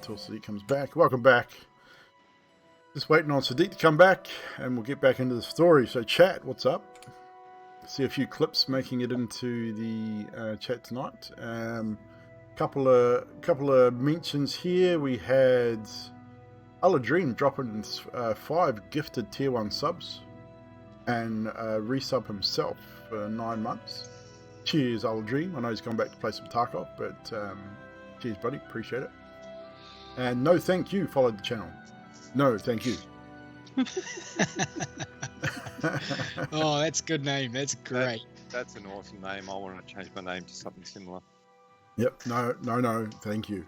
until Sadiq comes back. Welcome back. Just waiting on Sadiq to come back, and we'll get back into the story. So, chat, what's up? See a few clips making it into the chat tonight. Couple of mentions here. We had Aladream dropping 5 gifted tier 1 subs, and resub himself for 9 months. Cheers, Aladream. I know he's gone back to play some Tarkov, but cheers, buddy. Appreciate it. And No Thank You followed the channel. No, thank you. Oh, that's a good name. That's great. That's an awesome name. I want to change my name to something similar. Yep. No. Thank you.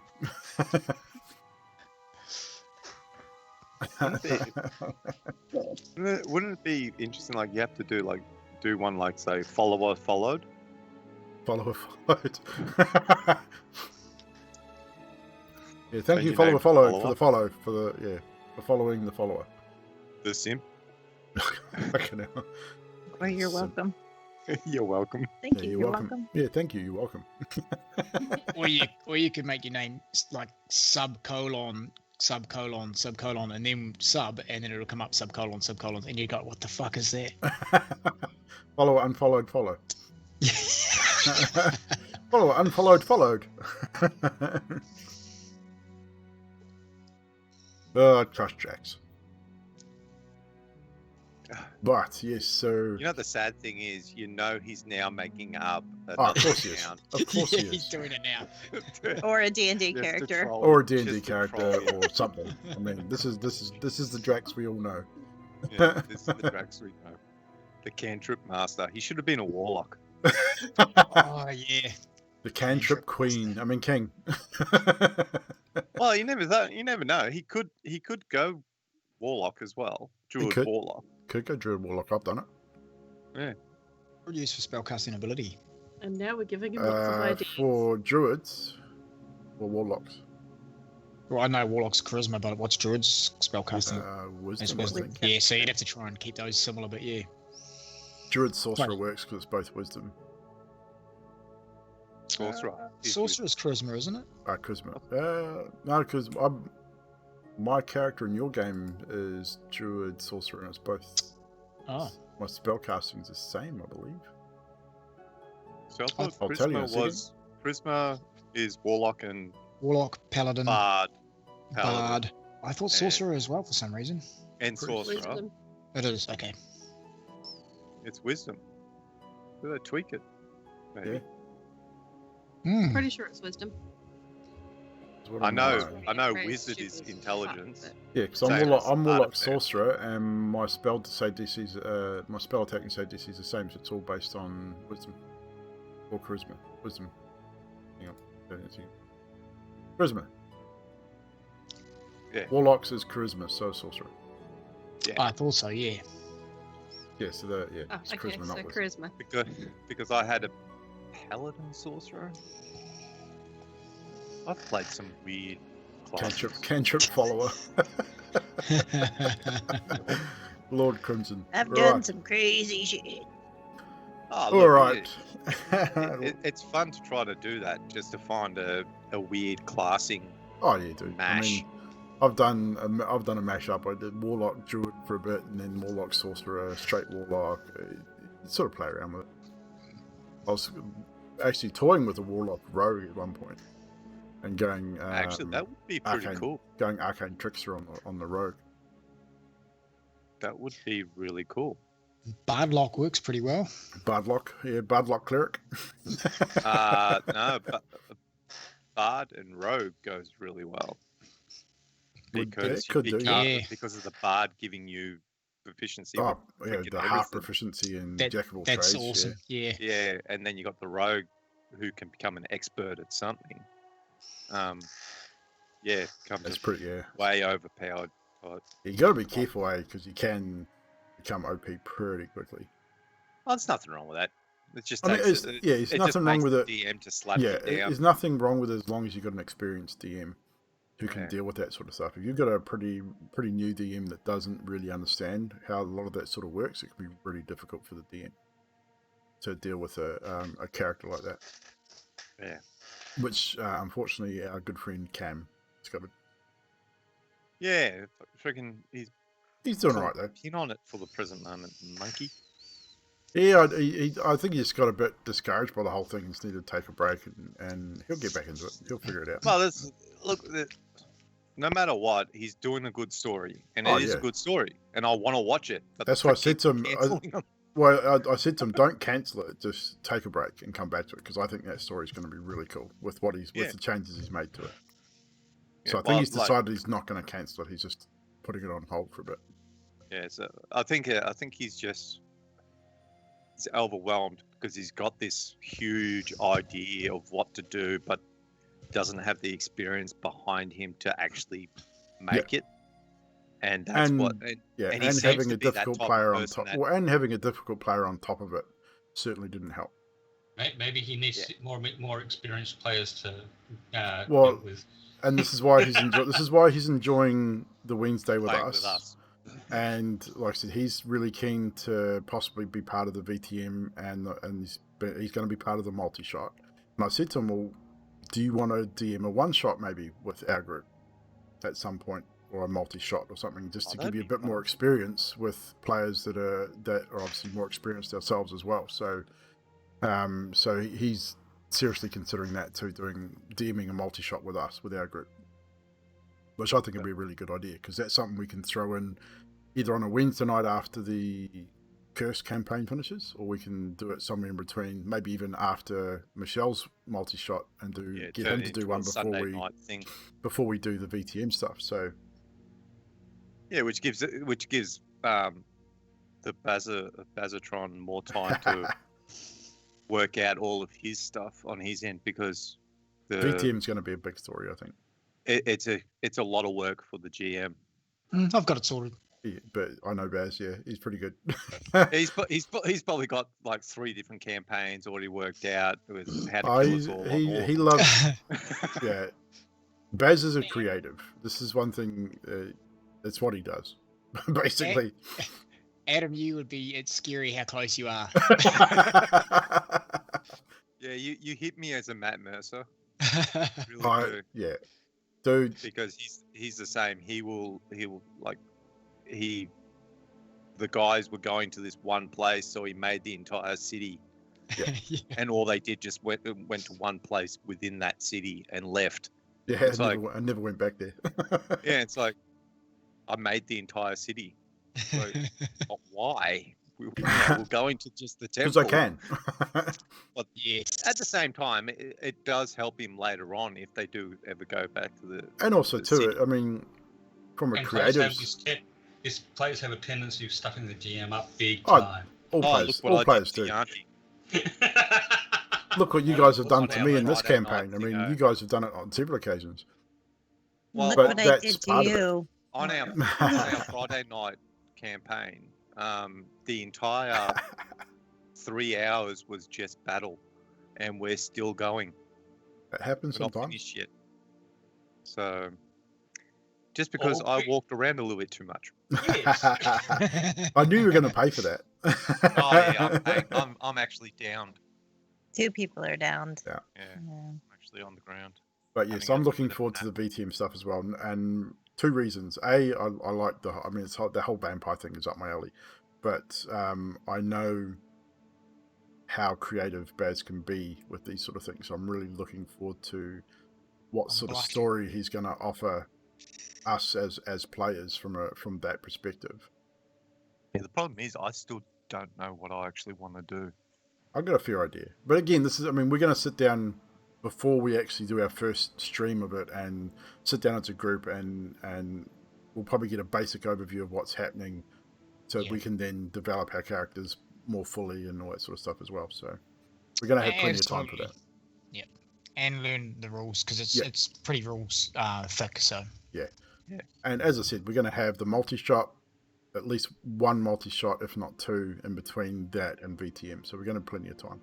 Wouldn't it be interesting? Like you have to do one like say follower followed. Follower followed. Yeah, thank you, you follower know, followed for the follow for following the follower. The sim. Fucking hell. Well, you're So- welcome. You're welcome. Thank Yeah, you. you're You're welcome. welcome. Yeah, thank you. You're welcome. Or you could make your name like subcolon, and then sub, and then it'll come up subcolon, and you go, what the fuck is that? Follower unfollowed follow. Follower unfollowed followed. Trust Jacks. But yes, so You know the sad thing is, he's now making up of another course he is. account. Of course he He's is. doing it now. Or a D&D Just to character. troll Or a him, D&D just to character troll him. or something. I mean, this is the Drax we all know. Yeah, this is the Drax we know. The cantrip master. He should have been a warlock. Oh yeah. The cantrip queen. I mean king. Well, you never know. He could go warlock as well. Druid could. warlock. Could go druid warlock. I've done it. Good use for spellcasting ability. And now we're giving him lots of ideas. For druids or warlocks. Well, I know warlock's charisma, but what's druid's spellcasting? Wisdom, It's I wisdom. think. Yeah, so you'd have to try and keep those similar, but yeah. Druid sorcerer Right. works because it's both wisdom. Sorcerer. is Sorcerer's charisma, isn't it? Charisma. No, because my character in your game is druid sorcerer, and it's both. Oh. My spellcasting is the same, I believe. So I thought I'll tell you in a Charisma is warlock and Warlock, paladin, bard. bard. I thought sorcerer as well for some reason. And sorcerer. Wisdom. It is, okay. It's wisdom. Do they tweak it? Maybe. Hmm. Pretty sure it's wisdom. Is what I I'm know. saying. I know. Very Wizard is stupid intelligence. fuck, Yeah, because Same I'm as warlock artifact. sorcerer, and my spell to save DC's my spell attack and save DC is the same, so it's all based on wisdom or charisma. Wisdom. Hang on. Charisma. Yeah. Warlocks is charisma, so is sorcerer. I thought so, yeah. Yeah, so Oh, it's okay, charisma, so not wisdom. charisma. Because I had a paladin sorcerer. I've played some weird classes. Cantrip follower. Lord Crimson. I've Right. done some crazy shit. Oh, All look, right. It's fun to try to do that, just to find a weird classing Oh yeah, dude. mash. I mean, I've done a mashup. I did Warlock Druid for a bit, and then Warlock Sorcerer, straight Warlock. Sort of play around with it. I was actually toying with a Warlock Rogue at one point, and going. Actually, that would be pretty arcane, cool. Going Arcane Trickster on the Rogue. That would be really cool. Bardlock works pretty well. Bardlock, yeah, Bardlock Cleric. No, but Bard and Rogue goes really well. Because could you do. can't, Yeah. because of the Bard giving you proficiency. Oh, with yeah, freaking the half everything. proficiency in That- Jack of all That's trades. awesome. Yeah. Yeah, and then you got the Rogue who can become an expert at something. Yeah, comes That's pretty. Yeah, way overpowered. you got to be careful, because you can become OP pretty quickly. Oh, there's nothing wrong with that. It just I mean, takes there's it nothing just wrong makes with the it. DM to slap Yeah, you down. there's nothing wrong with it as long as you've got an experienced DM who can Yeah. deal with that sort of stuff. If you've got a pretty new DM that doesn't really understand how a lot of that sort of works, it can be really difficult for the DM to deal with a character like that. Yeah. Which unfortunately our good friend Cam discovered. Yeah, freaking, He's doing all right though. in on it for the present moment, monkey. Yeah, I think he just got a bit discouraged by the whole thing. He just needed to take a break, and he'll get back into it. He'll figure it out. Well, no matter what, he's doing a good story, and it is a good story, and I want to watch it. But that's why I said to him. I said to him, don't cancel it. Just take a break and come back to it, because I think that story is going to be really cool with what with the changes he's made to it. So I think he's decided he's not going to cancel it. He's just putting it on hold for a bit. Yeah, so I think he's overwhelmed because he's got this huge idea of what to do, but doesn't have the experience behind him to actually make it. And that's and having a difficult player on top, and having a difficult player on top of it certainly didn't help. Maybe he needs more experienced players to deal with. And this is why he's enjoying the Wednesday with us. And like I said, he's really keen to possibly be part of the VTM, and he's going to be part of the multi-shot. And I said to him, well, do you want to DM a one-shot maybe with our group at some point, or a multi-shot or something, just to give you a bit more experience with players that are obviously more experienced ourselves as well. So, so he's seriously considering that too, DMing a multi-shot with us, with our group, which I think would be a really good idea, because that's something we can throw in either on a Wednesday night after the Curse campaign finishes, or we can do it somewhere in between, maybe even after Michelle's multi-shot, and get him to do one before we do the VTM stuff. So yeah, which gives the Bazatron more time to work out all of his stuff on his end, because the VTM is going to be a big story. I think it's a lot of work for the GM. I've got it sorted. Yeah, but I know Baz. Yeah, he's pretty good. he's probably got like 3 different campaigns already worked out with how to kill us all. He loves. Yeah, Baz is a creative. This is one thing. It's what he does, basically. Adam, it's scary how close you are. Yeah, you hit me as a Matt Mercer. Really do. Yeah, dude. Because he's the same. The guys were going to this one place, so he made the entire city. Yeah. And all they did just went to one place within that city and left. Yeah, I never went back there. Yeah, it's like, I made the entire city. So, why? We're going to just the temple. Because I can. But yes, at the same time, it does help him later on if they do ever go back to the. And also too, I mean, from a creative. Players have a tendency of stuffing the GM up big time. All players do. Look what you guys have done to me in this campaign. I mean, you guys have done it on several occasions. Well, look what I did to you. On our Friday night campaign, the entire 3 hours was just battle, and we're still going. That happens sometimes. We're not finished yet. So, just because I walked around a little bit too much. Yes. I knew you were going to pay for that. Oh yeah, I'm actually downed. 2 people are downed. Yeah. I'm actually on the ground. But yes, I'm looking forward to the VTM stuff as well, and 2 reasons. I like the whole vampire thing is up my alley, but I know how creative Baz can be with these sort of things. So I'm really looking forward to what sort of story he's going to offer us as players from that perspective. Yeah, the problem is I still don't know what I actually want to do. I've got a fair idea, but again, we're going to sit down before we actually do our first stream of it, and sit down as a group, and we'll probably get a basic overview of what's happening, so we can then develop our characters more fully and all that sort of stuff as well. So we're going to have plenty of time for that. Yeah, and learn the rules, because it's pretty rules thick. So yeah. And as I said, we're going to have the multi-shot, at least 1 multi-shot, if not 2, in between that and VTM. So we're going to have plenty of time.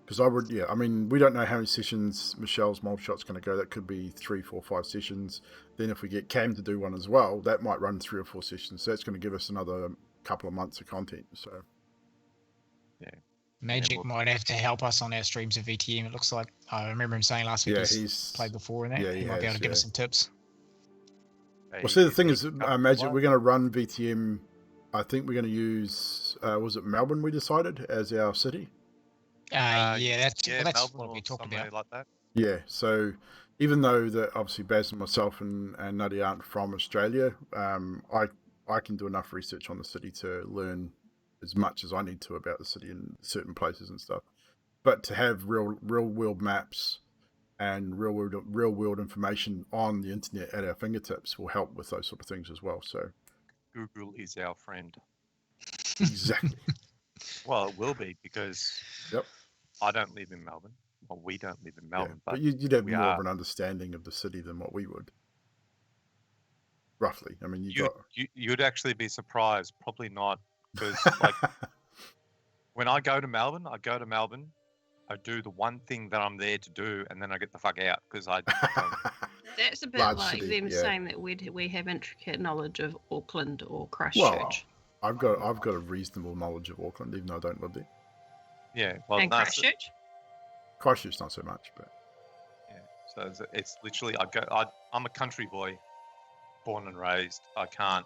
Because we don't know how many sessions Michelle's multi-shot's going to go. That could be 3, 4, 5 sessions. Then if we get Cam to do one as well, that might run 3 or 4 sessions. So that's going to give us another couple of months of content. So yeah, Magic might have to help us on our streams of VTM. It looks like I remember him saying last week he's played before in that. Yeah, he might be able to give us some tips. Well, see, the thing is, Couple of Magic, lives. we're going to run VTM. I think we're going to use, was it Melbourne we decided as our city? Yeah, that's Melbourne what we or talked somewhere about. like that. Yeah, so even though that obviously Baz and myself and Nutty aren't from Australia, I can do enough research on the city to learn as much as I need to about the city and certain places and stuff. But to have real world maps and real world information on the internet at our fingertips will help with those sort of things as well. So Google is our friend. exactly. Well, it will be because Yep. I don't live in Melbourne. Well, we don't live in Yeah, Melbourne, but but you'd have we more of are. an understanding of the city than what we would. Roughly. I mean, You'd actually be surprised. Probably not, because like when I go to Melbourne, I do the one thing that I'm there to do, and then I get the fuck out because I don't. That's a bit Large like city, them yeah. saying that we have intricate knowledge of Auckland or Well, Christchurch. I've got a reasonable knowledge of Auckland, even though I don't live there. Yeah, well, And no, Christchurch? Christchurch not so much, but yeah. So it's literally I'm a country boy, born and raised. I can't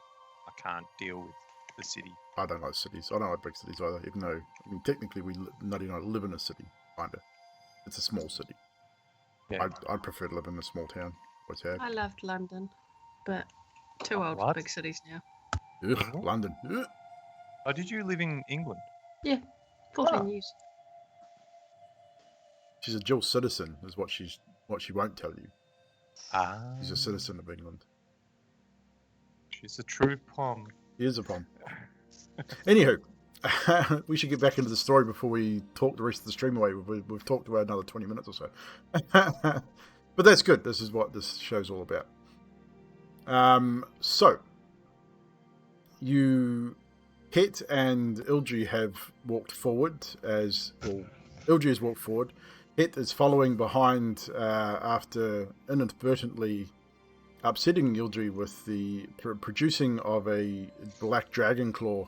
deal with the city. I don't like cities. I don't like big cities either, even though technically Nutty and I live in a city, kinda. It's a small city. Yeah. I'd prefer to live in a small town. What's that? I loved London, but too old for What? big cities now. Ugh, London. Ugh. Oh, did you live in England? 14 years. She's a dual citizen, is what she won't tell you. Ah, She's a citizen of England. she's a true pom. Here's a problem. Anywho, we should get back into the story before we talk the rest of the stream away. We've talked about another 20 minutes or so. But that's good. This is what this show's all about. So, Het and Ildri have walked forward Ildri has walked forward. Het is following behind after inadvertently upsetting Ildri with the producing of a black dragon claw,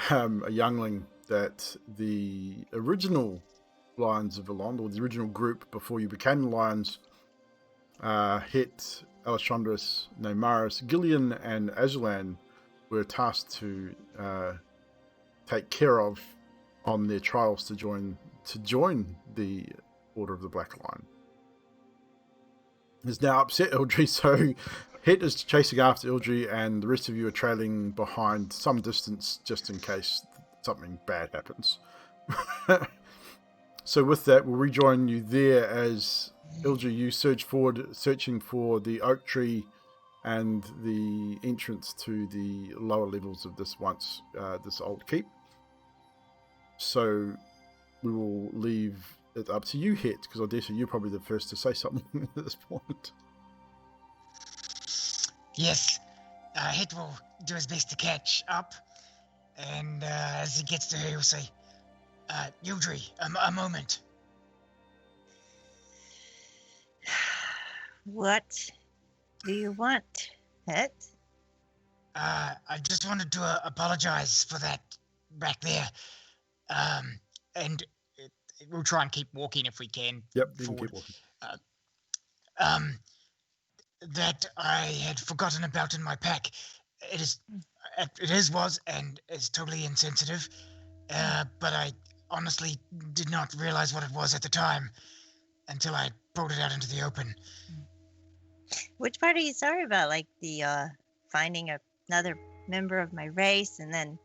a youngling that the original Lions of Valonde, or the original group before you became the Lions, Het, Alessandros, Neymaris, Gillian, and Azulan were tasked to take care of on their trials to join the Order of the Black Lion. Has now upset Ildri, so Het is chasing after Ildri, and the rest of you are trailing behind some distance just in case something bad happens. So with that, we'll rejoin you there as Ildri, you surge forward, searching for the oak tree and the entrance to the lower levels of this old keep. So we will leave it up to you, Het, because I dare say you're probably the first to say something at this point. Yes, Het will do his best to catch up, and as he gets to her, he'll say, Ildri, a moment. What do you want, Het? I just wanted to apologize for that back there. And We'll try and keep walking if we can. Yep, you can forward. keep walking. That I had forgotten about in my pack. It was and is totally insensitive. But I honestly did not realize what it was at the time until I brought it out into the open. Which part are you sorry about? Like the finding another member of my race and then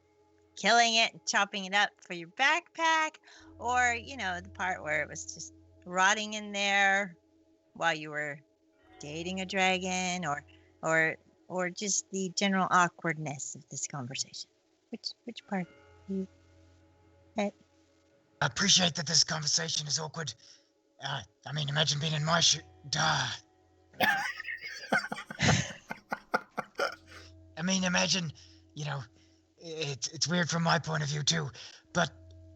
killing it and chopping it up for your backpack, or the part where it was just rotting in there while you were dating a dragon, or just the general awkwardness of this conversation? Which part? I appreciate that this conversation is awkward. I mean, imagine being in my shoe. Duh. I mean, imagine, it's weird from my point of view too, but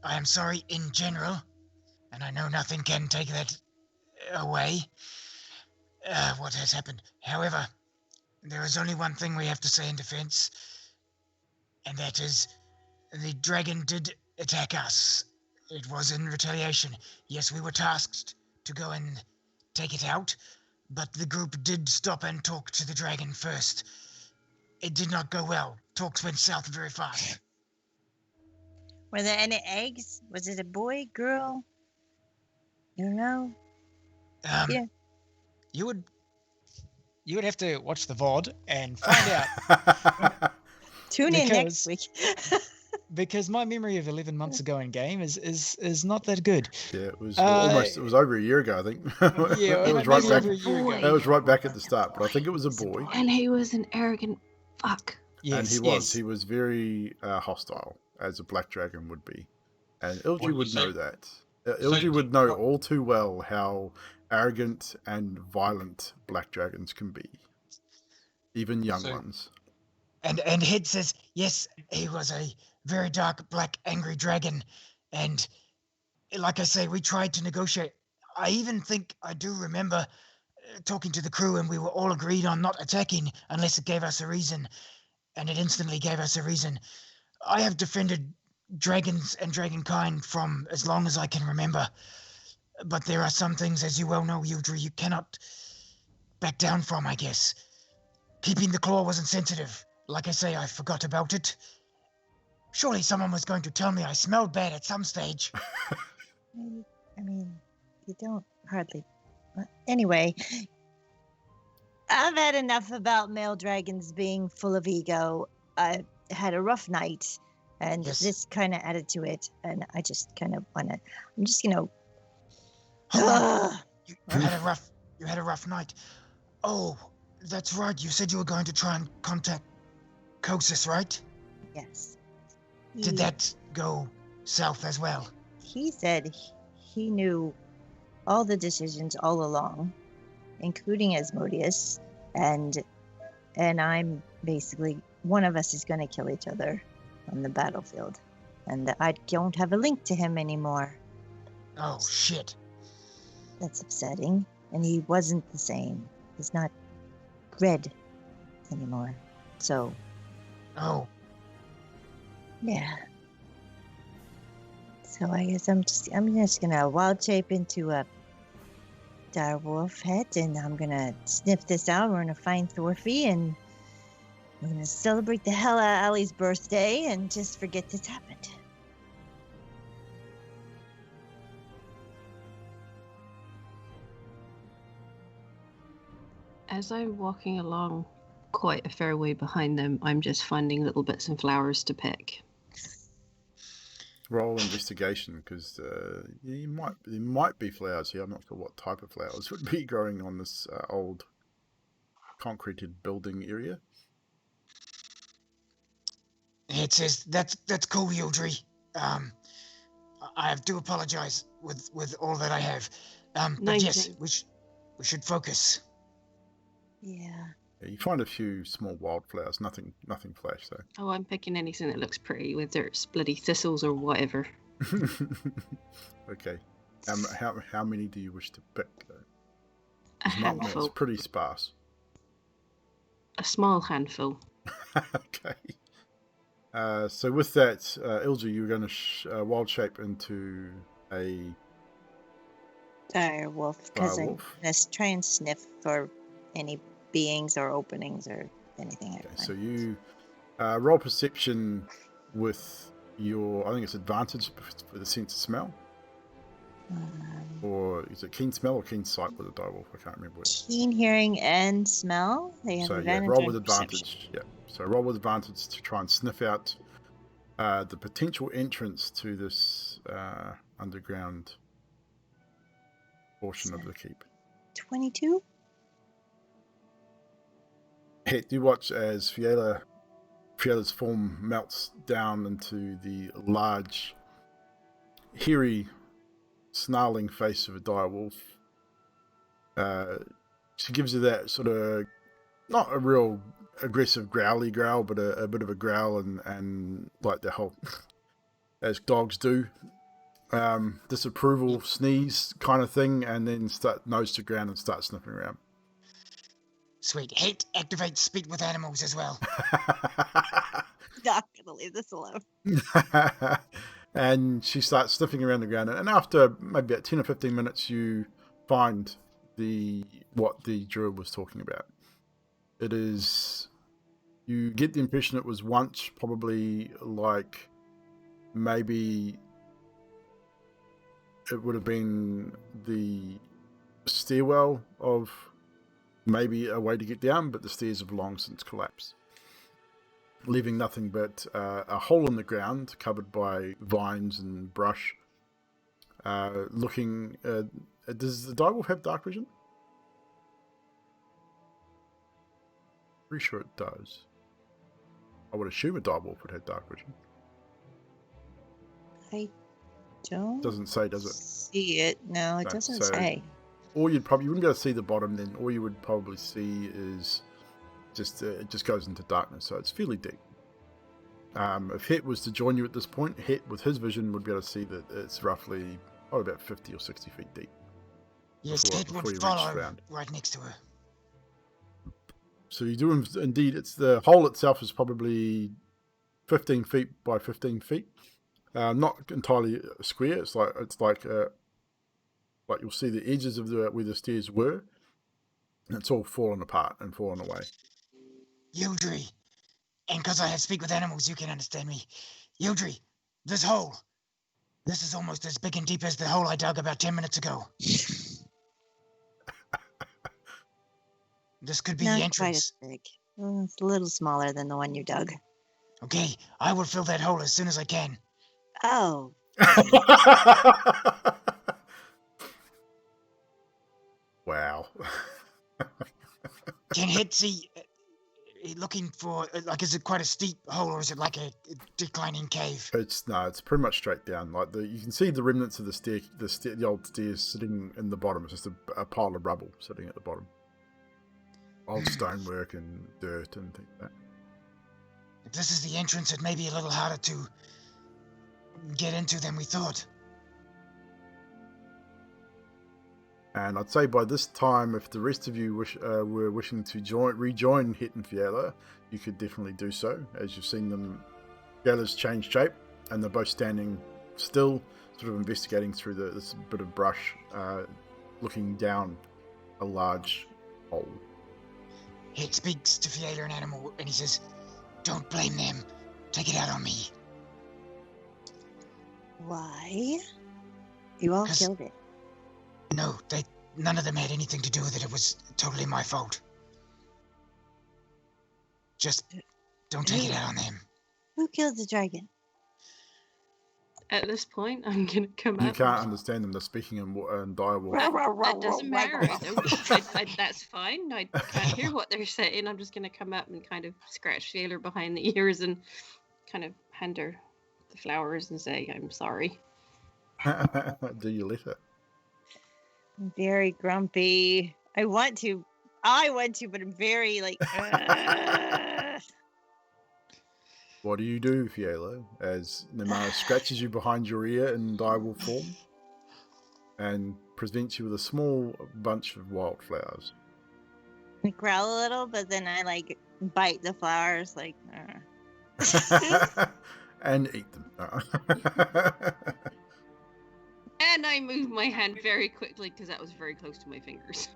I am sorry in general, and I know nothing can take that away, what has happened. However, there is only one thing we have to say in defense, and that is the dragon did attack us. It was in retaliation. Yes, we were tasked to go and take it out, but the group did stop and talk to the dragon first. It did not go well. Talks went south very fast. Were there any eggs? Was it a boy, girl? You don't know? Yeah. You would You would have to watch the VOD and find out. Tune in next week. Because my memory of 11 months ago in game is not that good. Yeah, it was almost. It was over a year ago, I think. Yeah, it was right back. over a year ago. That was right back at the start, but I think it was a boy. And he was an arrogant fuck. Yes, and he was very hostile, as a black dragon would be, and Ilgi would know that. Ilgi would know all too well how arrogant and violent black dragons can be, even young ones. And Head says, yes, he was a very dark, black, angry dragon, and like I say, we tried to negotiate. I even think I do remember talking to the crew, and we were all agreed on not attacking unless it gave us a reason. And it instantly gave us a reason. I have defended dragons and dragonkind from as long as I can remember. But there are some things, as you well know, Yudri, you cannot back down from, I guess. Keeping the claw wasn't sensitive. Like I say, I forgot about it. Surely someone was going to tell me I smelled bad at some stage. I mean, you don't hardly... Anyway... I've had enough about male dragons being full of ego. I had a rough night, and this kind of added to it. And I just kind of want to. I'm just gonna. You had a rough night. Oh, that's right. You said you were going to try and contact Kosis, right? Yes. Did that go south as well? He said he knew all the decisions all along, including Asmodeus, and I'm basically, one of us is going to kill each other on the battlefield, and I don't have a link to him anymore. Oh, shit. That's upsetting, and he wasn't the same. He's not red anymore, so... Oh. Yeah. So I guess I'm just gonna wild shape into a direwolf head, and I'm gonna sniff this out. We're gonna find Thorfi, and we're gonna celebrate the hell out of Allie's birthday and just forget this happened. As I'm walking along quite a fair way behind them, I'm just finding little bits and flowers to pick. Roll investigation, because there might be flowers here. I'm not sure what type of flowers would be growing on this old concreted building area. It says that's cool, Yildri. I do apologize with all that I have. But yes, we should focus. Yeah. You find a few small wildflowers, nothing flash though. Oh, I'm picking anything that looks pretty, whether it's bloody thistles or whatever. Okay. How many do you wish to pick though? A handful. It's pretty sparse. A small handful. Okay. So with that, Ilja, you're going to wild shape into a direwolf, because I'm going to try and sniff for any beings or openings or anything. Okay, so you roll perception with your, I think it's advantage for the sense of smell. Or is it keen smell or keen sight with a direwolf? I can't remember. Keen hearing and smell. They have advantage. Roll with advantage. Yeah. So roll with advantage to try and sniff out the potential entrance to this underground portion of the keep. 22. You watch as Fiella's form melts down into the large, hairy, snarling face of a direwolf. She gives you that sort of, not a real aggressive growly growl, but a bit of a growl and like the whole, as dogs do, disapproval sneeze kind of thing, and then start nose to ground and start sniffing around. Sweet. Hate activates speak with animals as well. Not gonna leave this alone. And she starts sniffing around the ground, and after maybe about 10 or 15 minutes, you find what the druid was talking about. It is, you get the impression it was once probably like maybe it would have been the stairwell of maybe a way to get down, but the stairs have long since collapsed, leaving nothing but a hole in the ground covered by vines and brush. Looking, does the direwolf have dark vision? Pretty sure it does. I would assume a direwolf would have dark vision. I don't Doesn't say, does it? see it. No, it No, doesn't so- say. Or you wouldn't be able to see the bottom. Then all you would probably see is just it just goes into darkness. So it's fairly deep. If Het was to join you at this point, Het with his vision would be able to see that it's roughly about 50 or 60 feet deep. Yes, Before- Het before you would reach follow ground. right next to her. So you do indeed. It's the hole itself is probably 15 feet by 15 feet. Not entirely square. It's like you'll see the edges of where the stairs were, and it's all fallen apart and fallen away. Yildri, and because I have speak with animals, you can understand me. Yildri, this hole. This is almost as big and deep as the hole I dug about 10 minutes ago. This could be Not the quite entrance. as big. It's a little smaller than the one you dug. Okay, I will fill that hole as soon as I can. Oh, Wow. Can Het see, looking for, like, is it quite a steep hole or is it like a declining cave? It's pretty much straight down. Like you can see the remnants of the old stairs sitting in the bottom. It's just a pile of rubble sitting at the bottom. Old stonework and dirt and things like that. If this is the entrance, it may be a little harder to get into than we thought. And I'd say by this time, if the rest of you were wishing to rejoin Het and Fiala, you could definitely do so, as you've seen them. Fiala's changed shape, and they're both standing still, sort of investigating through this bit of brush, looking down a large hole. Het speaks to Fiala and Animal, and he says, "Don't blame them. Take it out on me." why? You all 'Cause- killed it. No, none of them had anything to do with it. It was totally my fault. Just don't take it out on them. Who killed the dragon? At this point, I'm gonna come You up. can't understand them. They're speaking in direwolf. That doesn't matter. That's fine. I can't hear what they're saying. I'm just gonna come up and kind of scratch Taylor behind the ears and kind of hand her the flowers and say, "I'm sorry." Do you let her? I'm very grumpy. I want to, but I'm very like. What do you do, Fiala, as Nemara scratches you behind your ear in direwolf form and presents you with a small bunch of wildflowers? I growl a little, but then I like bite the flowers, like. And eat them. And I move my hand very quickly because that was very close to my fingers.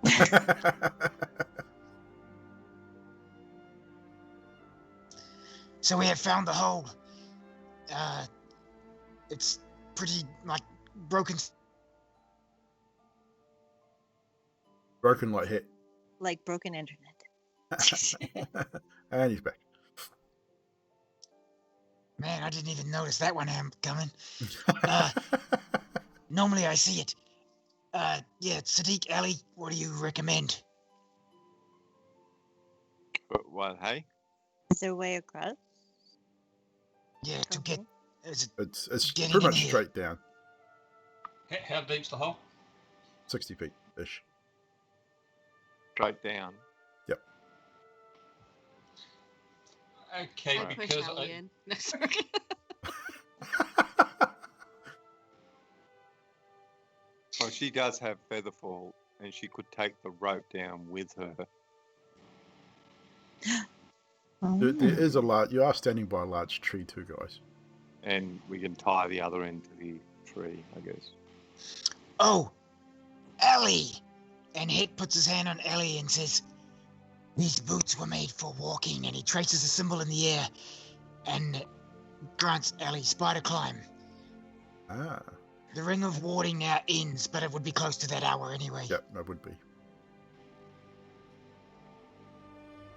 So we have found the hole. It's pretty, like, broken. Broken like Het. Like broken internet. And he's back. Man, I didn't even notice that one coming. Normally I see it. Yeah, Sadiq, Ali, what do you recommend? But what, hey? Is there a way across? Yeah, to get... Is it, It's Getting pretty in much here. straight down. How deep's the hole? 60 feet-ish. Straight down. Okay, I push because Ali in. No, sorry. Well, she does have Featherfall, and she could take the rope down with her. There is a large... You are standing by a large tree too, guys. And we can tie the other end to the tree, I guess. Oh, Ali! And Het puts his hand on Ellie and says, "These boots were made for walking," and he traces a symbol in the air and grants Ellie spider climb. Ah. The ring of warding now ends, but it would be close to that hour anyway. Yep, that would be.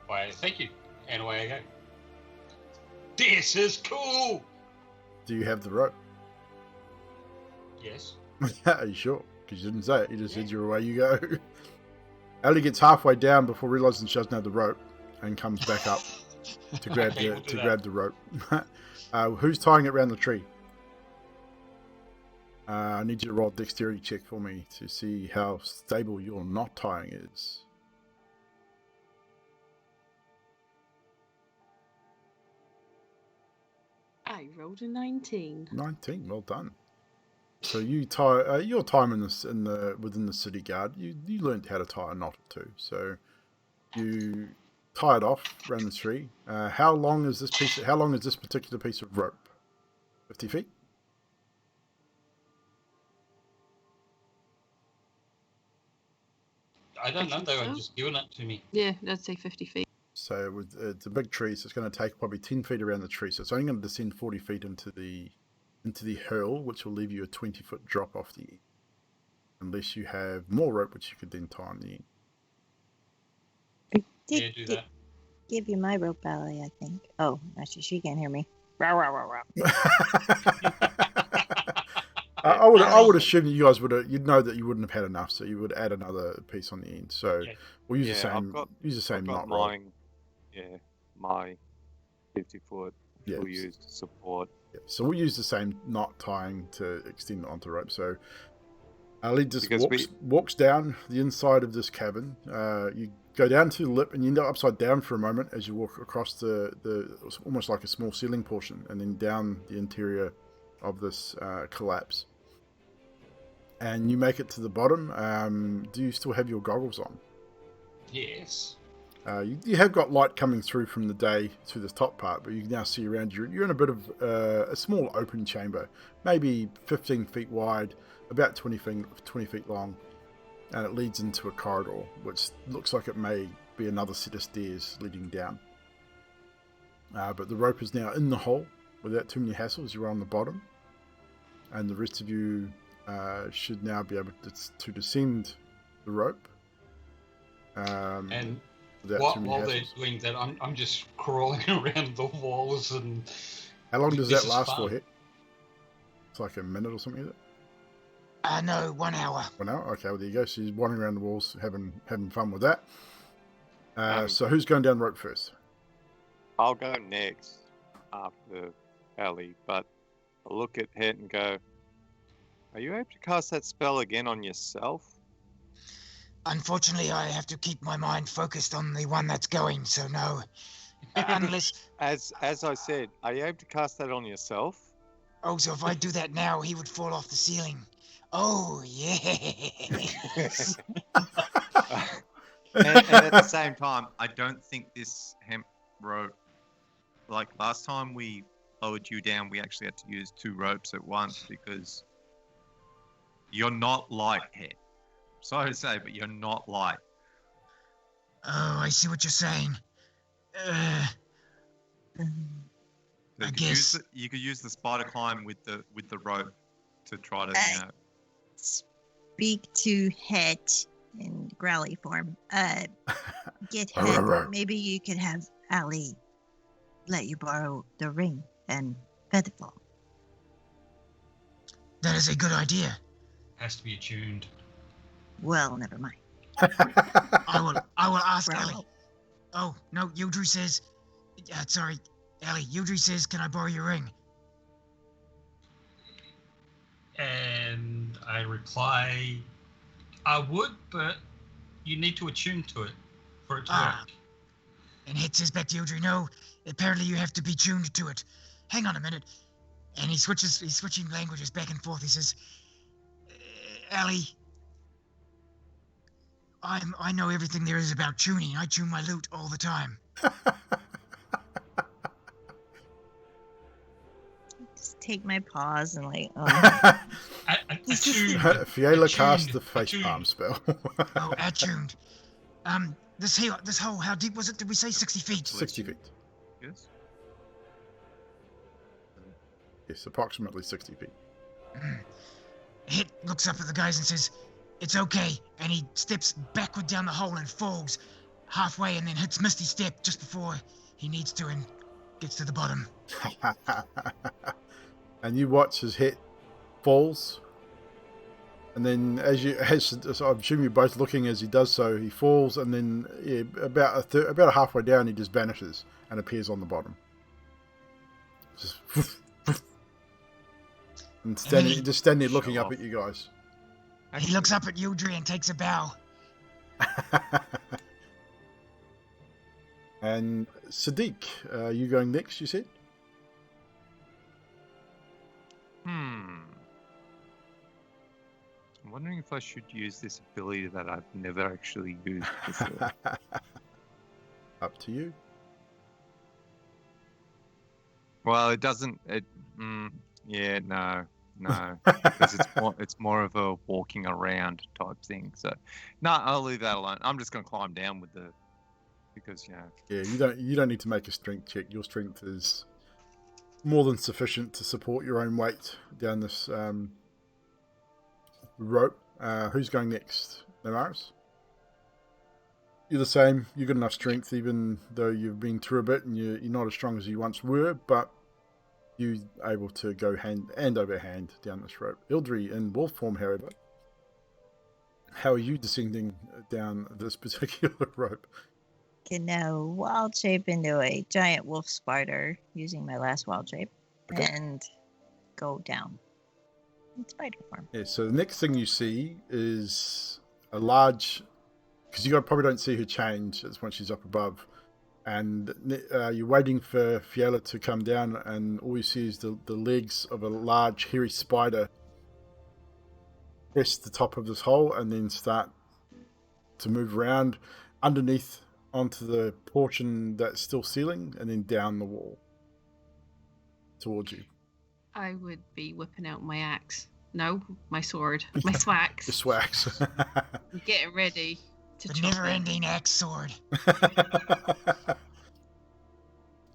Why, thank you. And away I go. This is cool! Do you have the rope? Yes. Are you sure? Because you didn't say it. You just said you're away you go. Ellie gets halfway down before realizing she doesn't have the rope and comes back up to grab Okay, we'll the rope. Who's tying it around the tree? I need you to roll a dexterity check for me to see how stable your knot tying is. I rolled a 19. 19, well done. So you tie your time within the city guard. You learned how to tie a knot or two. So you tie it off around the tree. How long is this particular piece of rope? 50 feet. I don't know, they were just giving it to me. Yeah, I'd say 50 feet. So it's a big tree, so it's going to take probably 10 feet around the tree. So it's only going to descend 40 feet into the hurl, which will leave you a 20-foot drop off the end. Unless you have more rope, which you could then tie on the end. Yeah, do that. Give you my rope, Allie, I think. Oh, actually, she can't hear me. I would assume that you guys you'd know that you wouldn't have had enough, so you would add another piece on the end. So we'll use the same knot rope. My 50-foot we'll use to support. Yeah, so we'll use the same knot tying to extend it onto rope. So Ali just walks down the inside of this cavern. You go down to the lip and you end up upside down for a moment as you walk across the almost like a small ceiling portion, and then down the interior of this collapse. And you make it to the bottom. Do you still have your goggles on? Yes. You have got light coming through from the day through this top part, but you can now see around you. You're in a bit of a small open chamber, maybe 15 feet wide, about 20 feet long, and it leads into a corridor, which looks like it may be another set of stairs leading down. But the rope is now in the hole without too many hassles. You're on the bottom, and the rest of you should now be able to descend the rope. And while they're doing that, I'm just crawling around the walls and. How long does that last for, Hit? It's like a minute or something, is it? No, 1 hour. 1 hour? Okay, well, there you go. So he's wandering around the walls, having fun with that. So who's going down the rope first? I'll go next after Ellie, but I'll look at Het and go, are you able to cast that spell again on yourself? Unfortunately, I have to keep my mind focused on the one that's going, so no. Unless... As I said, are you able to cast that on yourself? Oh, so if I do that now, he would fall off the ceiling. Oh, yes. and at the same time, I don't think this hemp rope, like last time we lowered you down, we actually had to use 2 ropes at once because you're not light, Het. Sorry to say, but you're not light. Oh, I see what you're saying. I guess you could use the spider climb with the rope to try to speak to Het in growly form. Get Het. Maybe you could have Ali let you borrow the ring and Featherfall. That is a good idea. Has to be attuned. Well, never mind. I will ask Bravo. Ellie. Oh, no, Yudri says... sorry, Ellie. Yudri says, can I borrow your ring? And I reply, I would, but you need to attune to it for it to work. And Het says back to Yudri, no, apparently you have to be tuned to it. Hang on a minute. And he's switching languages back and forth. He says, Ellie... I know everything there is about tuning. I tune my lute all the time. Just take my paws and like. I Attuned. Fiala cast Attuned. the face Attuned. palm spell. Oh, attuned. This hole, how deep was it? Did we say 60 feet? 60 feet. Yes. Yes, approximately 60 feet. Hit looks up at the guys and says, "It's okay," and he steps backward down the hole and falls halfway, and then hits Misty Step just before he needs to and gets to the bottom. And you watch his hit falls. And then as I'm assuming you're both looking as he does so, he falls, and then about halfway down he just vanishes and appears on the bottom. Just and standing there looking up at you guys. He looks up at Yildri and takes a bow. And Sadiq, you going next, you said? I'm wondering if I should use this ability that I've never actually used before. Up to you. Well, it doesn't. Yeah, no. Because it's more of a walking around type thing. So, no, I'll leave that alone. I'm just gonna climb down with because Yeah, you don't need to make a strength check. Your strength is more than sufficient to support your own weight down this rope. Who's going next? Namaris? You're the same. You've got enough strength, even though you've been through a bit and you're not as strong as you once were, but you're able to go hand over hand down this rope. Ildri in wolf form, however, how are you descending down this particular rope? Can wild shape into a giant wolf spider using my last wild shape, and go down in spider form. Yeah, so the next thing you see is a large, because you probably don't see her change, it's when she's up above, and you're waiting for Fiala to come down, and all you see is the legs of a large hairy spider press the top of this hole and then start to move around underneath onto the portion that's still sealing, and then down the wall towards you. I would be whipping out my axe. No, my sword. My swax. The swags. I'm getting ready to The chop it. never-ending axe sword.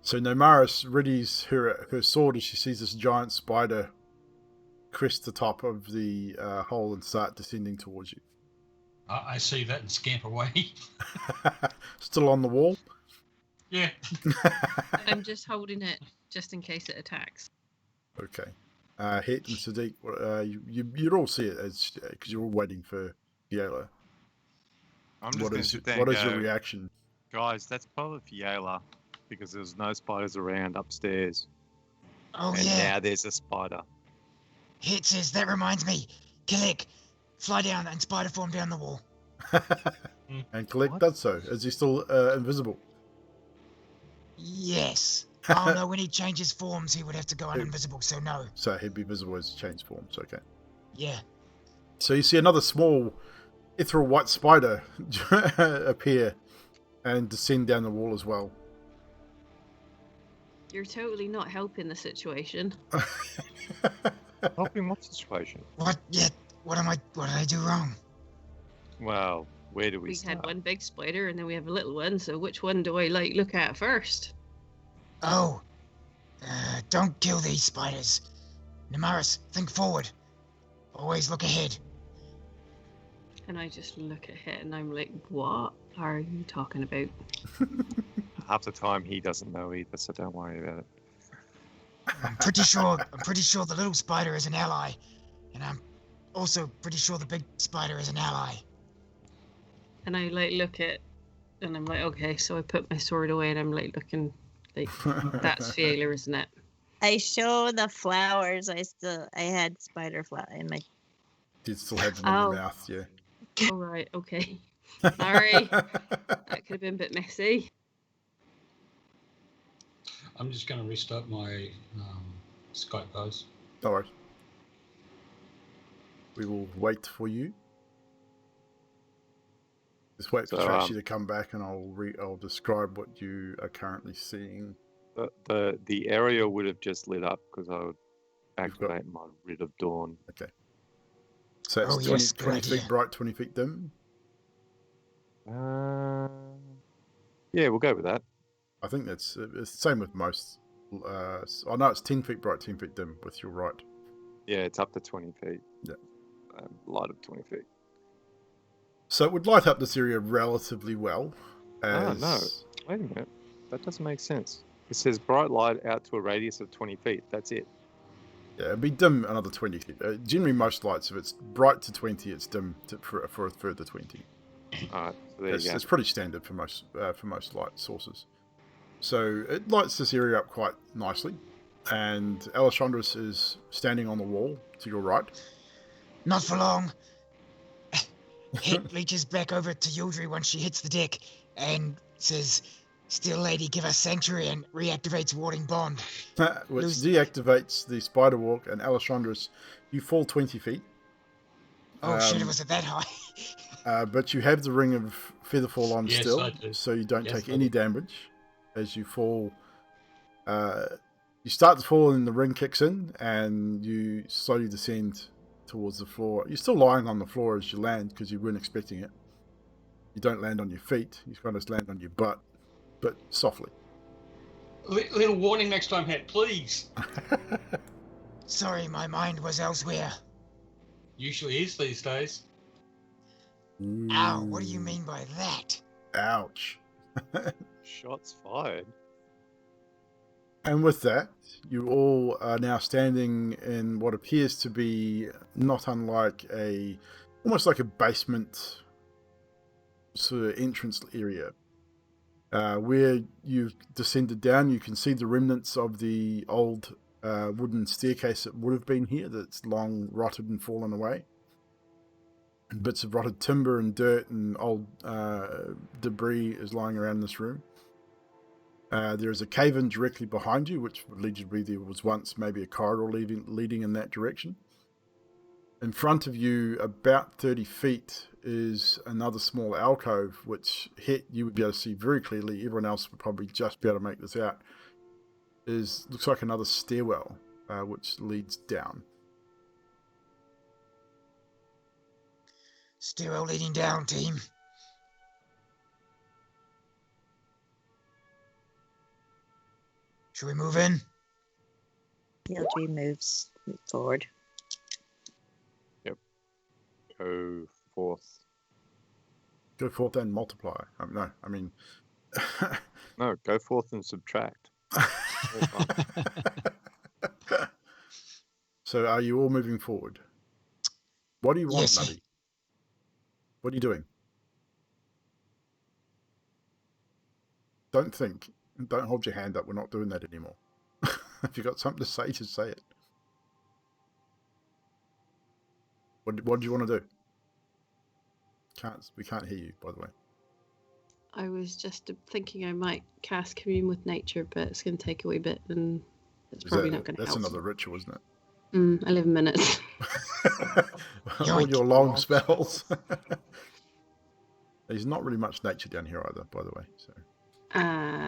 So Nomaris readies her sword as she sees this giant spider crest the top of the hole and start descending towards you. I see that and scamper away. Still on the wall? Yeah. I'm just holding it just in case it attacks. Okay. Het and Sadiq, you'd all see it because you're all waiting for Fiala. I'm just What going to is sit there what and is go, your reaction? guys, that's probably Fiala, because there's no spiders around upstairs. Oh, And yeah. now there's a spider. Hit says, "That reminds me. Kilik, fly down and spider form down the wall." And Collect What? does so. Is he still invisible? Yes. Oh, no, when he changes forms, he would have to go uninvisible, so no. So he'd be visible as he changed forms. Okay. Yeah. So you see another small ethereal white spider appear and descend down the wall as well. You're totally not helping the situation. Helping what situation? What? Yeah. What did I do wrong? Well, where do we We start? had one big spider and then we have a little one, so which one do I look at first? Oh. Don't kill these spiders. Namaris, think forward. Always look ahead. And I just look at it and I'm like, what are you talking about? Half the time he doesn't know either, so don't worry about it. I'm pretty sure the little spider is an ally. And I'm also pretty sure the big spider is an ally. And I look at, and I'm like, okay, so I put my sword away and I'm looking, that's failure, isn't it? I show the flowers. I had spider flower in my. Did still have them in your mouth, yeah. All right, okay. Sorry, that could have been a bit messy. I'm just going to restart my Skype, guys. No worries. We will wait for you. Just wait for So, Tracy to come back, and I'll describe what you are currently seeing. The area would have just lit up because I would activate my Rid of Dawn. Okay. So it's Oh, 20, yes, good 20 idea. feet bright, 20 feet dim. Yeah, we'll go with that. I think it's the same with most. I know it's 10 feet bright, 10 feet dim with your right. Yeah, it's up to 20 feet. Yeah. Light of 20 feet. So it would light up this area relatively well. Oh, no. Wait a minute. That doesn't make sense. It says bright light out to a radius of 20 feet. That's it. Yeah, it'd be dim another 20 feet. Generally, most lights, if it's bright to 20, it's dim for a further 20. Alright, so there you go. It's pretty standard for most light sources. So it lights this area up quite nicely. And Alessandros is standing on the wall to your right. Not for long. Hit reaches back over to Yudri once she hits the deck and says, "Still lady, give us sanctuary," and reactivates warding bond. Which deactivates the spider walk, and Alessandros, you fall 20 feet. Oh shit, it was at that high. But you have the ring of Featherfall on Yes, still, I do. so you don't Yes, take I any do. damage as you fall. You start to fall and the ring kicks in, and you slowly descend towards the floor. You're still lying on the floor as you land because you weren't expecting it. You don't land on your feet, you kind of land on your butt, but softly. Little warning next time, Het, please. Sorry, my mind was elsewhere. Usually is these days. Ow, what do you mean by that? Ouch. Shots fired. And with that, you all are now standing in what appears to be not unlike almost like a basement sort of entrance area. Where you've descended down, you can see the remnants of the old wooden staircase that would have been here, that's long rotted and fallen away. And bits of rotted timber and dirt and old debris is lying around this room. There is a cave-in directly behind you, which would lead you to believe there was once maybe a corridor leading in that direction. In front of you, about 30 feet, is another small alcove, which you would be able to see very clearly. Everyone else would probably just be able to make this out. Looks like another stairwell, which leads down. Stairwell leading down, team. Should we move in? Yudri moves forward. Go forth. Go forth and multiply. No, go forth and subtract. So are you all moving forward? What do you want, Yes. Nutty? What are you doing? Don't think. Don't hold your hand up. We're not doing that anymore. If you've got something to say, just say it. What do you want to do? We can't hear you, by the way. I was just thinking I might cast Commune with Nature, but it's going to take a wee bit, and it's probably not going to help. That's another ritual, isn't it? 11 minutes. All your long spells. There's not really much nature down here either, by the way. So.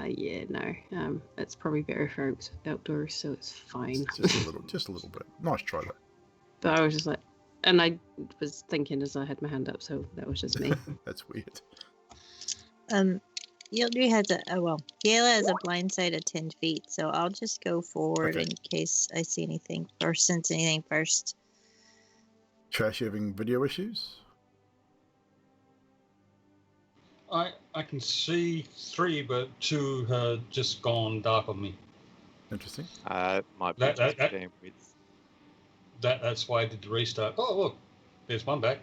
Yeah, no. It's probably better for outdoors, so it's fine. Just a little bit. Nice try though. But I was just like, and I was thinking as I had my hand up, so that was just me. That's weird. Yudri has Fiela has a blind sight of 10 feet, so I'll just go forward in case I see anything or sense anything first. Trash, you having video issues? I can see 3, but 2 have just gone dark on me. Interesting. Might be just damn width. That's why I did the restart. Oh, look, there's one back.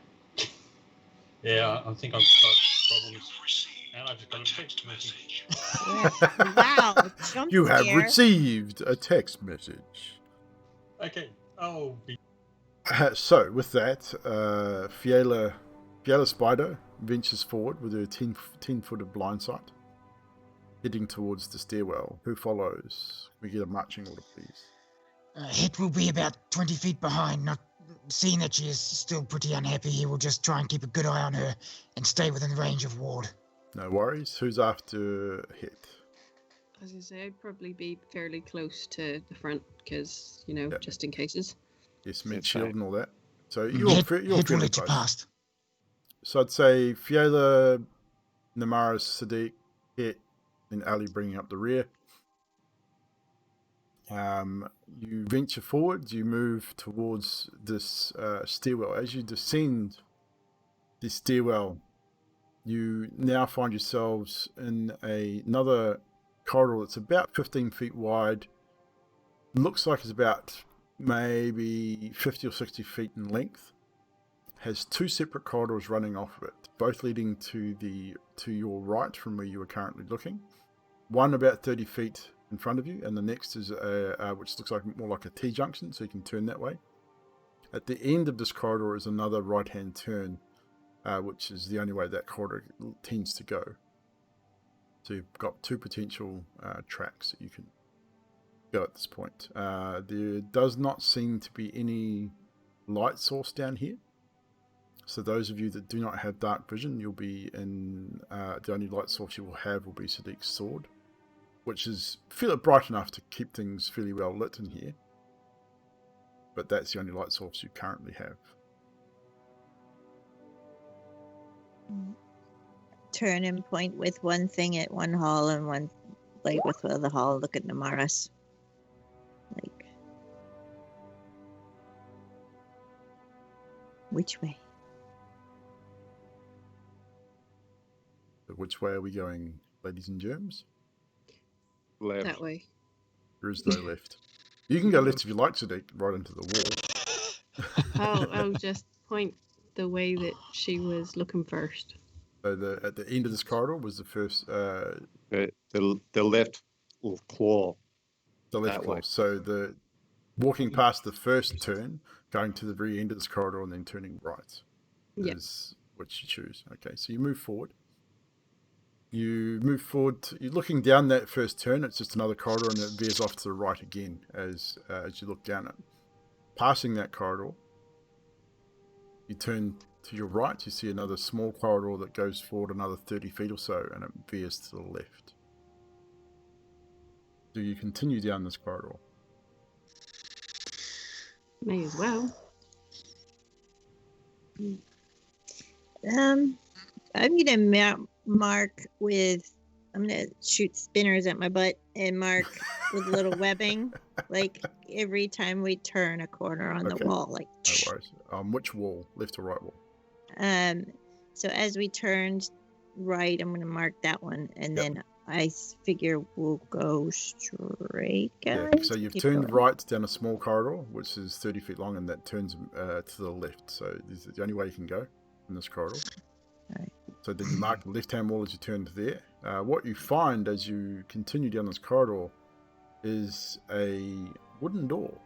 Yeah, I think I've got problems. And I've just got a text message. Wow. Jump You have scare. received a text message. Okay. Oh, So, with that, Fiela Spider ventures forward with her 10-foot of blind sight, heading towards the stairwell. Who follows? We get a marching order, please. Hit will be about 20 feet behind. Not seeing that she is still pretty unhappy, he will just try and keep a good eye on her and stay within range of ward. No worries. Who's after Hit? As I say, I'd probably be fairly close to the front because, Yep. just in cases. Yes, mid shield and all that. So you're It will fairly let you close. past. So I'd say Fiala, Namaris, Sadiq, Kit, and Ali bringing up the rear. You venture forward, you move towards this stairwell. As you descend this stairwell, you now find yourselves in another corridor that's about 15 feet wide. Looks like it's about maybe 50 or 60 feet in length. Has two separate corridors running off of it, both leading to your right from where you are currently looking. One about 30 feet in front of you, and the next is which looks like more like a T-junction, so you can turn that way. At the end of this corridor is another right-hand turn, which is the only way that corridor tends to go. So you've got two potential tracks that you can go at this point. There does not seem to be any light source down here. So those of you that do not have dark vision, you'll be in the only light source you will have will be Sadiq's sword, which is bright enough to keep things fairly well lit in here. But that's the only light source you currently have. Turn and point with one thing at one hall and one like with the other hall. Look at Namaris. Like, which way? So which way are we going, ladies and germs? Left. That way. There is no left. You can go left if you like, Sadiq, right into the wall. I'll just point the way that she was looking first. So at the end of this corridor was the first... The left claw. The left That claw. way. So walking past the first turn, going to the very end of this corridor and then turning right Yeah. is what you choose. Okay, so you move forward. You're looking down that first turn. It's just another corridor, and it veers off to the right again as you look down it. Passing that corridor, you turn to your right. You see another small corridor that goes forward another 30 feet or so, and it veers to the left. Do you continue down this corridor? May as well. I'm gonna mark with. I'm gonna shoot spinners at my butt and mark with little webbing, like every time we turn a corner on the Okay. wall. Like, No worries. Which wall? Left or right wall? so as we turned right, I'm gonna mark that one, and Yep. then I figure we'll go straight, Yeah. guys. So you've Keep turned going. right down a small corridor, which is 30 feet long, and that turns to the left. So this is the only way you can go in this corridor. Alright. So then you mark the left-hand wall as you turn to there. What you find as you continue down this corridor is a wooden door.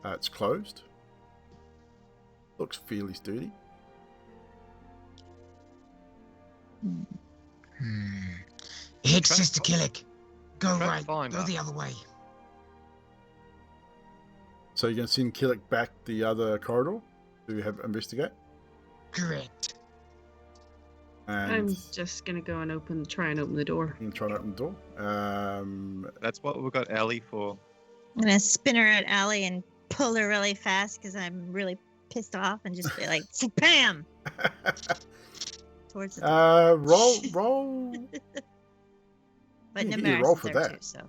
It's closed. Looks fairly sturdy. Hex, Try- Sister Killick. Go try to right. find Go her. the other way. So you're going to send Killick back the other corridor to have investigate. Correct. And I'm just gonna go and try and open the door. you can try and open the door. That's what we've got Ellie for. I'm gonna spin her at Allie and pull her really fast because I'm really pissed off and just be like, bam, towards the door. Roll. But you Namaris roll is for there that. too, so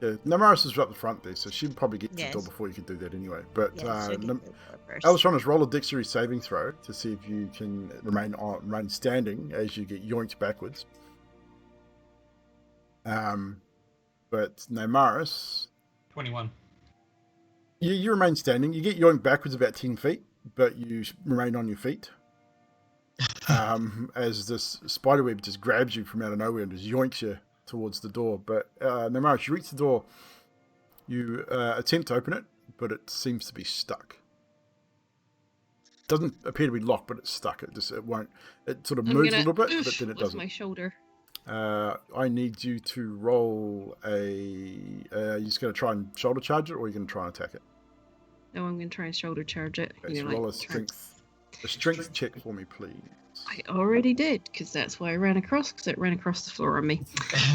Yeah, Namaris is right at the front there, so she'd probably get to Yes. the door before you could do that anyway. But yeah, she'll get the door first. Elishon is roll a dexterity saving throw to see if you can remain standing as you get yoinked backwards. But Namaris, 21. you remain standing. You get yoinked backwards about 10 feet, but you remain on your feet. As this spiderweb just grabs you from out of nowhere and just yoinks you towards the door. But Namaris, you reach the door. You attempt to open it, but it seems to be stuck. Doesn't appear to be locked, but it's stuck. It won't. It sort of I'm moves a gonna little bit, oof but then it with doesn't. my shoulder. I need you to roll a. You're just going to try and shoulder charge it, or you're going to try and attack it. No, I'm gonna try and shoulder charge it. Okay, You so know, roll a like, try and- strength check for me, please. I already did, because that's why I ran across, because it ran across the floor on me.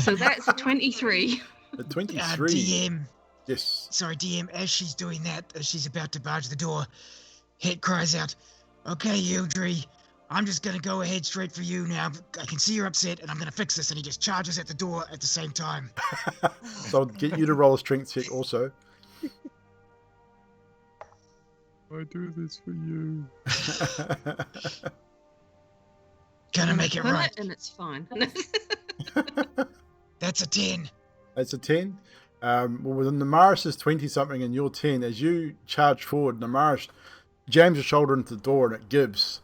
So that's a 23. A God 23. DM. Yes. Sorry, DM, as she's doing that, as she's about to barge the door, Het cries out, "Okay, Eldry, I'm just going to go ahead straight for you now. I can see you're upset, and I'm going to fix this." And he just charges at the door at the same time. So I'll get you to roll a strength check also. I do this for you. Gonna make it Pull right. and it's fine. That's a 10. That's a 10. Well, with Namaris is 20-something and you're 10. As you charge forward, Namaris jams your shoulder into the door and it gives.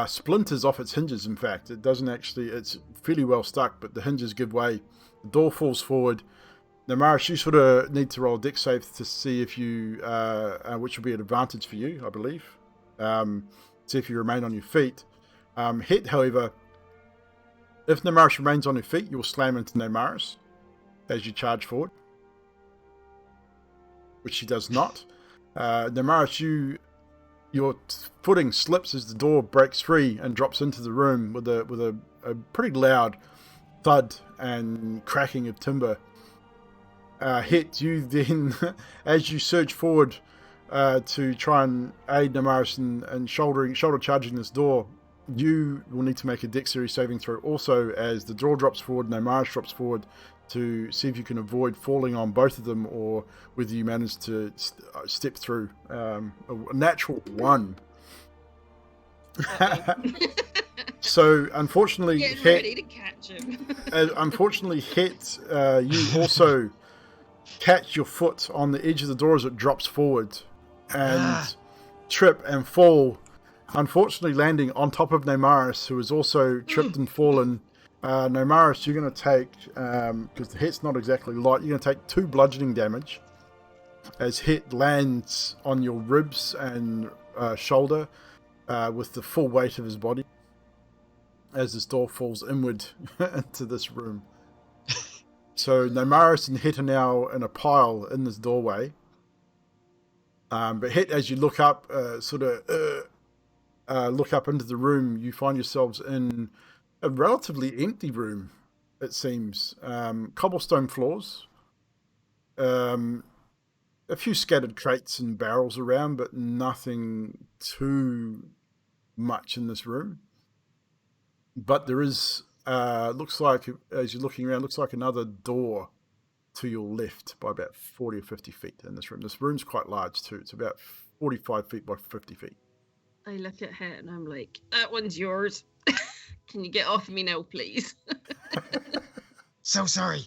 Splinters off its hinges, in fact. It doesn't actually, it's fairly well stuck, but the hinges give way. The door falls forward. Namaris, you sort of need to roll a dex save to see if you, which will be an advantage for you, I believe. See if you remain on your feet. Het, however, if Namaris remains on her feet, you will slam into Namaris as you charge forward, which she does not. Namaris, your footing slips as the door breaks free and drops into the room with a pretty loud thud and cracking of timber. Het, you then, as you surge forward to try and aid Namaris and shoulder charging this door, you will need to make a dexterity saving throw also as the door drops forward, Namaris drops forward, to see if you can avoid falling on both of them or whether you manage to step through. A natural 1. So unfortunately, Getting ready to catch him. Unfortunately, Het, you also catch your foot on the edge of the door as it drops forward and trip and fall, unfortunately landing on top of Namaris, who is also tripped and fallen. Namaris, you're going to take, because the Het's not exactly light, you're going to take 2 bludgeoning damage as Het lands on your ribs and shoulder with the full weight of his body as this door falls inward into this room. So Namaris and Het are now in a pile in this doorway. But Het, as you look up, look up into the room, you find yourselves in a relatively empty room, it seems. Cobblestone floors. A few scattered crates and barrels around, but nothing too much in this room. But there is, looks like, as you're looking around, looks like another door to your left by about 40 or 50 feet in this room. This room's quite large too. It's about 45 feet by 50 feet. I look at Het and I'm like, that one's yours. Can you get off me now, please? So sorry.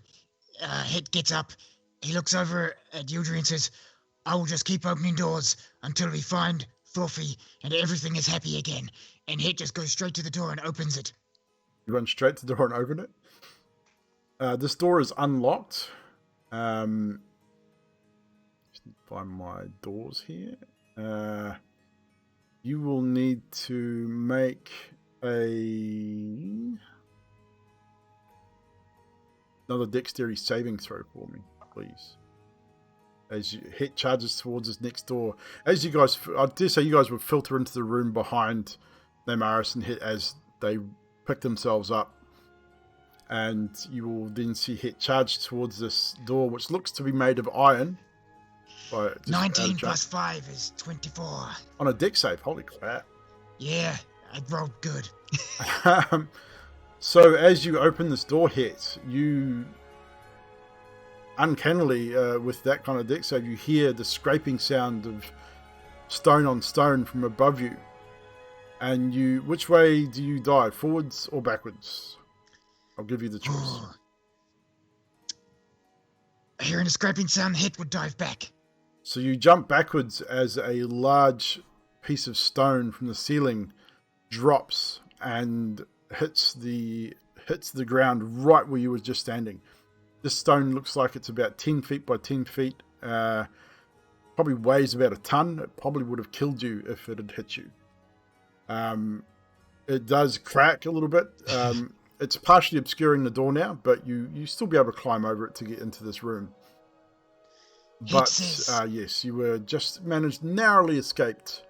Het gets up. He looks over at Eldry and says, "I will just keep opening doors until we find thorfi and everything is happy again." And Het just goes straight to the door and opens it. You run straight to the door and open it. This door is unlocked. Just need to find my doors here. You will need to make another dexterity saving throw for me, please. As Het charges towards this next door. As you guys, I dare say you guys would filter into the room behind Namaris and Het as they pick themselves up. And you will then see Het charge towards this door, which looks to be made of iron. 19 plus 5 is 24. On a dex save, holy crap. Yeah, I rolled good. So as you open this door, Het, you uncannily, with that kind of dex save, you hear the scraping sound of stone on stone from above you. And you, which way do you dive, forwards or backwards? I'll give you the choice. Oh. Hearing a scraping sound, Het would dive back. So you jump backwards as a large piece of stone from the ceiling drops and hits the ground right where you were just standing. This stone looks like it's about 10 feet by 10 feet. Probably weighs about a ton. It probably would have killed you if it had hit you. It does crack a little bit. It's partially obscuring the door now, but you still be able to climb over it to get into this room. But yes, you were just narrowly escaped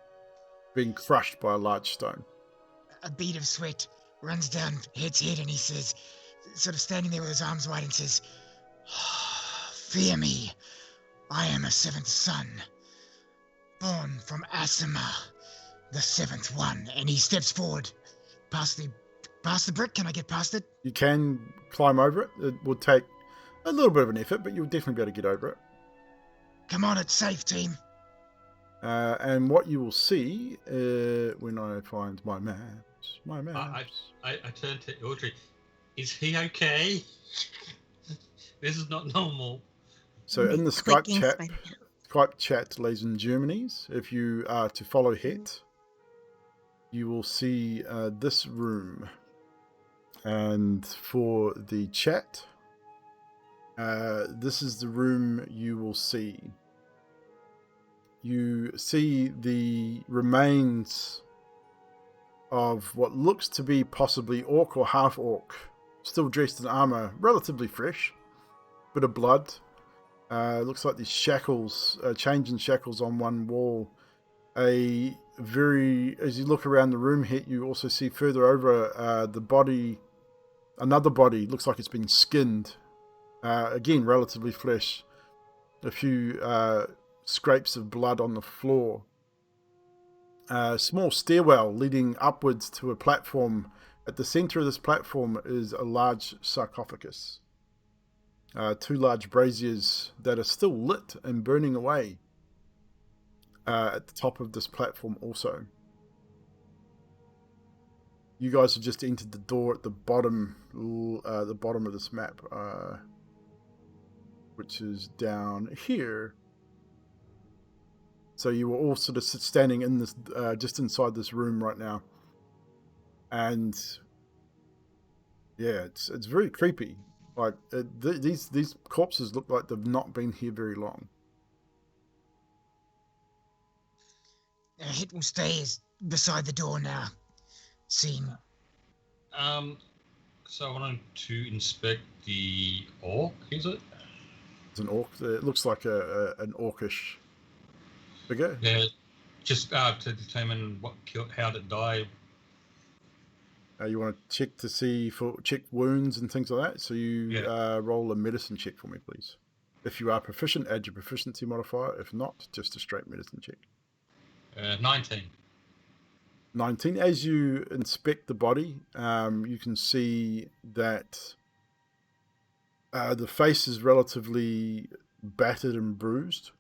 being crushed by a large stone. A bead of sweat runs down Het's head and he says, sort of standing there with his arms wide and says, "Fear me, I am a seventh son, born from Asima, the seventh one. And he steps forward, past the brick. Can I get past it? You can climb over it. It will take a little bit of an effort, but you'll definitely be able to get over it. Come on, it's safe, team. And what you will see when I find my maps, I turn to Audrey. Is he okay? This is not normal. So in the Skype chat, ladies and Germanys, if you are to follow Het, you will see this room. And for the chat, this is the room you will see. You see the remains of what looks to be possibly orc or half orc, still dressed in armor, relatively fresh, bit of blood. Looks like these shackles, chains and shackles on one wall. As you look around the room here, you also see further over the body, another body, looks like it's been skinned. Again, relatively fresh. A few scrapes of blood on the floor. A small stairwell leading upwards to a platform. At the center of this platform is a large sarcophagus. Two large braziers that are still lit and burning away at the top of this platform also. You guys have just entered the door at the bottom of this map, which is down here. So you were all sort of standing in this, just inside this room right now, and yeah, it's very creepy. Like these corpses look like they've not been here very long. Het will stay beside the door now. Seen. So I wanted to inspect the orc. Is it? It's an orc. It looks like an orcish figure. Yeah, just to determine how did it die. You want to check to see check wounds and things like that. So you roll a medicine check for me, please. If you are proficient, add your proficiency modifier. If not, just a straight medicine check. 19. 19. As you inspect the body, you can see that the face is relatively battered and bruised,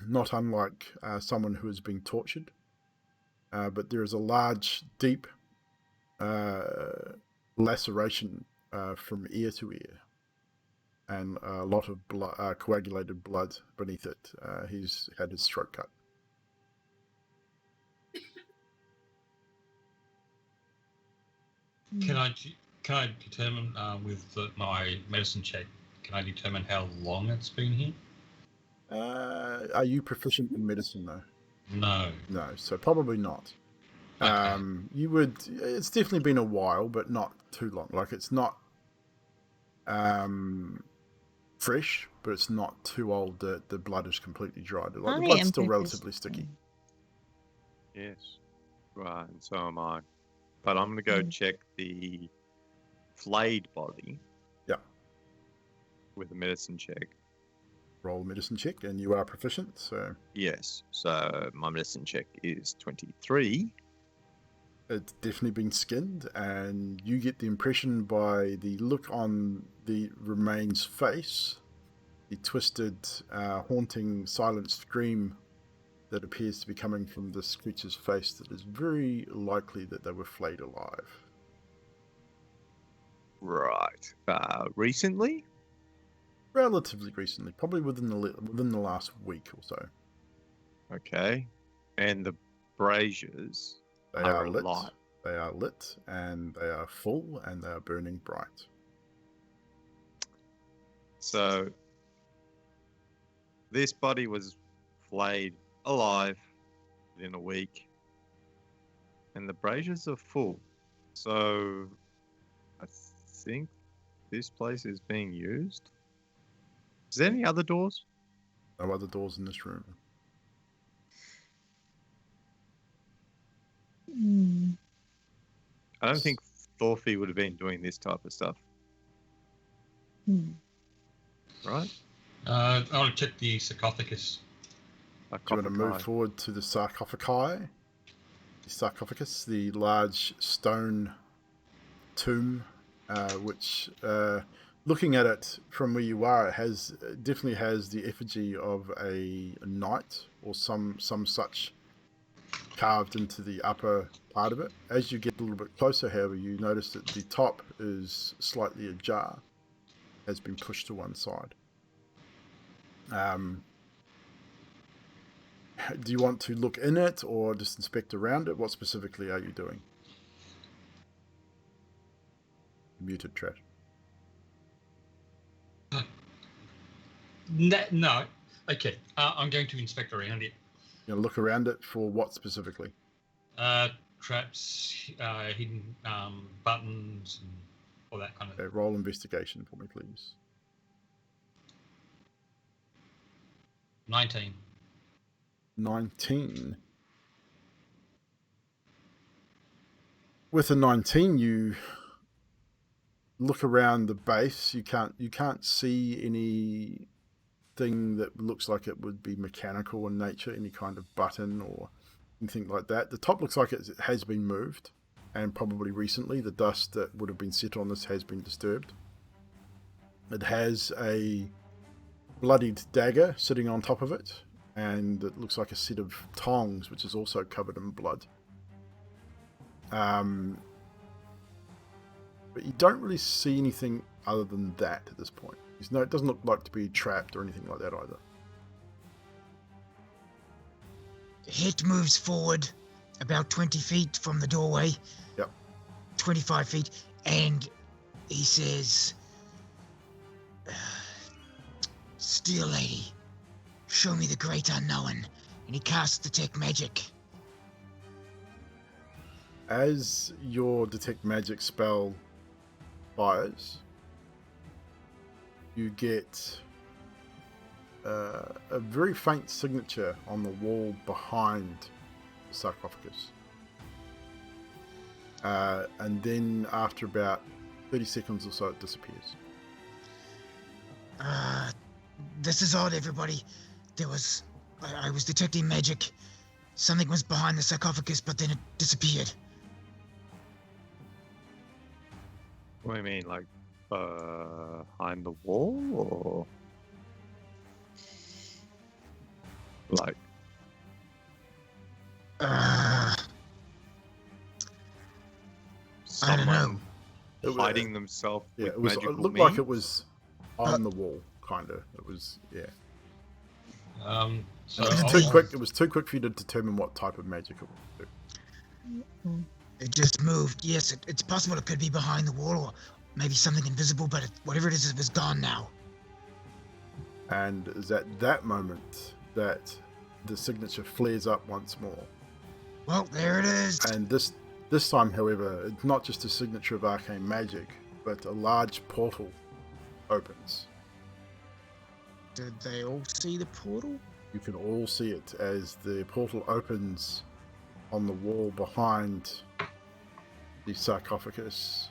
not unlike someone who has been tortured. But there is a large, deep laceration from ear to ear, and a lot of blood, coagulated blood beneath it. He's had his throat cut. Can I determine with my medicine check? Can I determine how long it's been here? Are you proficient in medicine though? No. No, so probably not. Okay. You would. It's definitely been a while, but not too long. Like it's not fresh, but it's not too old that the blood is completely dried. Like the blood's still relatively sticky. Yes, right, and so am I. But I'm going to go check the flayed body. Yeah. With a medicine check. Roll a medicine check, and you are proficient, so... Yes, so my medicine check is 23. It's definitely been skinned, and you get the impression by the look on the remains face, the twisted, haunting, silent scream that appears to be coming from this creature's face, that is very likely that they were flayed alive. Right. Recently? Relatively recently, probably within the last week or so. Okay. And the braziers are lit. alive. They are lit, and they are full, and they are burning bright. So this body was flayed alive within a week, and the braziers are full. So I think this place is being used. Is there any other doors? No other doors in this room. I don't think Thorfi would have been doing this type of stuff. Right? I want to check the sarcophagus. Do you want to move forward to the sarcophagi? The sarcophagus, the large stone tomb, which, looking at it from where you are, it definitely has the effigy of a knight or some such carved into the upper part of it. As you get a little bit closer, however, you notice that the top is slightly ajar, has been pushed to one side. Do you want to look in it or just inspect around it? What specifically are you doing? Muted, Trash. No. Okay. I'm going to inspect around it. You know, look around it for what specifically? Traps, hidden buttons, and all that kind of. Okay, roll investigation for me, please. 19. 19. With a 19, you look around the base. You can't see anything that looks like it would be mechanical in nature, any kind of button or anything like that. The top looks like it has been moved, and probably recently. The dust that would have been set on this has been disturbed. It has a bloodied dagger sitting on top of it, and it looks like a set of tongs, which is also covered in blood. But you don't really see anything other than that at this point. It doesn't look like to be trapped or anything like that either. Hit moves forward about 20 feet from the doorway. Yep. 25 feet, and he says, Steel Lady, show me the great unknown. And he casts Detect Magic. As your Detect Magic spell fires, you get a very faint signature on the wall behind the sarcophagus. And then after about 30 seconds or so, it disappears. This is odd, everybody. I was detecting magic. Something was behind the sarcophagus, but then it disappeared. What do you mean, like behind the wall, or like? I don't know. Hiding themselves. Yeah, with it magical looked means? like it was on the wall, kind of. It was, yeah. So It was too quick. It was too quick for you to determine what type of magic it would do. It just moved. Yes, it's possible it could be behind the wall, or maybe something invisible, but whatever it is gone now. And it is at that moment that the signature flares up once more. Well, there it is. And this time, however, it's not just a signature of arcane magic, but a large portal opens. Did they all see the portal? You can all see it as the portal opens on the wall behind the sarcophagus.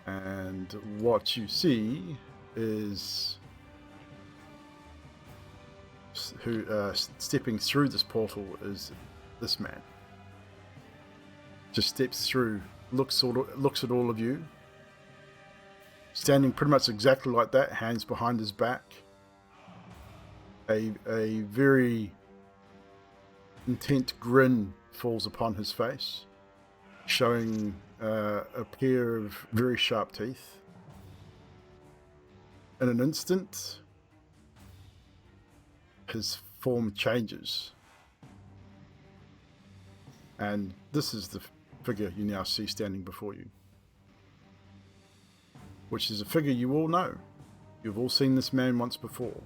And what you see is stepping through this portal is this man. Just steps through, looks at all of you, standing pretty much exactly like that, hands behind his back. A very intent grin falls upon his face, showing a pair of very sharp teeth. In an instant, his form changes. And this is the figure you now see standing before you, which is a figure you all know. You've all seen this man once before.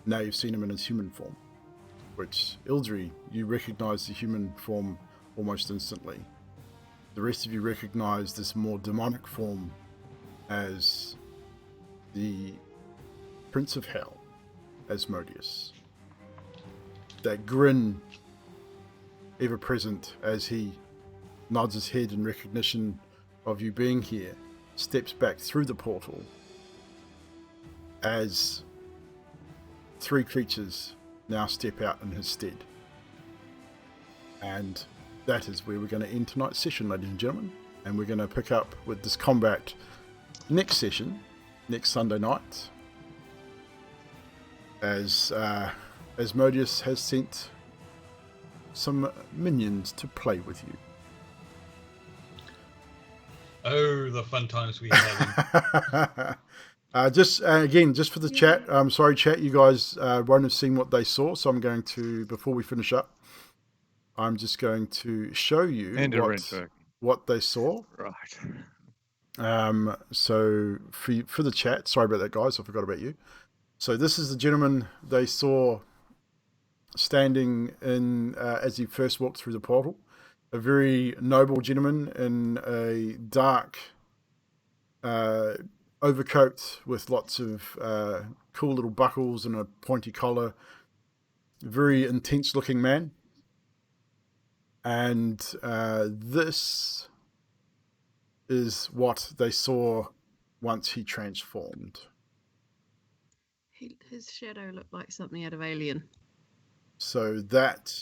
Now you've seen him in his human form, which, Ildri, you recognize the human form almost instantly. The rest of you recognize this more demonic form as the Prince of Hell, Asmodeus. That grin ever present as he nods his head in recognition of you being here, steps back through the portal, as 3 creatures now step out in his stead. And that is where we're going to end tonight's session, ladies and gentlemen. And we're going to pick up with this combat next session, next Sunday night, as Modius has sent some minions to play with you. Oh, the fun times we have. Just for the chat, I'm sorry, chat, you guys won't have seen what they saw, so I'm going to, before we finish up, I'm just going to show you what they saw. Right. So for the chat, sorry about that, guys, I forgot about you. So this is the gentleman they saw standing in as he first walked through the portal. A very noble gentleman in a dark overcoat with lots of cool little buckles and a pointy collar. Very intense looking man. And this is what they saw once he transformed. His shadow looked like something out of Alien. So that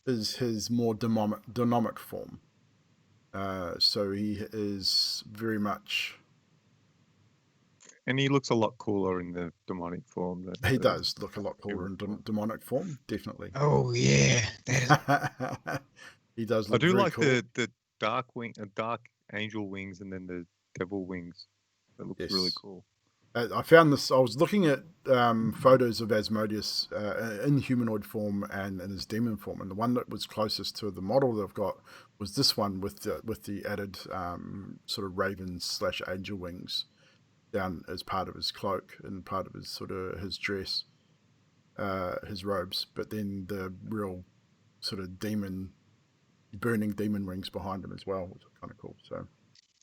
is his more demonic form. So he is very much... And he looks a lot cooler in the demonic form. He does look a lot cooler in demonic form, definitely. Oh yeah, that is. He does look I do very like cool. the dark angel wings and then the devil wings. That looks really cool. I found this. I was looking at photos of Asmodeus in humanoid form and in his demon form, and the one that was closest to the model that I've got was this one with the added sort of raven/angel wings down as part of his cloak and part of his sort of his dress, his robes. But then the real sort of burning demon wings behind him as well, which is kind of cool. So.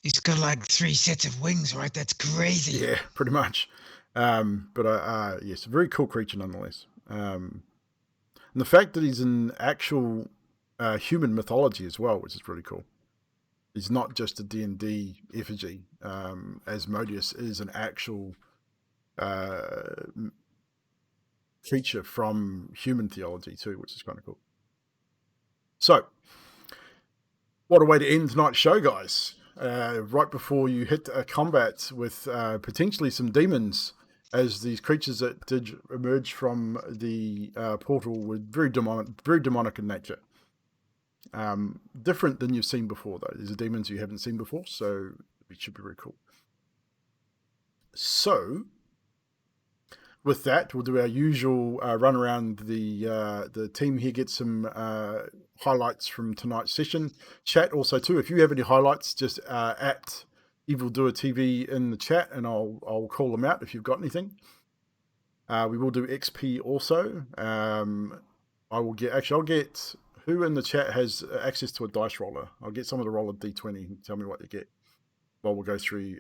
He's got like 3 sets of wings, right? That's crazy. Yeah, pretty much. But yes, a very cool creature nonetheless. And the fact that he's in actual human mythology as well, which is really cool. He's not just a D&D effigy. Asmodeus is an actual creature from human theology too, which is kind of cool. So, what a way to end tonight's show, guys. Right before you hit a combat with potentially some demons, as these creatures that did emerge from the portal were very demonic in nature. Different than you've seen before, though. These are demons you haven't seen before, so it should be very cool. So, with that, we'll do our usual run around. The team here gets some highlights from tonight's session. Chat also too. If you have any highlights, just at Evildoer TV in the chat, and I'll call them out if you've got anything. We will do XP also. I'll get who in the chat has access to a dice roller. I'll get someone to roll a d20 and tell me what you get. While we'll go through.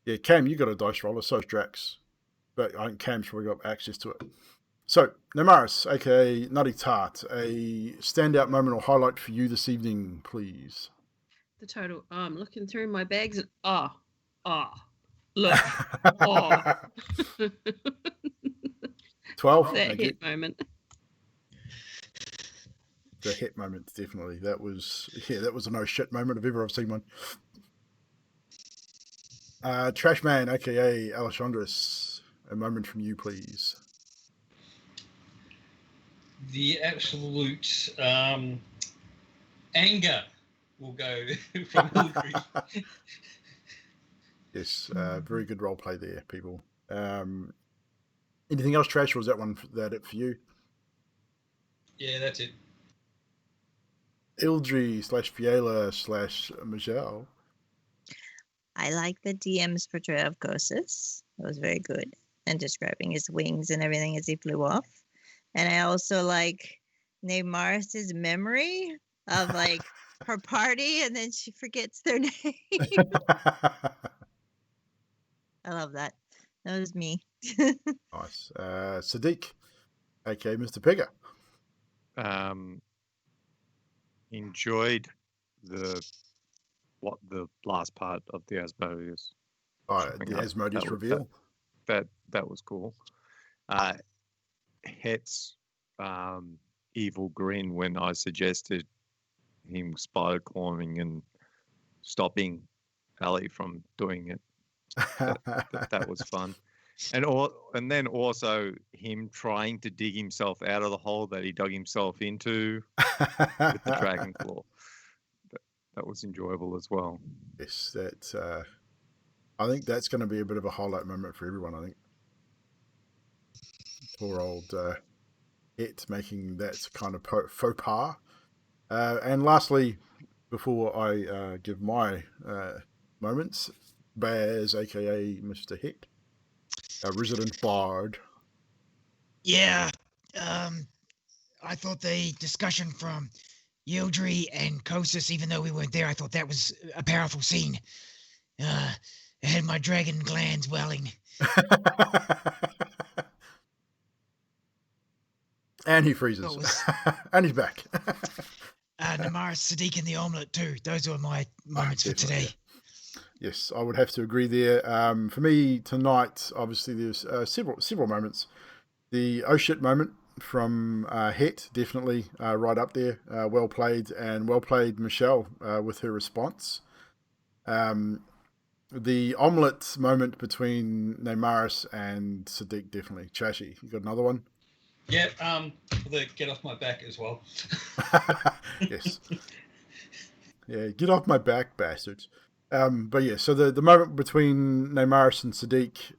Yeah, Cam, you got a dice roller. So's Drax. But I think Cam's probably got access to it. So, Namaris, aka Nutty Tart, a standout moment or highlight for you this evening, please. The total. I'm looking through my bags and look. 12. That hit moment. The hit moment, definitely. That was a no shit moment if ever I've seen one. Trashman, aka Alessandris, a moment from you, please. The absolute anger will go from Hillary. Yes, very good role play there, people. Anything else, Trash, or was that it for you? Yeah, that's it. Ildry /Fiela /Michelle. I like the DM's portrayal of Kosis. It was very good. And describing his wings and everything as he flew off. And I also like Namaris' memory of like her party and then she forgets their name. I love that. That was me. Nice. Sadiq, aka Mr. Pegger. Enjoyed the last part of the Asmodeus. showing The up. Asmodeus That was- reveal. That was cool. Het's evil grin when I suggested him spider climbing and stopping Ali from doing it. That was fun. And then also him trying to dig himself out of the hole that he dug himself into with the dragon claw. That was enjoyable as well. Yes, that. I think that's going to be a bit of a highlight moment for everyone. I think poor old Het making that kind of faux pas. And lastly, before I give my moments, Baz, aka Mr. Het, a resident bard. Yeah. I thought the discussion from Yildri and Kosis, even though we weren't there, I thought that was a powerful scene. It had my dragon glands welling. And he freezes. And he's back. Namaris, Sadiq, and the omelette too. Those were my moments for today. Yeah. Yes, I would have to agree there. For me tonight, obviously there's several moments. The oh shit moment from Het, definitely right up there. Well played Michelle with her response. The omelette moment between Neymaris and Sadiq, definitely. Chashi, you got another one? Yeah, the get off my back as well. Yes. Yeah, get off my back, bastards. But yeah, so the moment between Neymaris and Sadiq,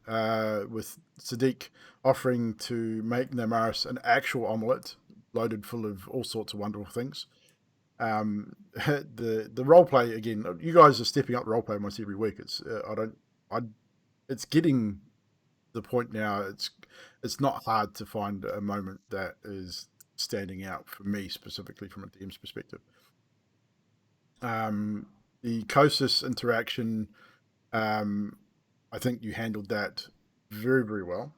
with Sadiq offering to make Neymaris an actual omelette loaded full of all sorts of wonderful things. The roleplay again. You guys are stepping up roleplay almost every week. It's getting the point now. It's not hard to find a moment that is standing out for me specifically from a DM's perspective. The Kosis interaction, I think you handled that very, very well.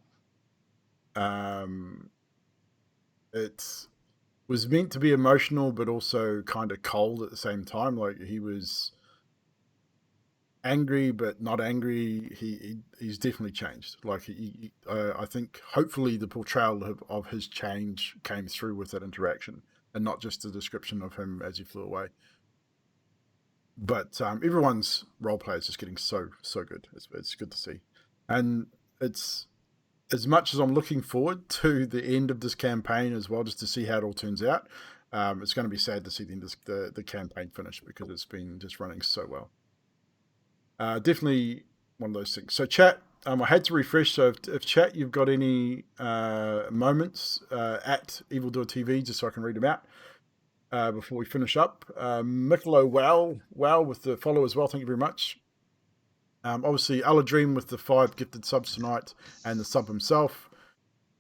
It was meant to be emotional, but also kind of cold at the same time. Like he was angry, but not angry. He's definitely changed. Like I think hopefully the portrayal of his change came through with that interaction, and not just the description of him as he flew away. But everyone's roleplay is just getting so good. It's good to see, and it's as much as I'm looking forward to the end of this campaign as well, just to see how it all turns out. It's going to be sad to see the end of the campaign finish because it's been just running so well. Definitely one of those things. So chat, I had to refresh. So if chat, you've got any moments at Evildoer TV, just so I can read them out. Before we finish up, Mikolo wow with the follow as well. Thank you very much. Obviously, Aladream with the 5 gifted subs tonight and the sub himself.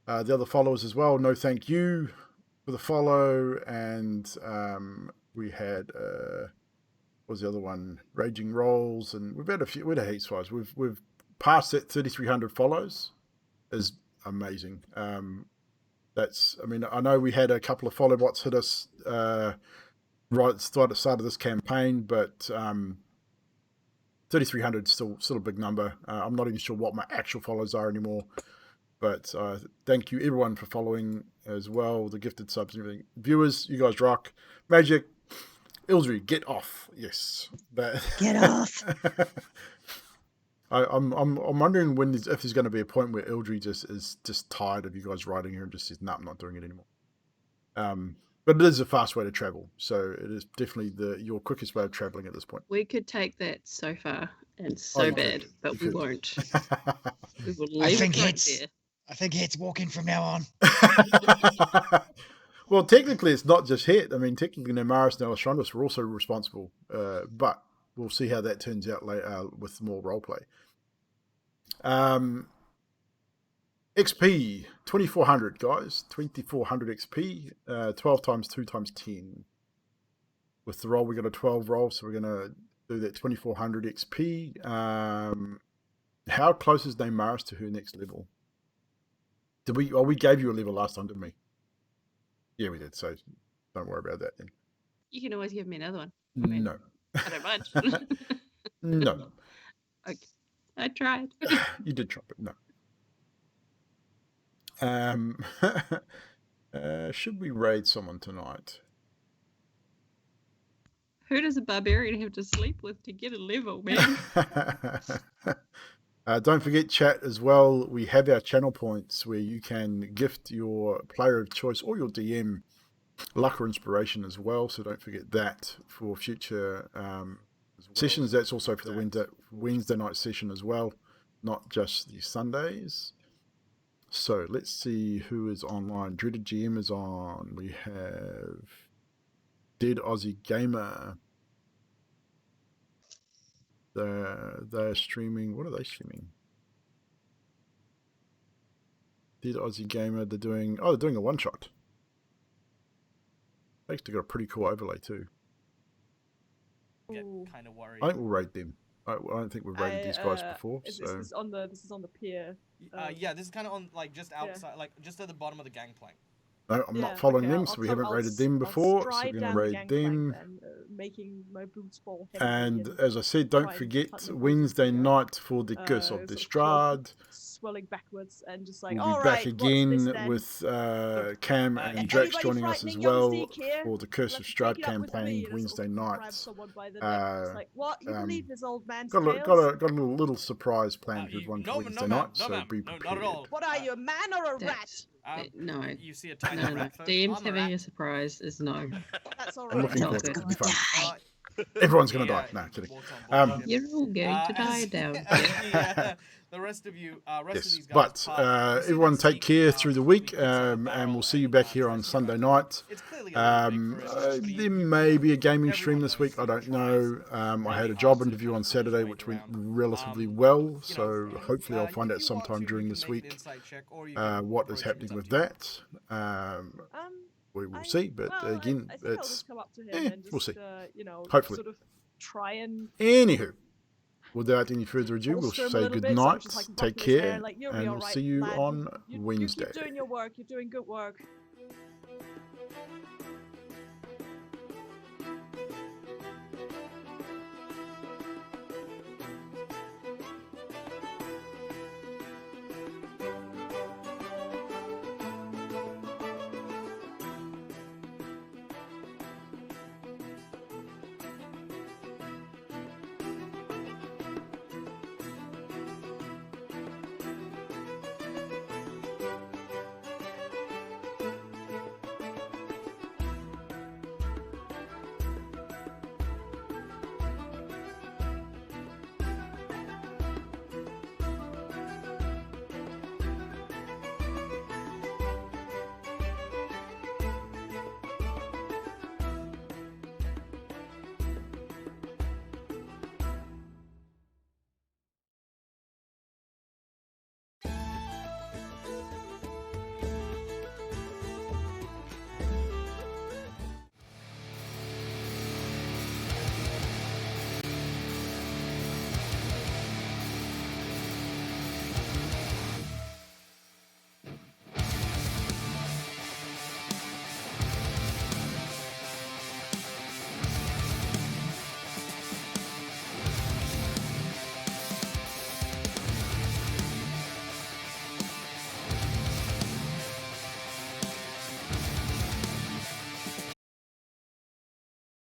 The other followers as well. No thank you for the follow. And we had what was the other one? Raging Rolls, and we've had a few. We had a heaps of follows. We've passed that 3,300 follows. Is amazing. I know we had a couple of follow bots hit us right at the start of this campaign, but 3,300 is still a big number. I'm not even sure what my actual follows are anymore, but thank you everyone for following as well, the gifted subs and everything. Viewers, you guys rock. Magic, Ildri, get off. Yes, Get off. I'm wondering if there's going to be a point where Ildri is just tired of you guys riding here and just says, "No, I'm not doing it anymore." But it is a fast way to travel, so it is definitely your quickest way of traveling at this point. We could take that so far and so bad, but we won't. We will leave I think Het's walking from now on. Well, technically, it's not just Het. I mean, technically, Neymaris and Alessandros were also responsible, but we'll see how that turns out later with more roleplay. XP 2,400 guys, 2,400 XP, 12 times 2 times 10. With the roll, we got a 12 roll, so we're gonna do that 2,400 XP. How close is Neymaris to her next level? Did we? Oh, we gave you a level last time, didn't we? Yeah, we did. So don't worry about that then. You can always give me another one. No. I don't mind. No. Okay. I tried. You did trumpet, no. Should we raid someone tonight? Who does a barbarian have to sleep with to get a level, man? Don't forget, chat, as well, we have our channel points where you can gift your player of choice or your DM luck or inspiration as well, so don't forget that for future sessions. That's also for the Wednesday night session as well, not just the Sundays. So let's see who is online. Dreaded GM is on. We have Dead Aussie Gamer. They're streaming. What are they streaming? Dead Aussie Gamer. They're doing a one shot. They actually got a pretty cool overlay too. Get kind of worried. I think we'll raid them. I don't think we've raided these guys before. This So is on the pier. Yeah, this is kind of on like just outside, like just at the bottom of the gangplank. no, I'm not following them, so we haven't raided them before. So Stride we're going down to the raid gangplank them. then, making my boots fall heavy And as I said, don't try and forget cut them Wednesday off, night for the Curse of sort the of Strahd. swelling backwards and just like, We'll all be right, back what's again this then? with Cam and Drax Anybody joining us as frightening young well Zeke here? for the Curse of Let's Strahd take it up with campaign me, and Wednesday sort of grab night. someone by the neck, just like, what? You believe this old man's Got a tales? little surprise planned for everyone for Wednesday night, so be no, prepared. not at all. What are you, a man or a rat? No. You see a tiny No, no. rat folk? DM's I'm a having rat. a surprise is no. That's all I'm right. looking Tell forward to it. it. It'll be fun. Uh, Everyone's going to yeah, die. No, kidding. walks on board. You're all going to die as- down. as the rest of you, rest of Yes, these guys. but part, you see everyone that take Zeke, care through the week, we can sell a and barrel we'll see you back here on and Sunday night. It's clearly a little big for us, but There may be a gaming stream this week, I everyone don't know. I had a job interview on Saturday which went relatively well, so hopefully I'll find out sometime during this week what is happening with that. We will see, but again, I think I'll it's just come up to him and just, we'll see. Hopefully. Hopefully. Sort of try and Anywho, without any further ado, we'll bolster him a say little good bit, so I'm night, just, like, take ruffling his hair, care, like, you'll be and all we'll right, see you lad. on You Wednesday. keep doing your work. You're doing good work.